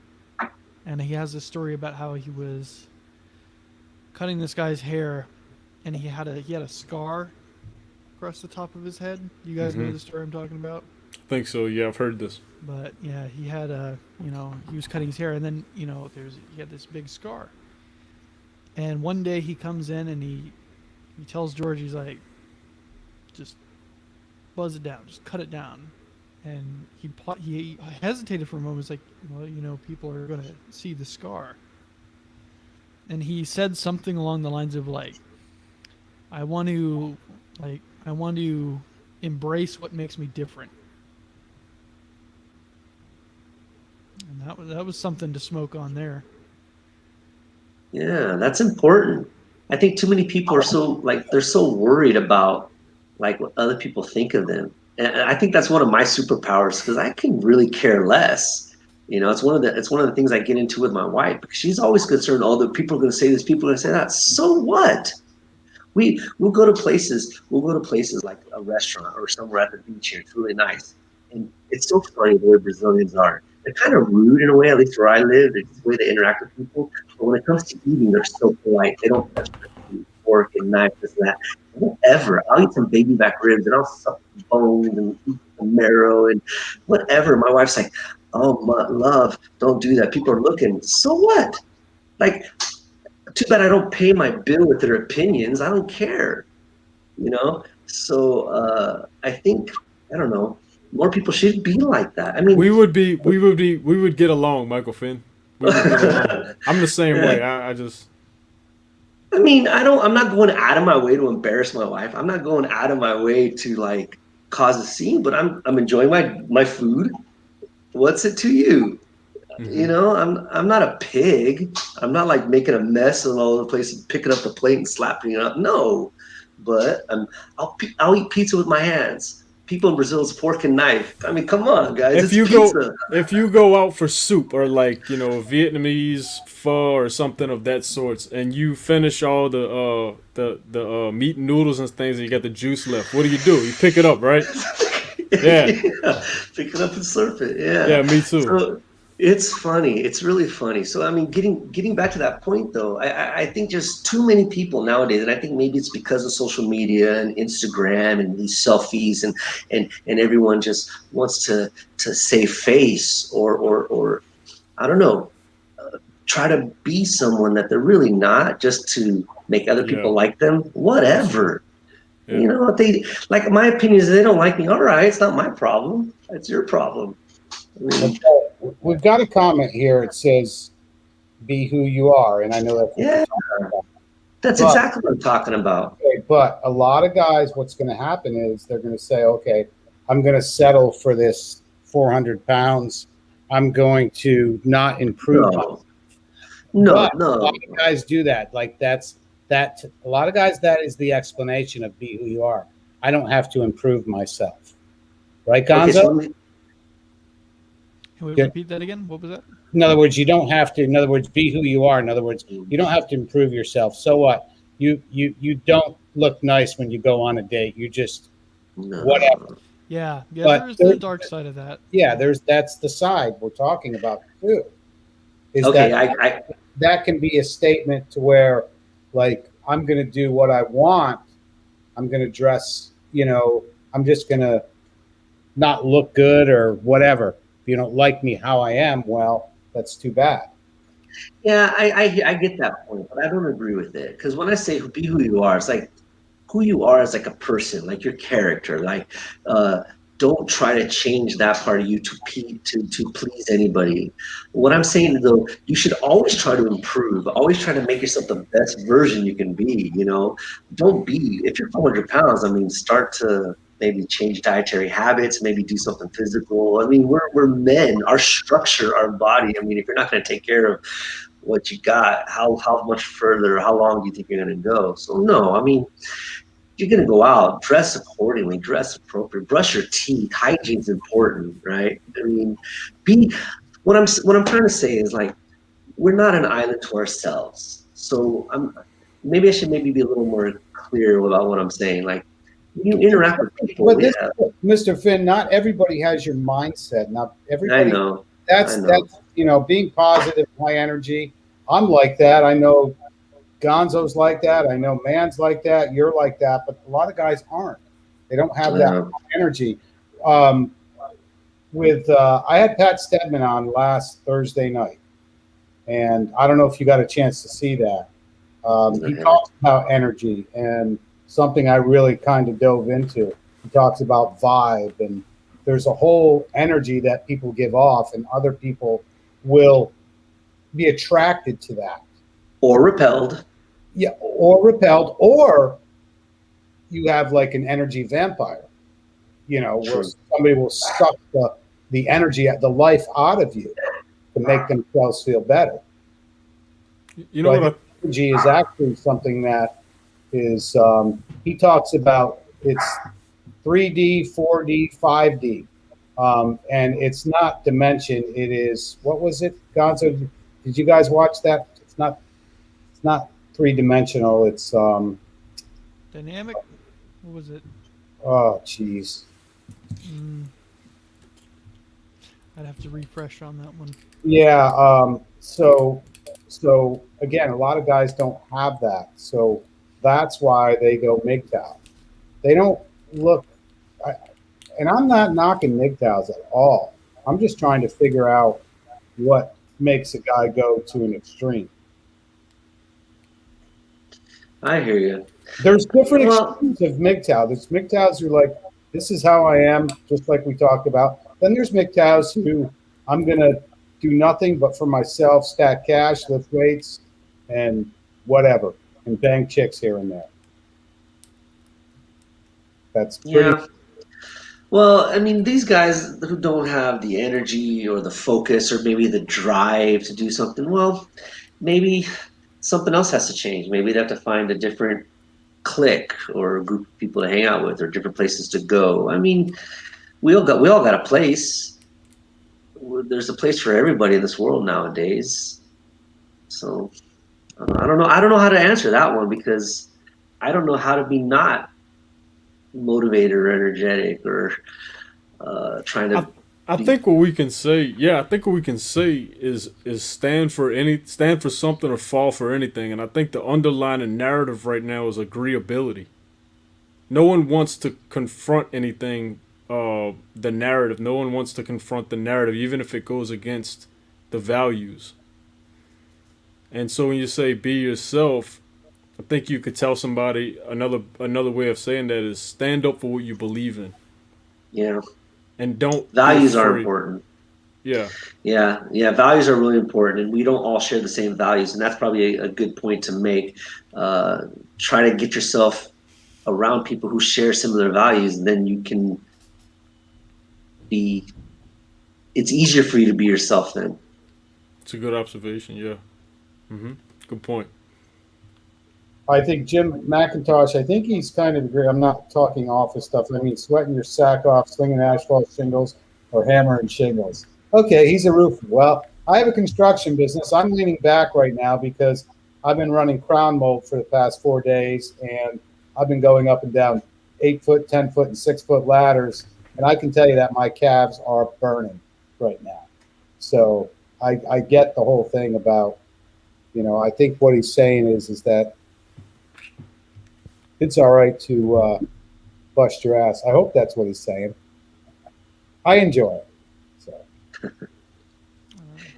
and he has this story about how he was cutting this guy's hair, and he had a scar across the top of his head. You guys know the story I'm talking about? I think so. Yeah, I've heard this. But yeah, he had he was cutting his hair, and then he had this big scar. And one day he comes in and he tells George, he's like, just buzz it down, just cut it down. And he hesitated for a moment. It's like, well, people are going to see the scar. And he said something along the lines of like, I want to embrace what makes me different. And that was something to smoke on there. Yeah, that's important. I think too many people are they're so worried about like what other people think of them. And I think that's one of my superpowers, because I can really care less. It's one of the things I get into with my wife, because she's always concerned, oh, the people are going to say this, people are going to say that. So what? We'll go to places like a restaurant or somewhere at the beach here. It's really nice. And it's so funny the way Brazilians are. They're kind of rude in a way, at least where I live. It's the way they interact with people. But when it comes to eating, they're so polite. They don't touch fork and knife, this and that. Whatever. I'll eat some baby back ribs and I'll suck the bones and eat the marrow and whatever. My wife's like, oh, my love, don't do that. People are looking. So what? Like, too bad I don't pay my bill with their opinions. I don't care. So I think, I don't know, more people should be like that. I mean, we would get along, Michael Finn. We would get along. I'm the same way. I mean, I'm not going out of my way to embarrass my wife. I'm not going out of my way to like cause a scene, but I'm enjoying my food. What's it to you? Mm-hmm. I'm not a pig. I'm not like making a mess all over the place and picking up the plate and slapping it up. No, but I'll eat pizza with my hands. People in Brazil is fork and knife. I mean, come on, guys. If you go out for soup or like Vietnamese pho or something of that sort, and you finish all the meat and noodles and things, and you got the juice left, what do? You pick it up, right? Yeah. Pick it up and slurp it. Yeah. Yeah, me too. So, It's funny. It's really funny. So I mean, getting back to that point though, I think just too many people nowadays, and I think maybe it's because of social media and Instagram and these selfies and everyone just wants to save face or I don't know, try to be someone that they're really not just to make other Yeah. people like them. Whatever. Yeah. You know, they like my opinion is they don't like me. All right, it's not my problem. It's your problem. I mean, We've got a comment here. It says, "Be who you are," and I know that's what yeah, you're talking about. that's But, exactly what I'm talking about. okay, but a lot of guys, what's going to happen is they're going to say, "Okay, I'm going to settle for this 400 pounds. I'm going to not improve." No, But a lot of guys do that. Like that. A lot of guys, that is the explanation of be who you are. I don't have to improve myself, right, Gonzo? Okay, so Can we Yeah. repeat that again? What was that? In other words, you don't have to. In other words, be who you are. In other words, you don't have to improve yourself. So what? You don't look nice when you go on a date. You just whatever. Yeah, But there is the dark side of that. Yeah, that's the side we're talking about too. Is okay, that that can be a statement to where, like, I'm going to do what I want. I'm going to dress. I'm just going to not look good or whatever. If you don't like me how I am, well, that's too bad. yeah, I get that point, but I don't agree with it because when I say be who you are, it's like who you are as like a person, like your character. Like, don't try to change that part of you to please anybody. What I'm saying though, you should always try to improve. Always try to make yourself the best version you can be. Don't be if you're 400 pounds. I mean, start to maybe change dietary habits, maybe do something physical. I mean, we're men. Our structure, our body. I mean, if you're not going to take care of what you got, how much further, how long do you think you're going to go? So no, I mean, you're going to go out, dress accordingly, dress appropriate, brush your teeth. Hygiene's important, right? I mean, what I'm trying to say is like, we're not an island to ourselves. So maybe I should be a little more clear about what I'm saying. Like, when you interact with people, But Mr. Finn, not everybody has your mindset. Not everybody. I know. That's being positive, high energy. I'm like that. I know Gonzo's like that. I know Man's like that. You're like that. But a lot of guys aren't. They don't have that energy. I had Pat Stedman on last Thursday night, and I don't know if you got a chance to see that. He talks about energy, and something I really kind of dove into. He talks about vibe, and there's a whole energy that people give off, and other people will be attracted to that. Or repelled. Yeah, or repelled, or you have like an energy vampire, where somebody will suck the energy, the life out of you to make themselves feel better. You know what? Energy is actually something that is, he talks about it's 3D, 4D, 5D. And it's not dimension. It is, what was it, Gonzo? Did you guys watch that? It's not three-dimensional. It's Dynamic? What was it? Oh, jeez. I'd have to refresh on that one. Yeah. So again, a lot of guys don't have that. So that's why they go Mgtow. They don't look, and I'm not knocking Mgtows at all. I'm just trying to figure out what makes a guy go to an extreme. I hear you. There's different extremes of Mgtow. There's Mgtows who are like, this is how I am, just like we talked about. Then there's Mgtows who I'm going to do nothing but for myself, stack cash, lift weights, and whatever, and bang chicks here and there. That's pretty. Yeah. Well, I mean, these guys who don't have the energy or the focus or maybe the drive to do something, well, maybe something else has to change. Maybe they have to find a different clique or a group of people to hang out with or different places to go. I mean, we all got a place. There's a place for everybody in this world nowadays. So I don't know how to answer that one because I don't know how to be not motivated or energetic or trying to I think what we can say, I think what we can say is stand for something or fall for anything. And I think the underlying narrative right now is agreeability. No one wants to confront anything, the narrative. No one wants to confront the narrative, even if it goes against the values. And so when you say be yourself, I think you could tell somebody another way of saying that is stand up for what you believe in. Yeah. And don't Values are important. Yeah. Yeah. Values are really important, and we don't all share the same values, and that's probably a good point to make. Try to get yourself around people who share similar values, and then you can be. It's easier for you to be yourself then. It's a good observation. Yeah. Good point. I think Jim McIntosh, I think he's kind of agree. I'm not talking office stuff. I mean, sweating your sack off, slinging asphalt shingles, or hammering shingles. Okay, he's a roofer. Well, I have a construction business. I'm leaning back right now because I've been running crown mold for the past 4 days, and I've been going up and down 8-foot, 10-foot, and 6-foot ladders, and I can tell you that my calves are burning right now. So I get the whole thing about, I think what he's saying is that it's all right to bust your ass. I hope that's what he's saying. I enjoy it. So.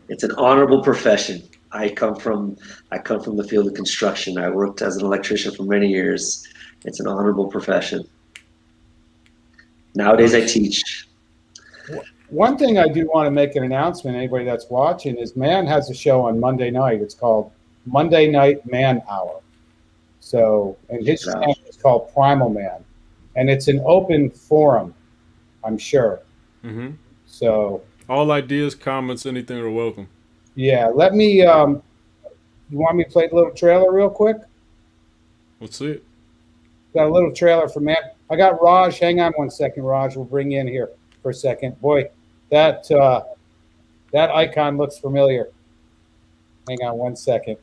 It's an honorable profession. I come from the field of construction. I worked as an electrician for many years. It's an honorable profession. Nowadays, I teach. One thing I do want to make an announcement, anybody that's watching, is Man has a show on Monday night. It's called Monday Night Man Hour. So, and his channel is called Primal Man. And it's an open forum, I'm sure. So. All ideas, comments, anything are welcome. Yeah, let me, you want me to play the little trailer real quick? Let's see it. Got a little trailer for Man. I got Raj. Hang on one second, Raj. We'll bring you in here for a second. Boy, that icon looks familiar. Hang on one second.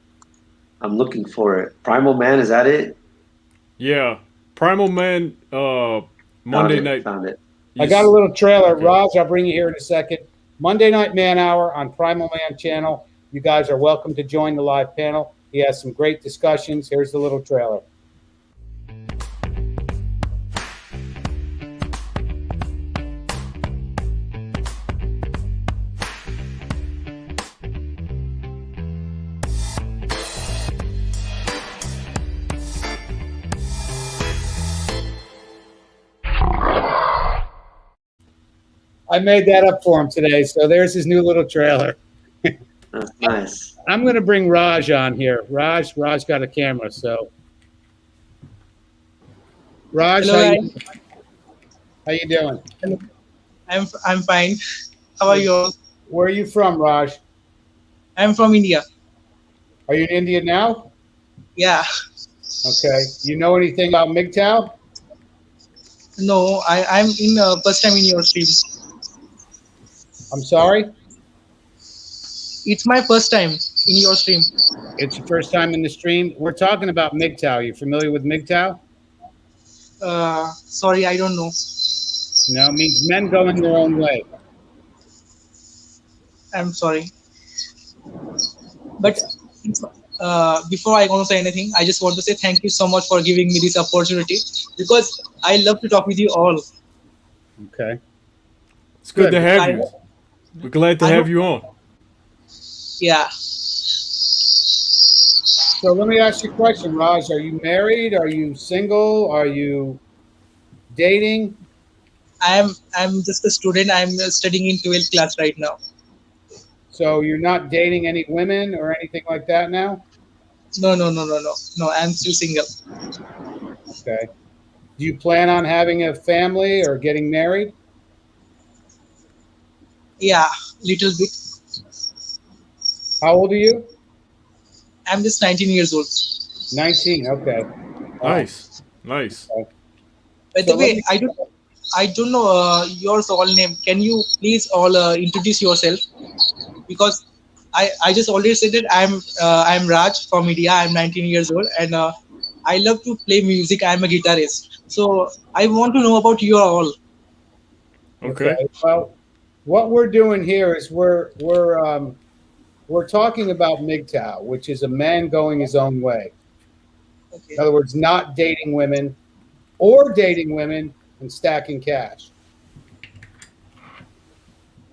I'm looking for it. Primal Man, is that it? Yeah. Primal Man, Monday night. Found it. I got a little trailer. Okay. Raj, I'll bring you here in a second. Monday Night Man Hour on Primal Man channel. You guys are welcome to join the live panel. He has some great discussions. Here's the little trailer. I made that up for him today, so there's his new little trailer. That's nice. I'm going to bring Raj on here. Raj got a camera, so. Raj, hello, how you doing? Hello. I'm fine. How are you all? Where are you from, Raj? I'm from India. Are you in India now? Yeah. Okay. You know anything about Mgtow? No, I'm in first time in your stream. I'm sorry? It's my first time in your stream. It's your first time in the stream? We're talking about Mgtow. You familiar with Mgtow? Sorry, I don't know. No, it means men going their own way. I'm sorry. But before I want to say anything, I just want to say thank you so much for giving me this opportunity because I love to talk with you all. Okay. It's good to have you. We're glad to have you on. Yeah. So let me ask you a question, Raj. Are you married? Are you single? Are you dating? I'm just a student. I'm studying in 12th class right now. So you're not dating any women or anything like that now? No. I'm still single. Okay. Do you plan on having a family or getting married? Yeah, little bit. How old are you? I'm just 19 years old. 19. Okay. Nice. By the way, I don't know your all name. Can you please all introduce yourself? Because I just already said that I'm Raj from India. I'm 19 years old and I love to play music. I'm a guitarist. So I want to know about you all. Okay. Well, what we're doing here is we're talking about Mgtow, which is a man going his own way. Okay. In other words, not dating women or dating women and stacking cash.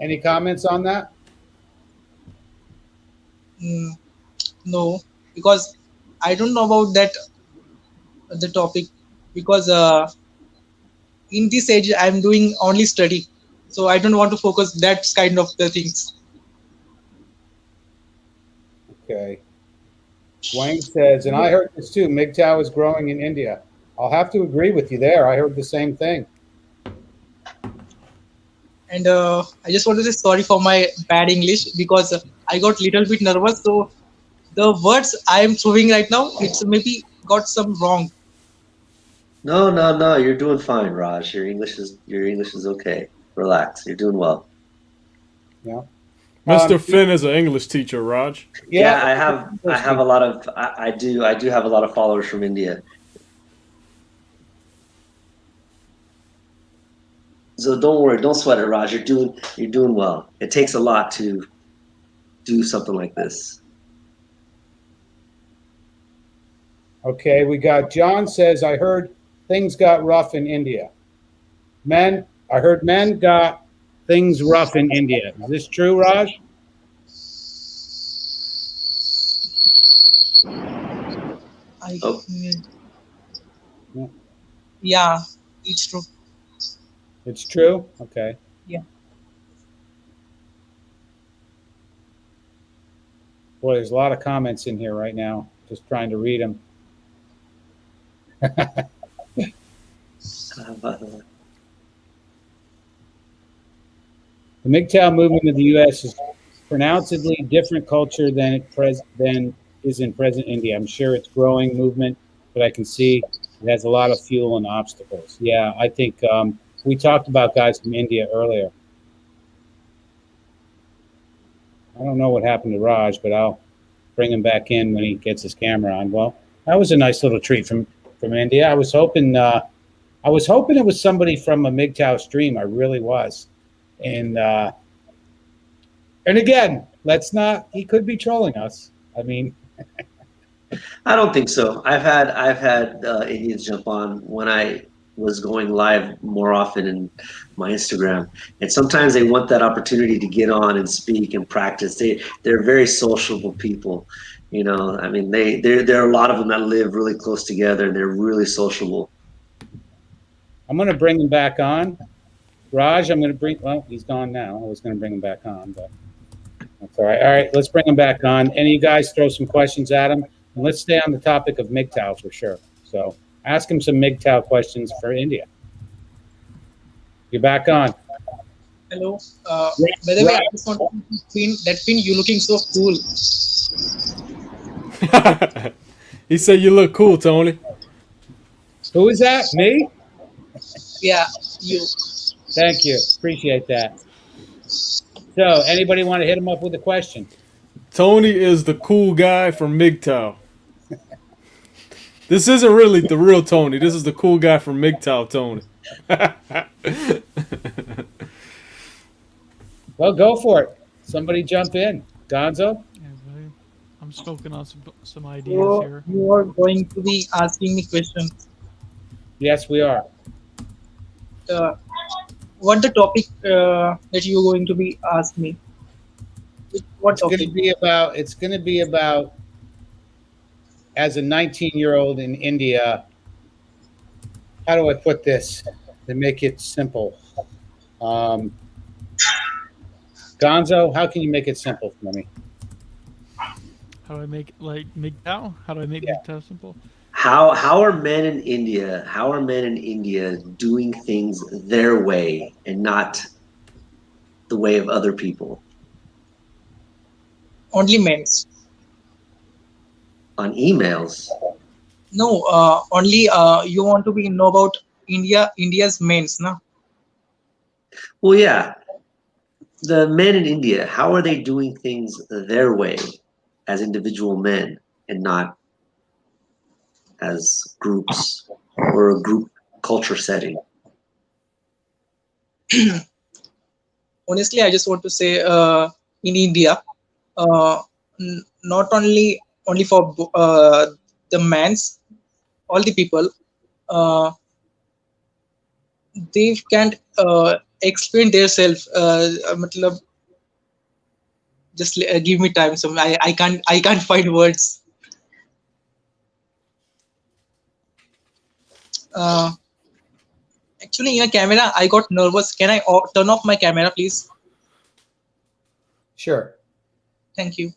Any comments on that? No, because I don't know about that the topic, because in this age I'm doing only study, so I don't want to focus that kind of the things. Okay. Wayne says, and I heard this too, Mgtow is growing in India. I'll have to agree with you there. I heard the same thing. And I just want to say sorry for my bad English, because I got little bit nervous, so the words I am throwing right now, it's maybe got some wrong. No, no, no. You're doing fine, Raj. Your English is okay. Relax. You're doing well. Yeah. Mr. Finn is an English teacher, Raj. Yeah, I have a lot of I do have a lot of followers from India. So don't worry, don't sweat it, Raj. You're doing well. It takes a lot to do something like this. Okay, we got John says, I heard things got rough in India. I heard men got things rough in India. Is this true, Raj? Oh. Yeah, it's true. It's true? Okay. Yeah. Boy, there's a lot of comments in here right now. Just trying to read them. The MGTOW movement in the U.S. is pronouncedly different culture than is in present India. I'm sure it's growing movement, but I can see it has a lot of fuel and obstacles. Yeah, I think we talked about guys from India earlier. I don't know what happened to Raj, but I'll bring him back in when he gets his camera on. Well, that was a nice little treat from India. I was hoping it was somebody from a MGTOW stream. I really was. And again, let's not. He could be trolling us. I mean, I don't think so. I've had Indians jump on when I was going live more often in my Instagram, and sometimes they want that opportunity to get on and speak and practice. They're very sociable people, you know. I mean, there are a lot of them that live really close together, and they're really sociable. I'm going to bring him back on. Raj, well, he's gone now. I was going to bring him back on, but that's all right. All right, let's bring him back on. Any of you guys throw some questions at him, and let's stay on the topic of MGTOW for sure. So ask him some MGTOW questions for India. You're back on. Hello. By the way, I just want to Finn, you looking so cool. He said you look cool, Tony. Who is that? Me? Yeah, you. Thank you. Appreciate that. So, anybody want to hit him up with a question? Tony is the cool guy from MGTOW. This isn't really the real Tony. This is the cool guy from MGTOW, Tony. Well, go for it. Somebody jump in. Gonzo? I'm smoking on some ideas here. You are going to be asking me questions. Yes, we are. What the topic that you're going to be asking me? What topic? It's going to be about as a 19-year-old in India. How do I put this to make it simple? Gonzo, how can you make it simple for me? How do I make MGTOW? How do I make MGTOW simple? How are men in India? How are men in India doing things their way and not the way of other people? Only men's. On emails? No, only you want to know about India's men's, no? Well, yeah. The men in India, how are they doing things their way as individual men and not as groups or a group culture setting? honestly, I just want to say, in India, not only for the man's, all the people, uh, they can't explain themselves. Matlab, just give me time. So I can't find words. Uh, Actually, in a camera, I got nervous. Can I turn off my camera, please? Sure. Thank you.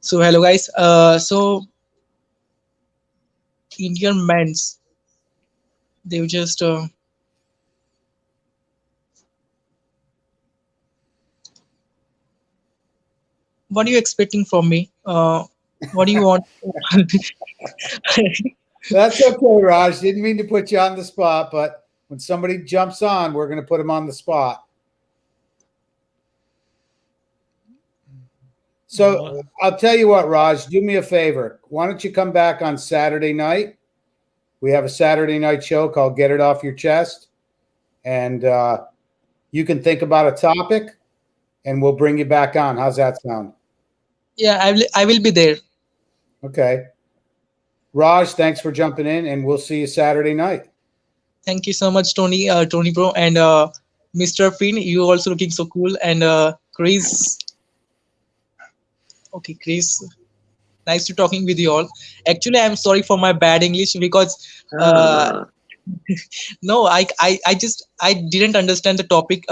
So hello guys. So Indian men's, they were just what are you expecting from me? What do you want? That's okay, Raj. Didn't mean to put you on the spot, but when somebody jumps on, we're going to put them on the spot. So I'll tell you what, Raj, do me a favor. Why don't you come back on Saturday night? We have a Saturday night show called Get It Off Your Chest. And you can think about a topic and we'll bring you back on. How's that sound? Yeah, I will be there. Okay. Raj, thanks for jumping in, and we'll see you Saturday night. Thank you so much, Tony, Tony bro, and Mr. Finn. You also looking so cool, and Chris. Okay, Chris. Nice to talking with you all. Actually, I'm sorry for my bad English because no, I didn't understand the topic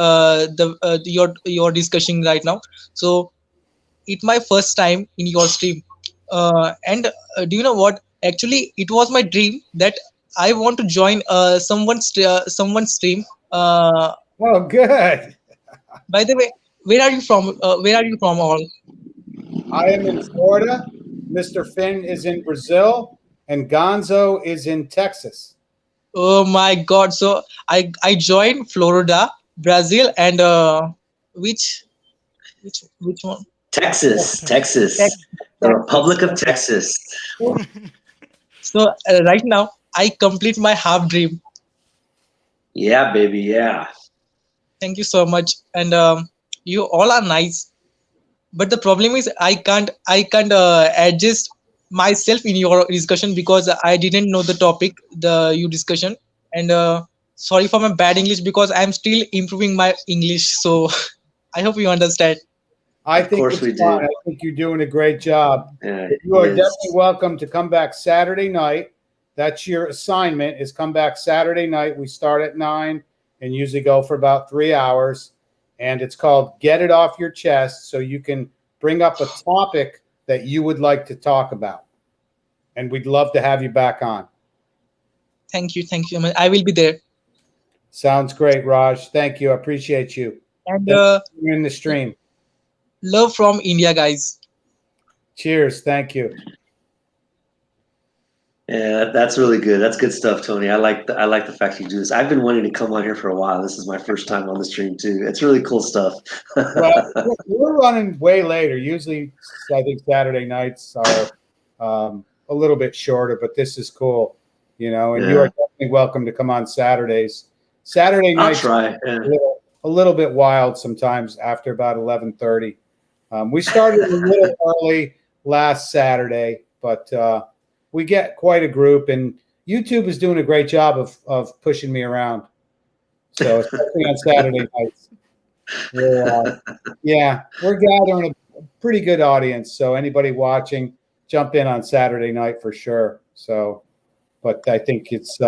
your discussion right now. So it's my first time in your stream, and do you know what? Actually, it was my dream that I want to join someone's stream. Oh, good. By the way, where are you from? Where are you from? All I am in Florida. Mr. Finn is in Brazil, and Gonzo is in Texas. oh my God! So I joined Florida, Brazil, and which which one? Texas, Tex- the Texas. Republic of Texas. So right now I complete my half dream. Yeah, baby, yeah. Thank you so much, and you all are nice. But the problem is I can't adjust myself in your discussion because I didn't know the topic you discussion, and sorry for my bad English because I'm still improving my English. So I hope you understand. I Of think course it's we fine. do. I think you're doing a great job. Yeah, You are it is. definitely welcome to come back Saturday night. That's your assignment, is come back Saturday night. We start at 9 and usually go for about 3 hours. And it's called Get It Off Your Chest, so you can bring up a topic that you would like to talk about. And we'd love to have you back on. Thank you, I will be there. Sounds great, Raj. Thank you. I appreciate you. And Thanks for in the stream. love from India, guys. Cheers. Thank you. Yeah, that's really good. That's good stuff, Tony. I like the fact you do this. I've been wanting to come on here for a while. This is my first time on the stream too. It's really cool stuff. Well, we're running way later. Usually, I think Saturday nights are a little bit shorter, but this is cool, you know. And you are definitely welcome to come on Saturdays. Saturday nights I'll try. Yeah. a little bit wild sometimes after about 11:30. We started a little early last Saturday, but we get quite a group, and YouTube is doing a great job of pushing me around. So especially on Saturday nights. We're gathering a pretty good audience. So anybody watching, jump in on Saturday night for sure. So, but I think it's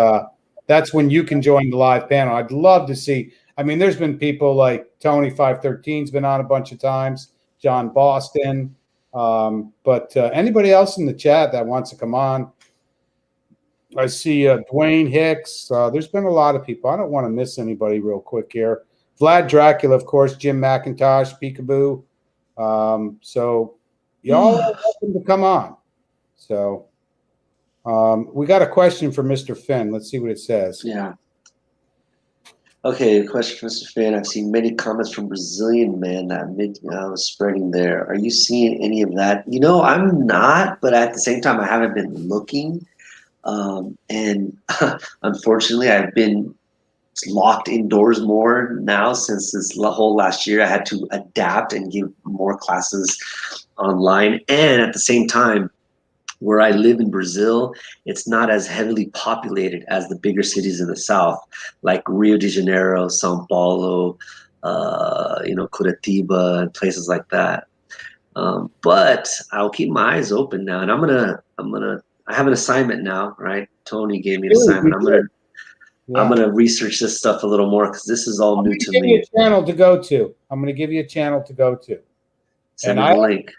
that's when you can join the live panel. I'd love to see. I mean, there's been people like Tony 513's been on a bunch of times, John Boston, but anybody else in the chat that wants to come on. I see Dwayne Hicks. There's been a lot of people. I don't want to miss anybody real quick here. Vlad Dracula, of course, Jim McIntosh, Peekaboo. So y'all are welcome to come on. So we got a question for Mr. Finn. Let's see what it says. Yeah. Okay, question for Mr. Finn. I've seen many comments from Brazilian men that Mgtow was spreading there. Are you seeing any of that? You know, I'm not, but at the same time, I haven't been looking. And unfortunately, I've been locked indoors more now since this whole last year. I had to adapt and give more classes online. And at the same time, where I live in Brazil, it's not as heavily populated as the bigger cities in the south, like Rio de Janeiro, Sao Paulo, Curitiba, and places like that. But I'll keep my eyes open now, and I have an assignment now, right? Tony gave me an assignment. I'm gonna research this stuff a little more because this is all new to me. I'm gonna give you a channel to go to. I'm gonna give you a channel to go to. Send me the link.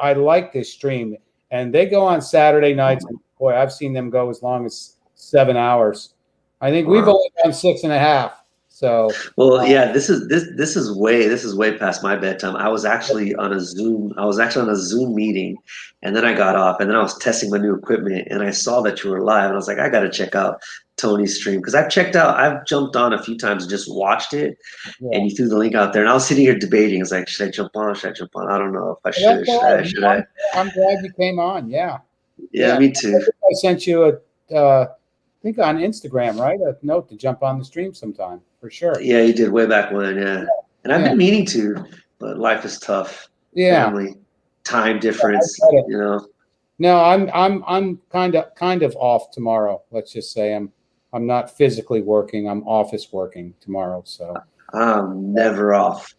I like this stream, and they go on Saturday nights. Boy, I've seen them go as long as 7 hours. I think we've only done 6.5. So well, yeah, this is way past my bedtime. I was actually on a Zoom meeting, and then I got off, and then I was testing my new equipment, and I saw that you were live, and I was like, I got to check out Tony's stream because I've jumped on a few times and just watched it, and you threw the link out there, and I was sitting here debating. I was like, should I jump on? Should I jump on? I don't know if I should. Should I? I'm glad you came on. Yeah, me too. I sent you I think on Instagram, right? A note to jump on the stream sometime, for sure. Yeah, you did way back when, yeah. And I've been meaning to, but life is tough. Yeah. Family, time difference, you know. No, I'm kind of off tomorrow. Let's just say I'm not physically working. I'm office working tomorrow. So I'm never off.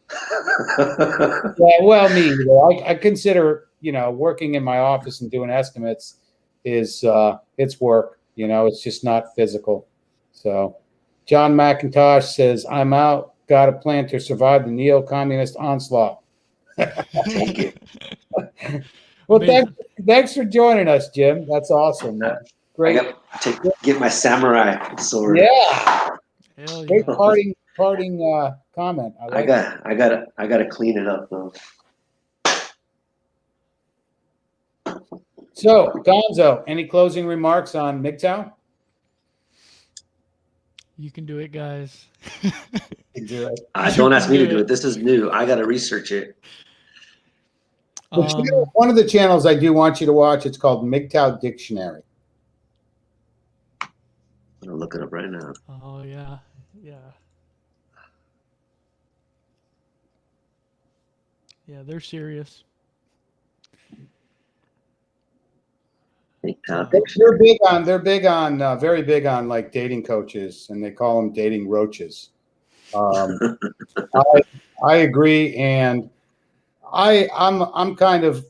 Yeah, well, me either. I consider working in my office and doing estimates is it's work. It's just not physical. So John McIntosh says, I'm out. Got a plan to survive the neo-communist onslaught. Take it. Well, thanks for joining us, Jim. That's awesome, man. Great. Get my samurai sword. Yeah. Hell Great yeah. parting comment. I gotta clean it up though. So, Gonzo, any closing remarks on Mgtow? You can do it, guys. Don't ask me to do it. This is new. I got to research it. One of the channels I do want you to watch, it's called Mgtow Dictionary. I'm going to look it up right now. Oh, yeah. Yeah. Yeah, they're serious. They're big on very big on like dating coaches, and they call them dating roaches. I agree, and I'm kind of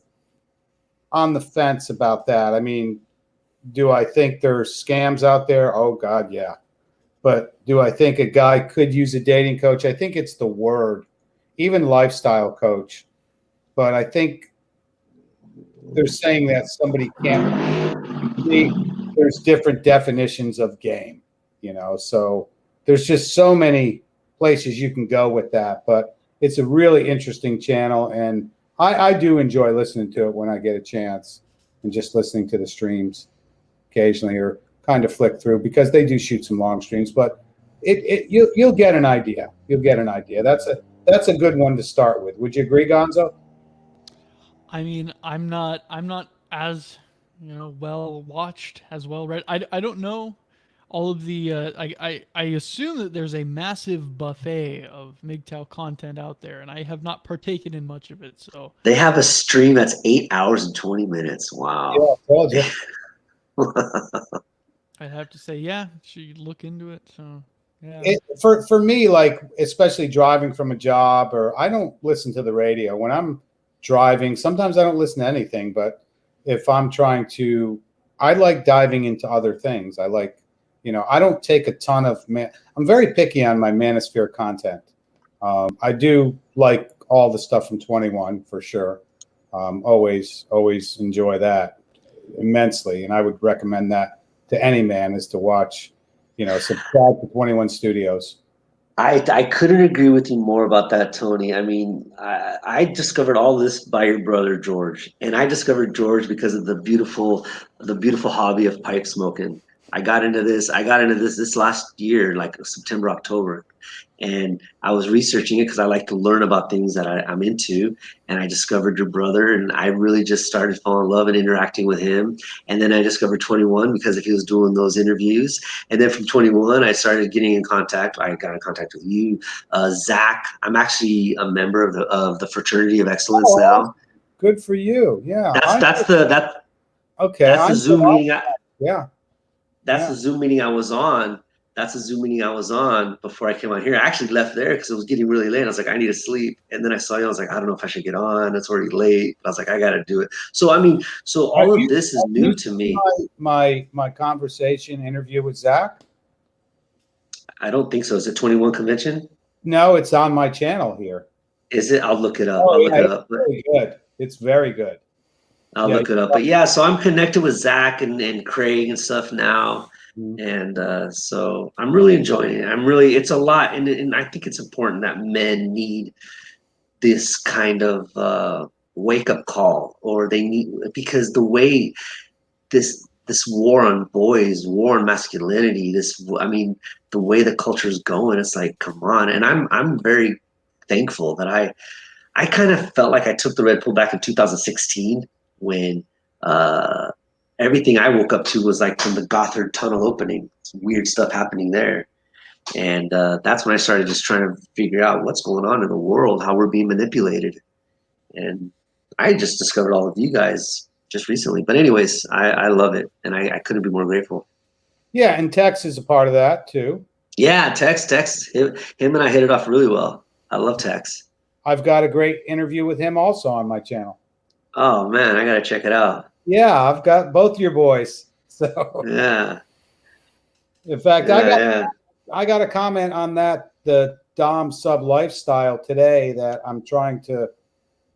on the fence about that. I mean, do I think there's scams out there? Oh God, yeah. But do I think a guy could use a dating coach? I think it's the word, even lifestyle coach. But I think they're saying that somebody can't. There's different definitions of game, so there's just so many places you can go with that. But it's a really interesting channel, and I do enjoy listening to it when I get a chance, and just listening to the streams occasionally, or kind of flick through, because they do shoot some long streams. But you'll get an idea. You'll get an idea. That's a good one to start with. Would you agree, Gonzo? I mean, I'm not as well watched, as well read. I don't know all of the I assume that there's a massive buffet of Mgtow content out there, and I have not partaken in much of it. So they have a stream that's 8 hours and 20 minutes. Wow. Yeah, I told you. I'd have to say, yeah, should look into it. So yeah. For me, like, especially driving from a job, or I don't listen to the radio when I'm driving. Sometimes I don't listen to anything, but if I'm trying to, I like diving into other things. I like, I don't take a ton of I'm very picky on my Manosphere content. I do like all the stuff from 21 for sure. Always enjoy that immensely, and I would recommend that to any man, is to watch, subscribe to 21 Studios. I couldn't agree with you more about that, Tony. I mean, I discovered all this by your brother George, and I discovered George because of the beautiful hobby of pipe smoking. I got into this last year, like September, October. And I was researching it because I like to learn about things that I'm into. And I discovered your brother, and I really just started falling in love and interacting with him. And then I discovered 21 because he was doing those interviews. And then from 21, I started getting in contact. I got in contact with you, Zach. I'm actually a member of the Fraternity of Excellence now. Good for you. Yeah. That's the Zoom meeting. That's the Zoom meeting I was on. That's the Zoom meeting I was on before I came on here. I actually left there because it was getting really late. I was like, I need to sleep. And then I saw you. I was like, I don't know if I should get on. It's already late. I was like, I got to do it. So, I mean, all of this is new to me. My conversation interview with Zach? I don't think so. Is it 21 convention? No, it's on my channel here. Is it? I'll look it up. It's very good. It's very good. I'll look it up. But yeah, so I'm connected with Zach and Craig and stuff now. And so I'm really enjoying it. It's a lot. And I think it's important that men need this kind of wake up call, or they need, because the way this war on boys, war on masculinity, the way the culture is going, it's like, come on. And I'm very thankful that I kind of felt like I took the red pill back in 2016 when everything I woke up to was like from the Gothard tunnel opening. Some weird stuff happening there. And that's when I started just trying to figure out what's going on in the world, how we're being manipulated. And I just discovered all of you guys just recently. But anyways, I love it. And I couldn't be more grateful. Yeah, and Tex is a part of that too. Yeah, Tex, him and I hit it off really well. I love Tex. I've got a great interview with him also on my channel. Oh, man, I got to check it out. Yeah, I've got both your boys. So yeah. In fact, I got a comment on that, the Dom sub lifestyle today, that I'm trying to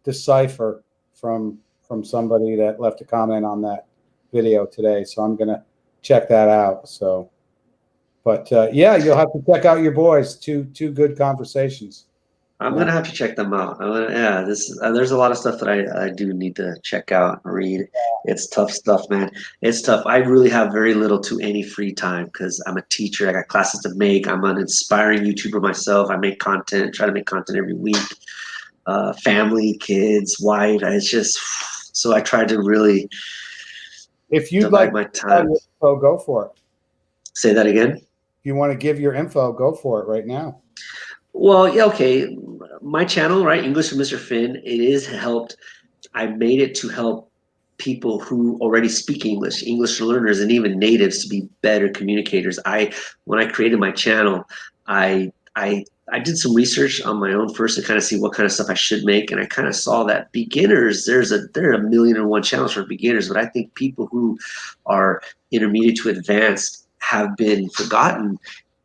decipher from somebody that left a comment on that video today. So I'm gonna check that out. So, but yeah, you'll have to check out your boys. Two good conversations. I'm gonna have to check them out. There's a lot of stuff that I do need to check out and read. It's tough stuff, man. It's tough. I really have very little to any free time because I'm a teacher. I got classes to make. I'm an inspiring YouTuber myself. I make content, try to make content every week. Family, kids, wife. It's just, so I try to really. If you'd like my time, go for it. Say that again. If you want to give your info, go for it right now. Well, yeah, okay. My channel, right, English with Mr. Finn, it is helped. I made it to help people who already speak English learners, and even natives to be better communicators. When I created my channel, I did some research on my own first to kind of see what kind of stuff I should make, and I kind of saw that beginners, there are a million and one channels for beginners, but I think people who are intermediate to advanced have been forgotten.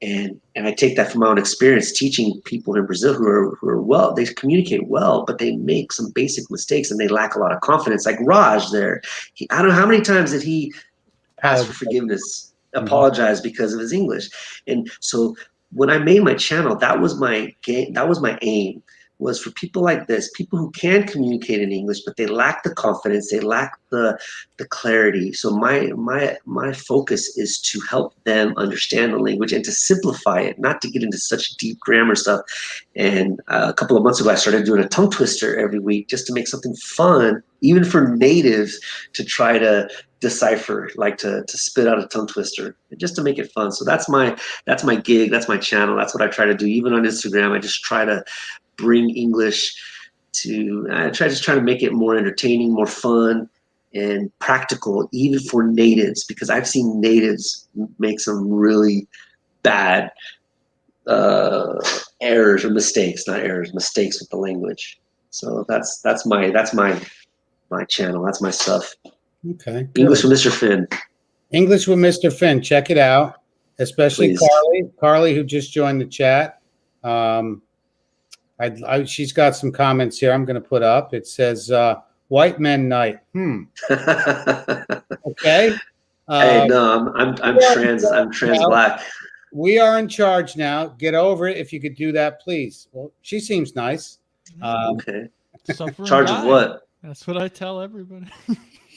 And I take that from my own experience teaching people in Brazil who are well, they communicate well, but they make some basic mistakes and they lack a lot of confidence. Like Raj there, I don't know how many times did he ask for forgiveness, apologize because of his English. And so when I made my channel, that was my aim, was for people like this, people who can communicate in English, but they lack the confidence, they lack the clarity. So my focus is to help them understand the language and to simplify it, not to get into such deep grammar stuff. And a couple of months ago, I started doing a tongue twister every week just to make something fun, even for natives, to try to decipher, like to spit out a tongue twister, just to make it fun. So that's my gig, that's my channel, that's what I try to do. Even on Instagram, I just try to bring English to, try to make it more entertaining, more fun, and practical, even for natives, because I've seen natives make some really bad errors or mistakes, not errors, mistakes with the language. So that's my channel, that's my stuff. Okay. English with Mr. Finn. English with Mr. Finn. Check it out, especially Carly, who just joined the chat. She's got some comments here I'm going to put up. It says, white men night. Okay. Hey, no, I'm trans black. We are in charge now. Get over it. If you could do that, please. Well, she seems nice. Okay. Suffering Charge guy. of what? That's what I tell everybody.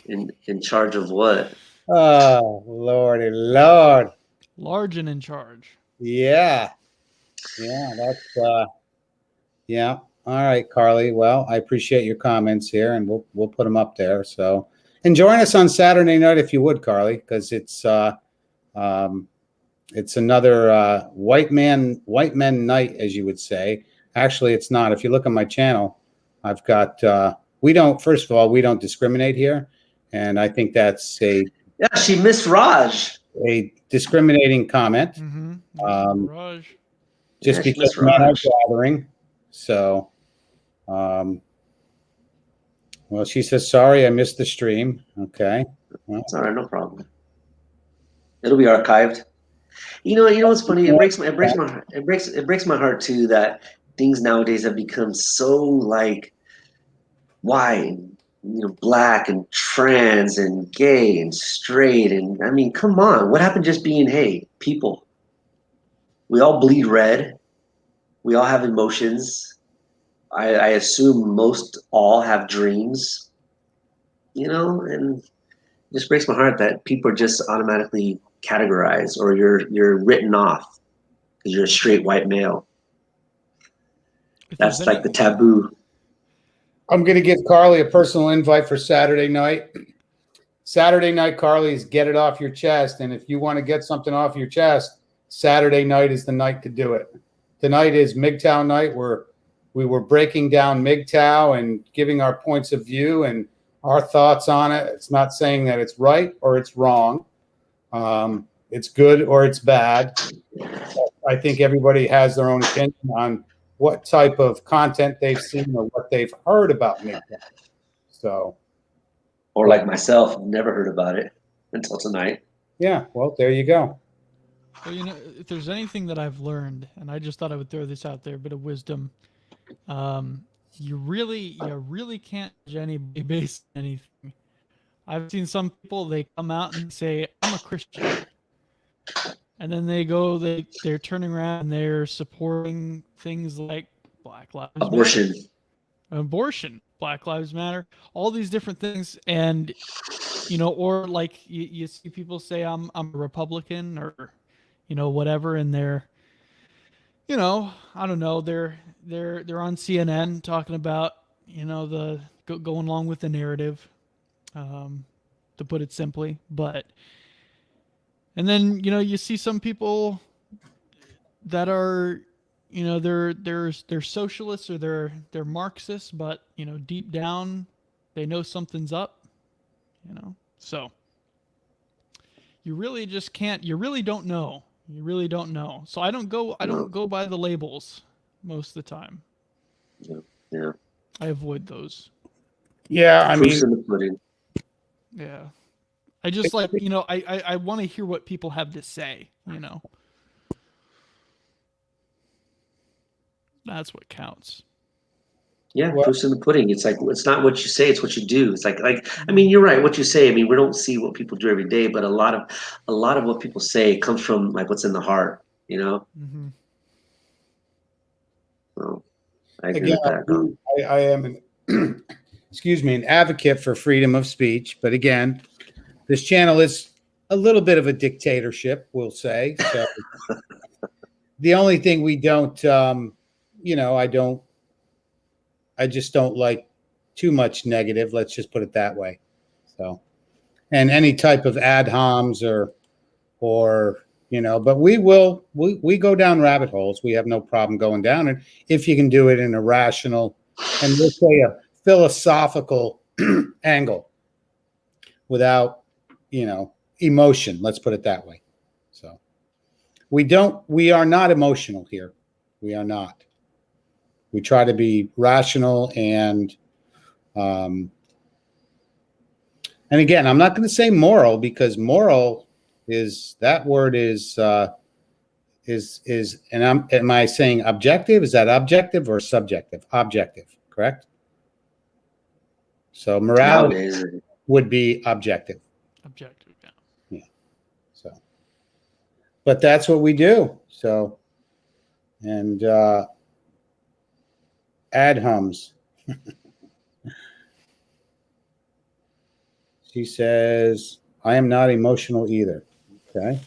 In charge of what? Oh, Lordy Lord. Large and in charge. Yeah. Yeah, that's yeah. All right, Carly. Well, I appreciate your comments here, and we'll put them up there. So, and join us on Saturday night if you would, Carly, because it's another white men night, as you would say. Actually, it's not. If you look on my channel, I've got we don't. First of all, we don't discriminate here, and I think that's Yeah, she missed Raj. a discriminating comment. Raj. Just Yeah, she because missed men are Raj. gathering. So, well, she says, sorry, I missed the stream. Okay. Well, It's all right, no problem. It'll be archived. You know what's funny? It breaks my heart too that things nowadays have become so like white, black and trans and gay and straight, and I mean, come on, what happened just being hey, people? We all bleed red. We all have emotions. I assume most all have dreams, and it just breaks my heart that people are just automatically categorized or you're written off because you're a straight white male. That's like the taboo. I'm going to give Carly a personal invite for Saturday night. Saturday night, Carly, is get it off your chest. And if you want to get something off your chest, Saturday night is the night to do it. Tonight is Mgtow night where we were breaking down Mgtow and giving our points of view and our thoughts on it. It's not saying that it's right or it's wrong. It's good or it's bad. I think everybody has their own opinion on what type of content they've seen or what they've heard about Mgtow. So, or like myself, never heard about it until tonight. Yeah, well, there you go. Well, if there's anything that I've learned, and I just thought I would throw this out there, a bit of wisdom, you really can't judge anybody based on anything. I've seen some people, they come out and say, I'm a Christian. And then they're turning around and they're supporting things like Black Lives Matter. Abortion, Black Lives Matter, all these different things. And, or like you see people say, I'm a Republican or, whatever. And they're, I don't know, they're on CNN talking about, the going along with the narrative, to put it simply. But, and then, you see some people that are, they're socialists or they're Marxists, but, deep down they know something's up, so you really just can't, you really don't know. So I don't go by the labels most of the time. Yeah. I avoid those. Yeah. I mean, yeah. I just like, I want to hear what people have to say, That's what counts. Yeah, proof's in the pudding. It's like, it's not what you say, it's what you do. It's like, I mean, you're right. What you say, I mean, we don't see what people do every day, but a lot of what people say comes from like what's in the heart, Mm-hmm. So I agree with that. I am an advocate for freedom of speech, but again, this channel is a little bit of a dictatorship, we'll say. So the only thing we don't, I just don't like too much negative. Let's just put it that way. So, and any type of ad homs or, but we go down rabbit holes. We have no problem going down it if you can do it in a rational and let's say a philosophical angle without, emotion. Let's put it that way. So we are not emotional here. We are not. We try to be rational and again, I'm not going to say moral because moral is that word is and am I saying objective? Is that objective or subjective? Objective, correct? So morality would be objective. Objective, yeah. Yeah. So, but that's what we do. So, and ad hums. She says, I am not emotional either. Okay.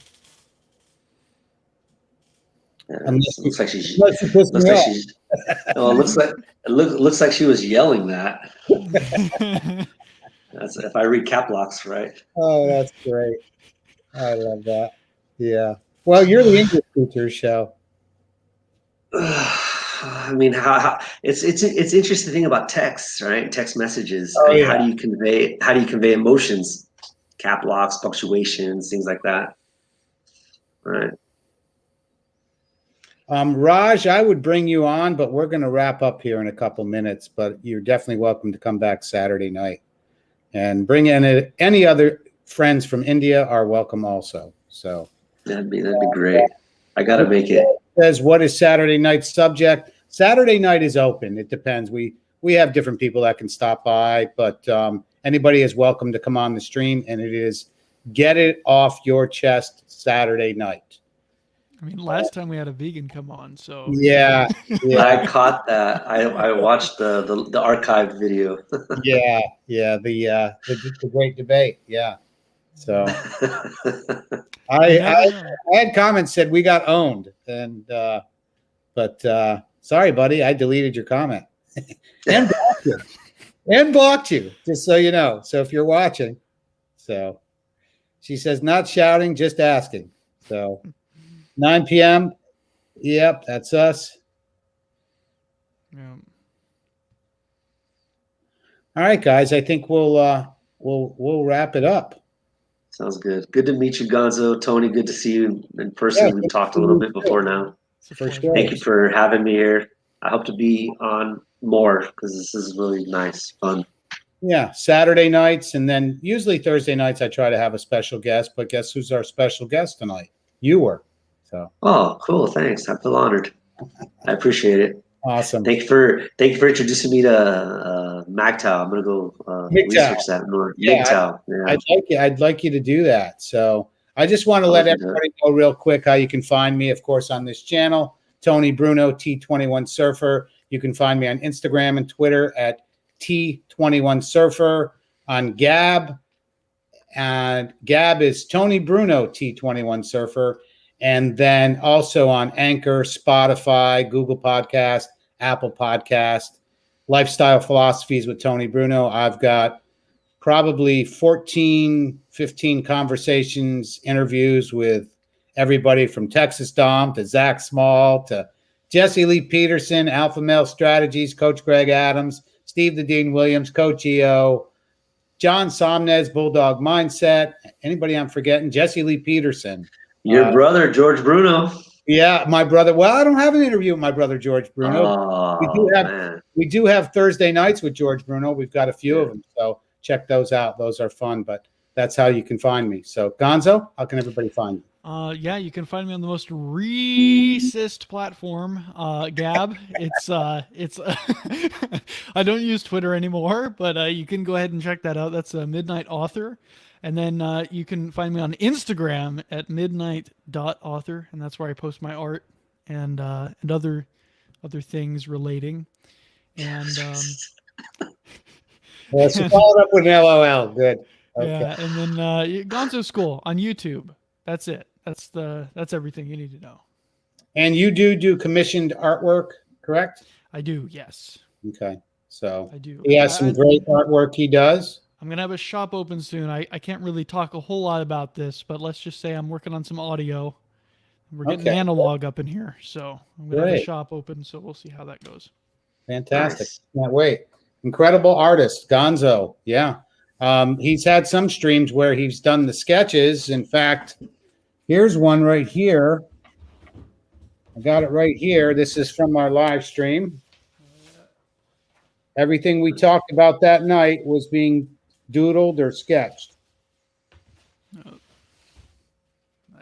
Yeah, Unless looks like she's. unless you piss Looks me like off. she's. Oh, looks like she was yelling that. That's if I read cap locks right. Oh, that's great. I love that. Yeah. Well, you're the English teacher, so. I mean, how it's interesting thing about texts, right? Text messages. Oh, I mean, yeah. how do you convey emotions? Cap locks, punctuations, things like that. Right. Raj, I would bring you on, but we're going to wrap up here in a couple minutes. But you're definitely welcome to come back Saturday night, and bring in any other friends from India are welcome also. So That'd be great. I gotta make it. Says what is Saturday night's subject? Saturday night is open. It depends. We have different people that can stop by, but anybody is welcome to come on the stream, and it is get it off your chest Saturday night. I mean, last time we had a vegan come on, so Yeah. I caught that. I watched the archived video. Yeah. The great debate. Yeah. So I had comments said we got owned, and but sorry, buddy, I deleted your comment and blocked you. Just so you know. So if you're watching, so she says not shouting, just asking. So 9 p.m. Yep, that's us. yeah. All right, guys. I think we'll wrap it up. Sounds good. Good to meet you, Gonzo. Tony, good to see you in person. Yeah, We've talked a little bit before now. For sure. Thank you for having me here. I hope to be on more because this is really nice, fun. Yeah, Saturday nights, and then usually Thursday nights I try to have a special guest. But guess who's our special guest tonight? You were. So. Oh, cool. Thanks. I feel honored. I appreciate it. Awesome. Thank you for introducing me to Mgtow. I'm gonna go research that more. Yeah, Mgtow. Yeah. I'd like you to do that. So I just want to let everybody know real quick how you can find me, of course, on this channel, Tony Bruno, T21 Surfer. You can find me on Instagram and Twitter at T21 Surfer, on Gab, and Gab is Tony Bruno, T21 Surfer. And then also on Anchor, Spotify, Google Podcast, Apple Podcast, Lifestyle Philosophies with Tony Bruno. I've got probably 14, 15 conversations, interviews with everybody from Texas Dom to Zach Small to Jesse Lee Peterson, Alpha Male Strategies, Coach Greg Adams, Steve the Dean Williams, Coach EO, John Somnez, Bulldog Mindset. Anybody I'm forgetting? Jesse Lee Peterson. Your brother, George Bruno. Yeah, my brother. Well, I don't have an interview with my brother, George Bruno. Oh, we do have Thursday nights with George Bruno. We've got a few of them. So check those out. Those are fun, but that's how you can find me. So Gonzo, how can everybody find you? Yeah, you can find me on the most racist platform, Gab. It's I don't use Twitter anymore, but you can go ahead and check that out. That's Midnight Author. And then you can find me on Instagram at midnight.author, and that's where I post my art and other things relating. And so follow it up with an LOL. Good. Okay. Yeah, and then Gonzo School on YouTube. That's it. That's everything you need to know. And you do commissioned artwork, correct? I do, yes. Okay. So I do. He has some great artwork he does. I'm going to have a shop open soon. I can't really talk a whole lot about this, but let's just say I'm working on some audio. We're getting analog up in here. So I'm going to have a shop open, so we'll see how that goes. Fantastic. Nice. Can't wait. Incredible artist, Gonzo. Yeah. He's had some streams where he's done the sketches. In fact, here's one right here. I got it right here. This is from our live stream. Everything we talked about that night was being doodled or sketched.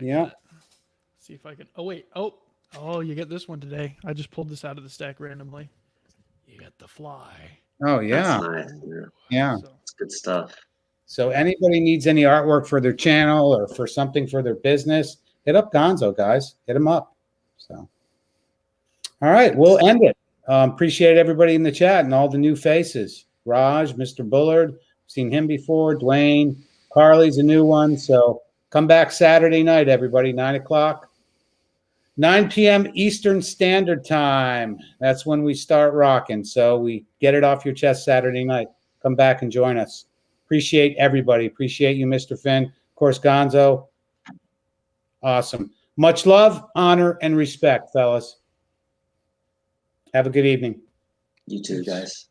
Yeah. See if I can. Oh, wait. Oh, you get this one today. I just pulled this out of the stack randomly. You got the fly. Oh, yeah. That's nice. Yeah. It's good stuff. So anybody needs any artwork for their channel or for something for their business, hit up Gonzo, guys. Hit him up. So, all right, we'll end it. Appreciate everybody in the chat and all the new faces. Raj, Mr. Bullard, seen him before. Dwayne, Carly's a new one. So come back Saturday night, everybody, 9 o'clock. 9 p.m. Eastern Standard Time. That's when we start rocking. So we get it off your chest Saturday night. Come back and join us. Appreciate everybody. Appreciate you, Mr. Finn. Of course, Gonzo. Awesome. Much love, honor, and respect, fellas. Have a good evening. You too, guys.